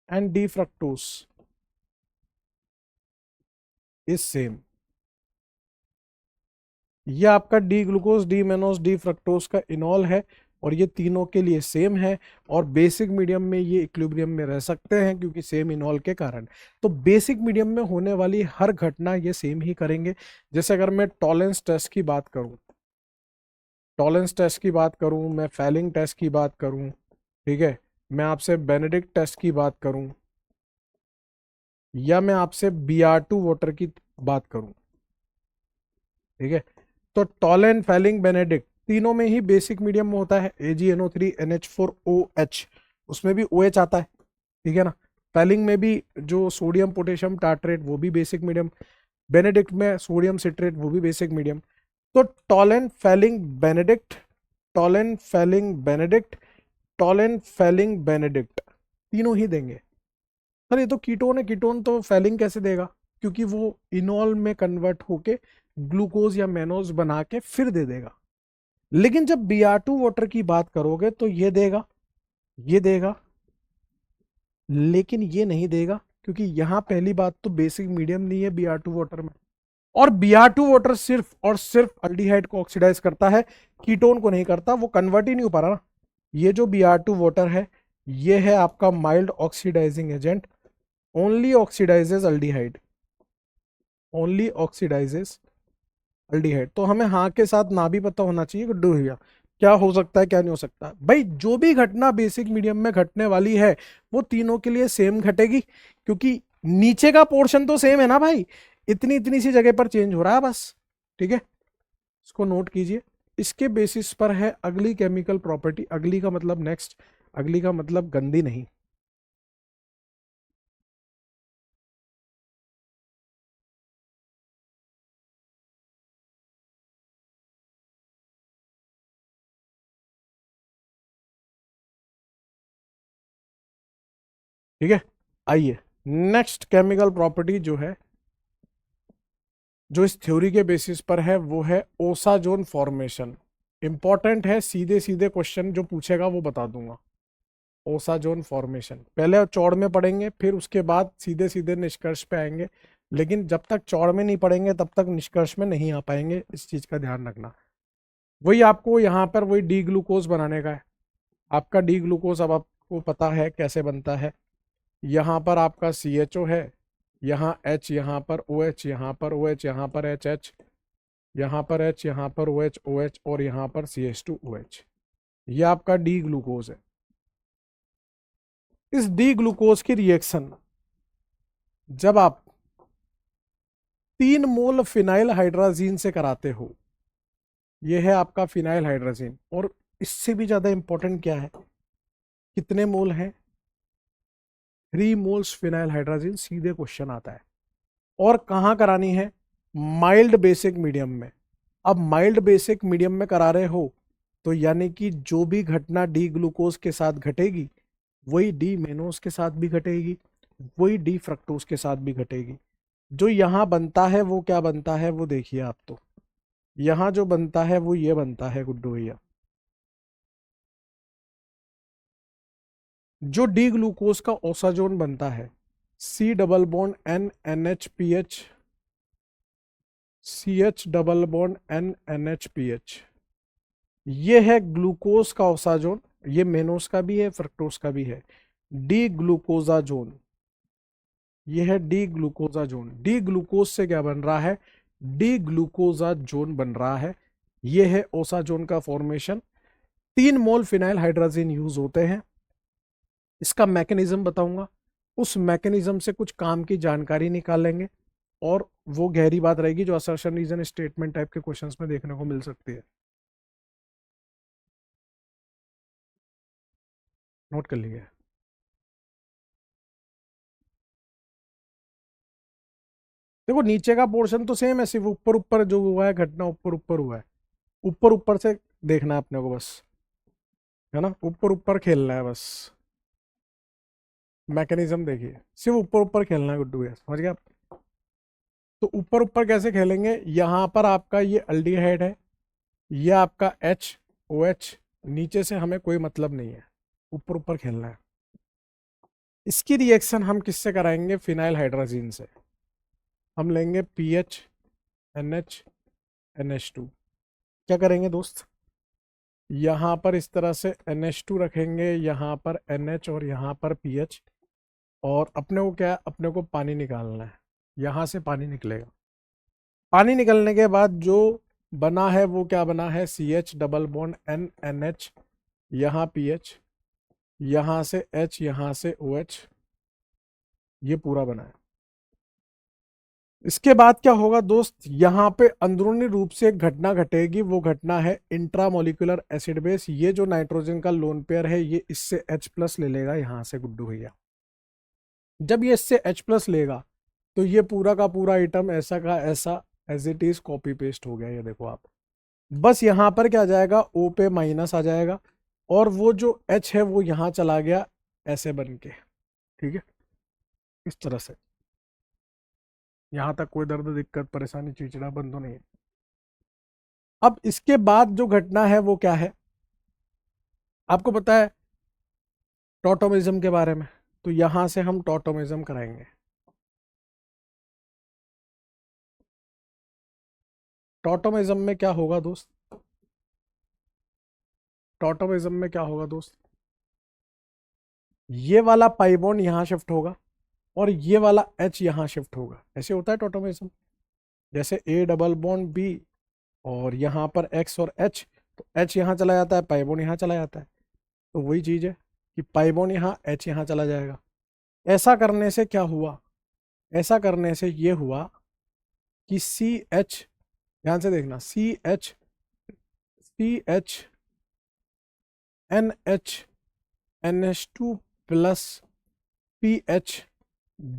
and D fructose is same. ये आपका D glucose, D mannose, D fructose का इनॉल है और ये तीनों के लिए सेम है। और बेसिक मीडियम में ये इक्विलिब्रियम में रह सकते हैं क्योंकि सेम इनॉल के कारण। तो बेसिक मीडियम में होने वाली हर घटना ये सेम ही करेंगे। जैसे अगर मैं टॉलेंस टेस्ट की बात करूं, टॉलेंस टेस्ट की बात करूं, मैं फैलिंग टेस्ट की बात करूं, ठीक है, मैं आपसे बेनेडिक्ट टेस्ट की बात करूं, या मैं आपसे BR2 वाटर की बात करूं, ठीक है, तो टॉलेंट, फैलिंग, बेनेडिक्ट तीनों में ही बेसिक मीडियम में होता है AgNO3 NH4OH, उसमें भी OH आता है, ठीक है ना। फैलिंग में भी जो सोडियम पोटेशियम टार्ट्रेट वो भी बेसिक मीडियम, बेनेडिक्ट में सोडियम सिट्रेट वो भी बेसिक मीडियम। तो Tollens, falling, Benedict, Tollens, falling, Benedict, Tollens, falling, Benedict तीनों ही देंगे। सर ये तो कीटोन है, कीटोन तो फैलिंग कैसे देगा? क्योंकि वो इनॉल में कन्वर्ट होके ग्लूकोज या मेनोज बना के फिर दे देगा। लेकिन जब BR2 वाटर की बात करोगे तो ये देगा, ये देगा, लेकिन ये नहीं देगा, क्योंकि यहां पहली बात तो बेसिक मीडियम नहीं है BR2 वाटर में। और BR2 वाटर सिर्फ और सिर्फ अल्डिहाइड को ऑक्सीडाइज करता है, कीटोन को नहीं करता, वो कन्वर्ट ही नहीं हो पा रहा ना। ये जो BR2 वाटर है ये है आपका mild oxidising agent, only oxidises aldehyde, only oxidises aldehyde. तो हमें हाँ के साथ ना भी पता होना चाहिए गुड्डू भैया, क्या हो सकता है क्या नहीं हो सकता। भाई जो भी घटना बेसिक मीडियम में घटने वाली है वो तीनों के लिए सेम घटेगी, क्योंकि नीचे का पोर्शन तो सेम है ना भाई, इतनी इतनी सी जगह पर चेंज हो रहा है बस, ठीक है। इसको नोट कीजिए। इसके बेसिस पर है अगली केमिकल प्रॉपर्टी, अगली का मतलब नेक्स्ट, अगली का मतलब गंदी नहीं। ठीक है, आइए नेक्स्ट केमिकल प्रॉपर्टी जो है, जो इस थ्योरी के बेसिस पर है, वो है ओसाजोन फॉर्मेशन। इंपॉर्टेंट है, सीधे सीधे क्वेश्चन जो पूछेगा वो बता दूंगा। Osazone formation. पहले चौड़ में पढ़ेंगे, फिर उसके बाद सीधे सीधे निष्कर्ष पे आएंगे, लेकिन जब तक चौड़ में नहीं पढ़ेंगे तब तक निष्कर्ष में नहीं आ पाएंगे, इस चीज का ध्यान रखना। वही आपको यहाँ पर वही डी ग्लूकोज बनाने का है। आपका डी ग्लूकोज अब आपको पता है कैसे बनता है। यहाँ पर आपका CHO है, यहाँ H, यहाँ पर OH, यहाँ पर OH, यहाँ पर HH, यहाँ पर H, यहाँ पर OH, OH और यहाँ पर CH2OH। ये आपका डी ग्लूकोज है। इस डी ग्लूकोज की रिएक्शन जब आप 3 मोल फिनाइल हाइड्राजीन से कराते हो, ये है आपका फिनाइल हाइड्राजीन। और इससे भी ज्यादा इंपॉर्टेंट क्या है, कितने मोल हैं? 3 मोल्स फिनाइल हाइड्राजीन, सीधे क्वेश्चन आता है। और कहाँ करानी है? माइल्ड बेसिक मीडियम में। अब माइल्ड बेसिक मीडियम में करा रहे हो तो यानी कि जो भी घटना डी ग्लूकोज के साथ घटेगी वही डी मेनोज के साथ भी घटेगी, वही डी फ्रक्टोज के साथ भी घटेगी। जो यहाँ बनता है वो क्या बनता है वो देखिए आप। तो यहाँ जो बनता है वो ये बनता है गुड्डू भैया, जो डी ग्लूकोज का ओसाजोन बनता है C double bond NNHPH, CH double bond NNHPH, ये है ग्लूकोज का ओसाजोन। ये मेनोस का भी है, फ्रक्टोज का भी है। डी ग्लूकोजाजोन, ये है डी ग्लूकोजाजोन। डी ग्लूकोज से क्या बन रहा है? डी ग्लूकोजाजोन बन रहा है। ये है ओसाजोन का फॉर्मेशन। 3 मोल फिनाइल हाइड्राजीन यूज होते हैं। इसका मैकेनिज्म बताऊंगा, उस मैकेनिज्म से कुछ काम की जानकारी निकालेंगे और वो गहरी बात रहेगी जो असर्शन रीजन स्टेटमेंट टाइप के क्वेश्चंस में देखने को मिल सकती है। नोट कर लीजिए। देखो नीचे का पोर्शन तो सेम है, सिर्फ ऊपर ऊपर जो हुआ है घटना ऊपर ऊपर हुआ है, ऊपर ऊपर से देखना है अपने को बस, है ना, ऊपर ऊपर खेलना है बस। मैकेनिज्म देखिए, सिर्फ ऊपर ऊपर खेलना है गुड्डू भैया, समझ गए आप? तो ऊपर ऊपर कैसे खेलेंगे? यहाँ पर आपका ये अल्डिहाइड है, ये आपका HOH, नीचे से हमें कोई मतलब नहीं है, ऊपर ऊपर खेलना है। इसकी रिएक्शन हम किससे कराएंगे? फिनाइल हाइड्राजीन से। हम लेंगे PH NH NH2। क्या करेंगे दोस्त? यहाँ पर इस तरह से NH2 रखेंगे, यहाँ पर NH और यहाँ पर PH। और अपने को क्या, अपने को पानी निकालना है, यहाँ से पानी निकलेगा। पानी निकलने के बाद जो बना है वो क्या बना है? CH डबल बॉन्ड NNH, यहाँ PH, यहाँ से H, यहाँ से OH, ये पूरा बना है। इसके बाद क्या होगा दोस्त? यहाँ पे अंदरूनी रूप से एक घटना घटेगी, वो घटना है इंट्रामोलिकुलर एसिड बेस। ये जो नाइट्रोजन का लोन पेयर है ये इससे H+ ले लेगा यहाँ से गुड्डू भैया। जब ये इससे H+ लेगा तो ये पूरा का पूरा आइटम ऐसा का ऐसा as it is copy paste हो गया। ये देखो आप, बस यहाँ पर क्या आ जाएगा? O पे माइनस आ जाएगा और वो जो H है वो यहाँ चला गया ऐसे बन के, ठीक है, इस तरह से। यहाँ तक कोई दर्द दिक्कत परेशानी चिड़चिड़ापन तो नहीं है। अब इसके बाद जो घटना है वो क्या है? आपको पता है टॉटोमिज्म के बारे में, तो यहां से हम टॉटोमिज्म कराएंगे। टॉटोमिज्म में क्या होगा दोस्त? टॉटोमिज्म में क्या होगा दोस्त? ये वाला पाई बॉन्ड यहां शिफ्ट होगा और ये वाला H यहां शिफ्ट होगा। ऐसे होता है टॉटोमिज्म। जैसे A डबल बॉन्ड B और यहाँ पर X और H, तो H यहाँ चला जाता है, पाई बॉन्ड यहाँ चला जाता है। तो वही चीज है कि पाई बॉन्ड यहाँ, H यहाँ चला जाएगा। ऐसा करने से क्या हुआ? ऐसा करने से ये हुआ कि CH, ध्यान से देखना, CH NH NH2 plus PH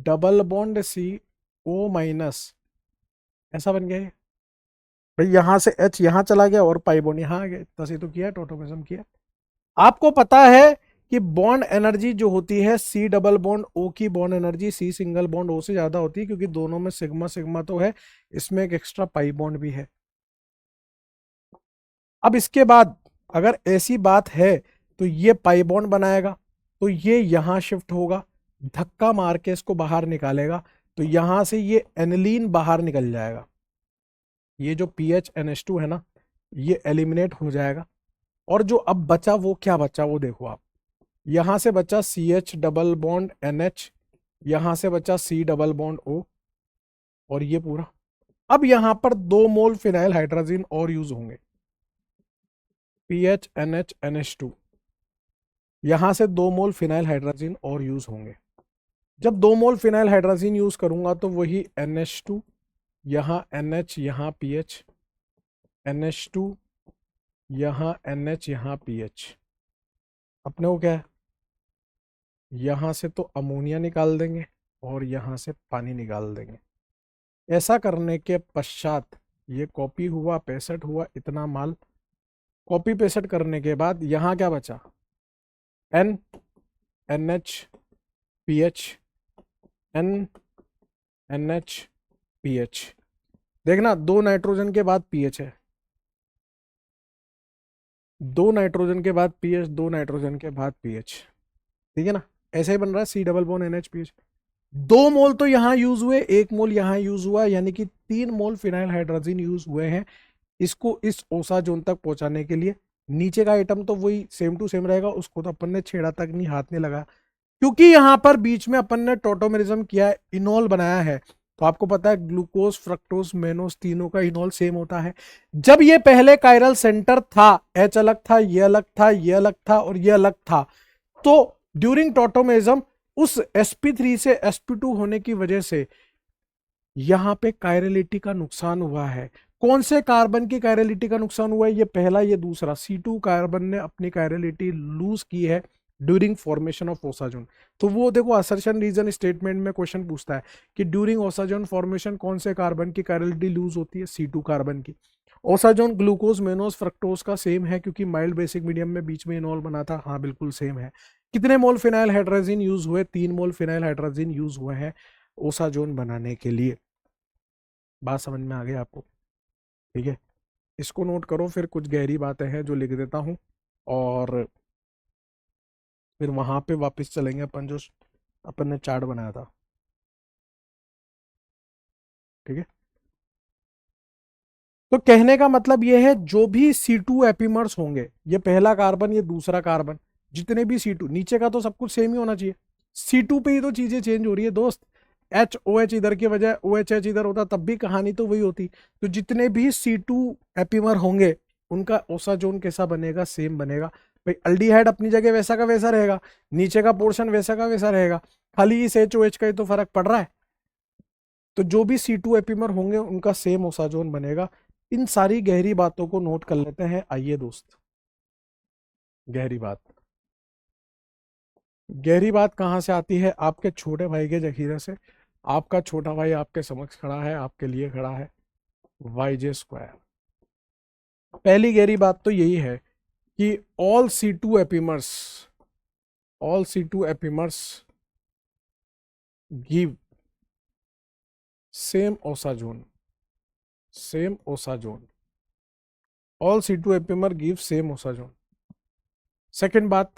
double bond CO minus, ऐसा बन गया। भाई यहां से H यहां चला गया और पाई बॉन्ड यहां आ गया। तसे तो किया, टोटोमिज्म किया। आपको पता है कि बॉन्ड एनर्जी जो होती है C डबल बॉन्ड O की bond energy C single bond O से ज्यादा होती है, क्योंकि दोनों में सिग्मा सिग्मा तो है, इसमें एक एक्स्ट्रा पाई बॉन्ड भी है। अब इसके बाद अगर ऐसी बात है तो ये पाई बॉन्ड बनाएगा, तो ये यहां शिफ्ट होगा, धक्का मार के इसको बाहर निकालेगा, तो यहां से ये एनिलीन बाहर निकल जाएगा। ये जो PHNH2 है ना, ये एलिमिनेट हो जाएगा। और जो अब बचा वो क्या बचा वो देखो आप, यहां से बचा CH डबल बॉन्ड NH, यहां से बचा C डबल बॉन्ड O, और ये पूरा। अब यहां पर 2 मोल फिनाइल हाइड्रोजन और यूज होंगे, PHNH NH2, यहां से 2 मोल फिनाइल हाइड्रोजन और यूज होंगे। जब 2 मोल फिनाइल हाइड्रोजन यूज करूंगा तो वही NH2, यहाँ NH, यहाँ PH, NH2, यहाँ NH, यहाँ PH। अपने को क्या है, यहाँ से तो अमोनिया निकाल देंगे और यहाँ से पानी निकाल देंगे। ऐसा करने के पश्चात ये कॉपी हुआ, पेस्ट हुआ, इतना माल कॉपी पेस्ट करने के बाद यहाँ क्या बचा, N, NH, PH, N, NH, PH। देखना 2 नाइट्रोजन के बाद पीएच है, 2 नाइट्रोजन के बाद पीएच, 2 नाइट्रोजन के बाद पीएच, ठीक है ना। ऐसे ही बन रहा है C double bond NH, PH। 2 मोल तो यहां यूज हुए, 1 मोल यहां यूज हुआ, यानी कि 3 मोल फिनाइल हाइड्रोजन यूज हुए हैं इसको इस ओसा जोन तक पहुंचाने के लिए। नीचे का आइटम तो वही सेम टू सेम रहेगा, उसको तो अपन ने छेड़ा तक नहीं, हाथ नहीं लगा, क्योंकि यहां पर बीच में अपन ने टोटोमेरिज्म किया है, इनॉल बनाया है। तो आपको पता है ग्लूकोज, फ्रक्टोज, मेनोज तीनों का इनॉल सेम होता है। जब ये पहले कायरल सेंटर था, H अलग था, ये अलग था, ये अलग था और ये अलग था, तो ड्यूरिंग टोटोमेरिज्म उस sp3 से sp2 होने की वजह से यहां पे कायरलिटी का नुकसान हुआ है। कौन से कार्बन की कायरलिटी का नुकसान हुआ है, ये पहला, ये दूसरा, C2 कार्बन ने अपनी कायरलिटी लूज की है ड्यूरिंग फॉर्मेशन ऑफ ओसाजोन। तो वो देखो असर्शन रीजन स्टेटमेंट में क्वेश्चन पूछता है कि ड्यूरिंग ओसाजोन फॉर्मेशन कौन से कार्बन की कायरलिटी लूज होती है, C2 कार्बन की। ओसाजोन ग्लूकोज, मेनोज, फ्रक्टोज का सेम है क्योंकि माइल्ड बेसिक मीडियम में बीच में इनॉल बना था, हाँ बिल्कुल सेम है। कितने मोल फिनाइल हाइड्रोजन यूज हुए, 3 मोल फिनाइल हाइड्रोजन यूज हुए हैं ओसाजोन बनाने के लिए। बात समझ में आ गई आपको, ठीक है। इसको नोट करो, फिर कुछ गहरी बातें हैं जो लिख देता हूं, और फिर वहां पे वापस चलेंगे अपन जो अपन ने चार्ट बनाया था, ठीक है। तो कहने का मतलब ये है जो भी C2 एपिमर्स होंगे, ये पहला कार्बन, ये दूसरा कार्बन, जितने भी C2, नीचे का तो सब कुछ सेम ही होना चाहिए, C2 पे ही तो चीजें चेंज हो रही है दोस्त। HOH इधर की बजाय OHH इधर होता तब भी कहानी तो वही होती। तो जितने भी C2 एपिमर होंगे उनका ओसाजोन कैसा बनेगा, सेम बनेगा भाई। अल्डिहाइड अपनी जगह वैसा का वैसा रहेगा, नीचे का पोर्शन वैसा का वैसा रहेगा, खाली इस HOH का ही तो फर्क पड़ रहा है। तो जो भी C2 एपिमर होंगे उनका सेम ओसाजोन बनेगा। इन सारी गहरी बातों को नोट कर लेते हैं, आइए दोस्त। गहरी बात, गहरी बात कहाँ से आती है, आपके छोटे भाई के जखीरे से। आपका छोटा भाई आपके समक्ष खड़ा है, आपके लिए खड़ा है, YJ²। पहली गहरी बात तो यही है कि all C2 epimers give same osa zone, all C2 epimer give same osa zone। Second बात,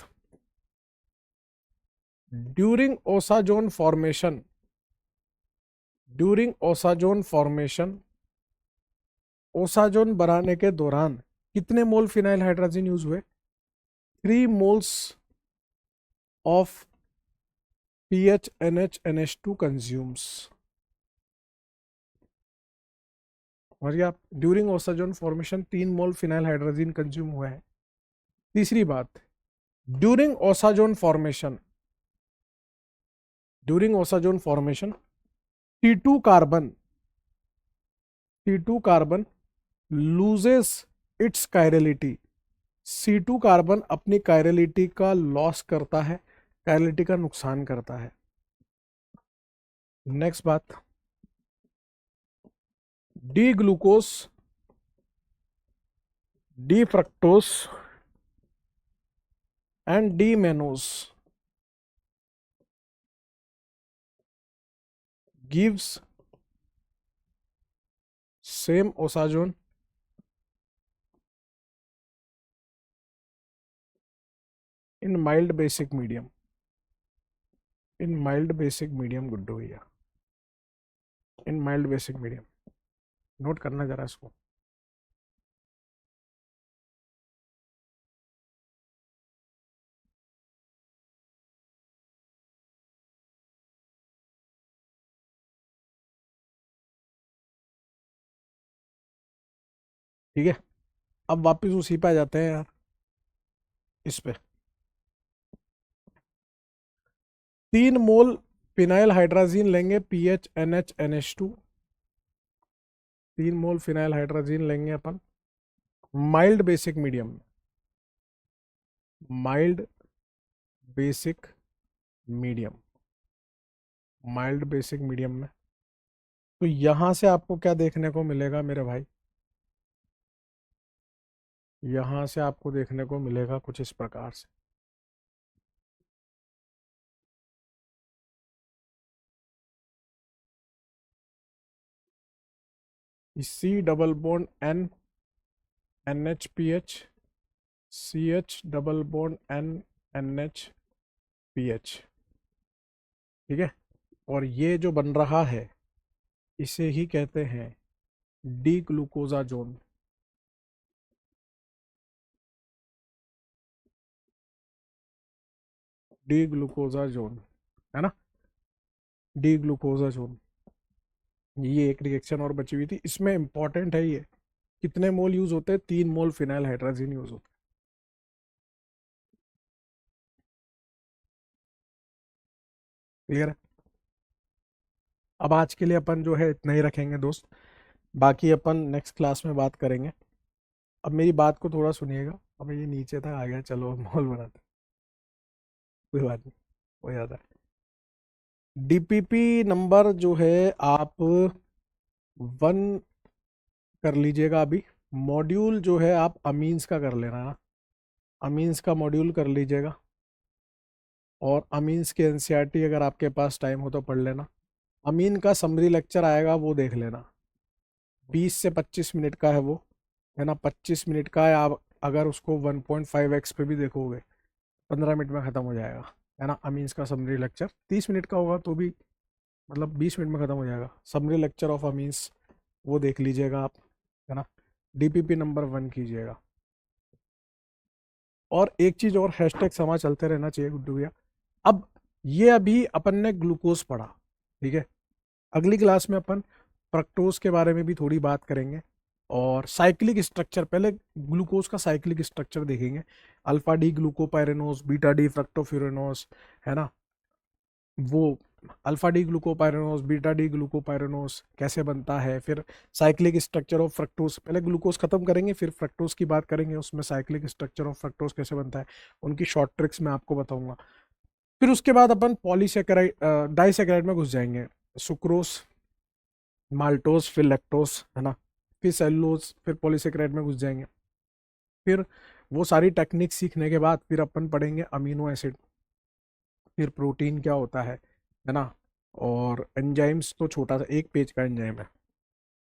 ड्यूरिंग ओसाजोन फॉर्मेशन ओसाजोन बनाने के दौरान कितने मोल फिनाइल हाइड्रोजन यूज हुए, 3 moles of PHNH NH2 consumes. और आप ड्यूरिंग ओसाजोन फॉर्मेशन 3 मोल फिनाइल हाइड्रोजन कंज्यूम हुआ है। तीसरी बात, during osazone formation C2 carbon loses it's chirality. C2 carbon अपनी कायरलिटी का लॉस करता है, कायरलिटी का नुकसान करता है। नेक्स्ट बात, D glucose, D fructose and D mannose gives same osazone in mild basic medium. In mild basic medium Guddu भैया, इन माइल्ड बेसिक मीडियम, नोट करना जरा इसको। ठीक है, अब वापस उसी पे आ जाते हैं यार, इस पे। 3 मोल फिनाइल हाइड्राजीन लेंगे, PHNH NH2। 3 मोल फिनाइल हाइड्राजीन लेंगे अपन माइल्ड बेसिक मीडियम में, mild basic medium, mild basic medium में। तो यहां से आपको क्या देखने को मिलेगा मेरे भाई, यहां से आपको देखने को मिलेगा कुछ इस प्रकार से। C double bond N NH PH, CH double bond N NH PH। ठीक है, और ये जो बन रहा है इसे ही कहते हैं डी ग्लूकोजाजोन। डी ग्लूकोजाजोन, है ना, डी ग्लूकोजाजोन। ये एक रिएक्शन और बची हुई थी, इसमें इंपॉर्टेंट है ये, कितने मोल यूज होते हैं, 3 मोल फिनाइल हाइड्राजीन यूज होते हैं। क्लियर है। अब आज के लिए अपन जो है इतना ही रखेंगे दोस्त, बाकी अपन नेक्स्ट क्लास में बात करेंगे। अब मेरी बात को थोड़ा सुनिएगा, अब ये नीचे तक आ गया, चलो अब मॉल बनाते हैं। कोई बात नहीं, हो जाता है। डीपीपी नंबर जो है आप 1 कर लीजिएगा अभी। मॉड्यूल जो है आप अमीन्स का कर लेना ना, अमीन्स का मॉड्यूल कर लीजिएगा, और अमीन्स के एनसीईआरटी अगर आपके पास टाइम हो तो पढ़ लेना। अमीन का समरी लेक्चर आएगा, वो देख लेना, 20 से 25 मिनट का है वो, है ना, 25 मिनट का है। आप अगर उसको 1.5x पे भी देखोगे 15 मिनट में ख़त्म हो जाएगा, है ना। अमीन्स का समरी लेक्चर 30 मिनट का होगा तो भी मतलब 20 मिनट में ख़त्म हो जाएगा। समरी लेक्चर ऑफ अमीन्स वो देख लीजिएगा आप, है ना। डीपीपी नंबर 1 कीजिएगा। और एक चीज़ और, हैशटैग समा चलते रहना चाहिए गुड्डू भैया। अब ये अभी अपन ने ग्लूकोज पढ़ा, ठीक है। अगली क्लास में अपन फ्रक्टोज के बारे में भी थोड़ी बात करेंगे, और साइक्लिक स्ट्रक्चर, पहले ग्लूकोज का साइक्लिक स्ट्रक्चर देखेंगे। अल्फा डी ग्लूकोपाइरेनोस, बीटा डी फ्रक्टोफ्यूरेनोस, है ना, वो अल्फा डी ग्लूकोपाइरेनोस, बीटा डी ग्लूकोपाइरेनोस कैसे बनता है। फिर साइक्लिक स्ट्रक्चर ऑफ फ्रक्टोज, पहले ग्लूकोज खत्म करेंगे फिर फ्रक्टोज की बात करेंगे, उसमें साइक्लिक स्ट्रक्चर ऑफ फ्रक्टोज कैसे बनता है, उनकी शॉर्ट ट्रिक्स मैं आपको बताऊंगा। फिर उसके बाद अपन पॉलीसेकेराइड डाइसेकेराइड में घुस जाएंगे, सुक्रोज, माल्टोज, फिर लैक्टोज, है ना, फिर सेलुलोज, फिर पॉलीसेकेराइड में घुस जाएंगे। फिर वो सारी टेक्निक सीखने के बाद फिर अपन पढ़ेंगे अमीनो एसिड, फिर प्रोटीन क्या होता है ना। और एंजाइम्स तो छोटा सा 1 पेज का एंजाइम है,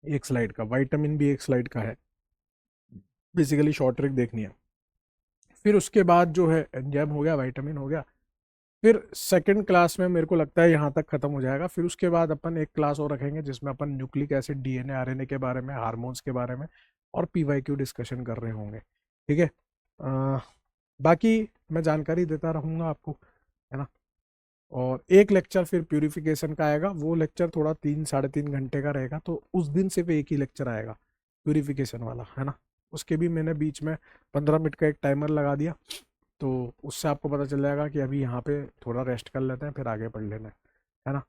1 स्लाइड का। विटामिन भी 1 स्लाइड का है, बेसिकली शॉर्ट ट्रिक देखनी है। फिर उसके बाद जो है एंजाइम हो गया, विटामिन हो गया। फिर सेकंड क्लास में मेरे को लगता है यहाँ तक खत्म हो जाएगा। फिर उसके बाद अपन एक क्लास और रखेंगे जिसमें अपन न्यूक्लिक एसिड, डीएनए आरएनए के बारे में, हार्मोन्स के बारे में और पीवाईक्यू डिस्कशन कर रहे होंगे, ठीक है। बाकी मैं जानकारी देता रहूँगा आपको, है ना। और एक लेक्चर फिर प्यूरिफिकेशन का आएगा, वो लेक्चर थोड़ा 3 साढ़े 3 घंटे का रहेगा, तो उस दिन सिर्फ एक ही लेक्चर आएगा प्यूरिफिकेशन वाला, है ना। उसके भी मैंने बीच में 15 मिनट का एक टाइमर लगा दिया, तो उससे आपको पता चल जाएगा कि अभी यहाँ पे थोड़ा रेस्ट कर लेते हैं फिर आगे पढ़ लेना है ना।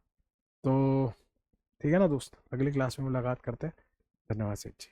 तो ठीक है ना दोस्त, अगली क्लास में मुलाकात करते हैं। धन्यवाद सेठ जी।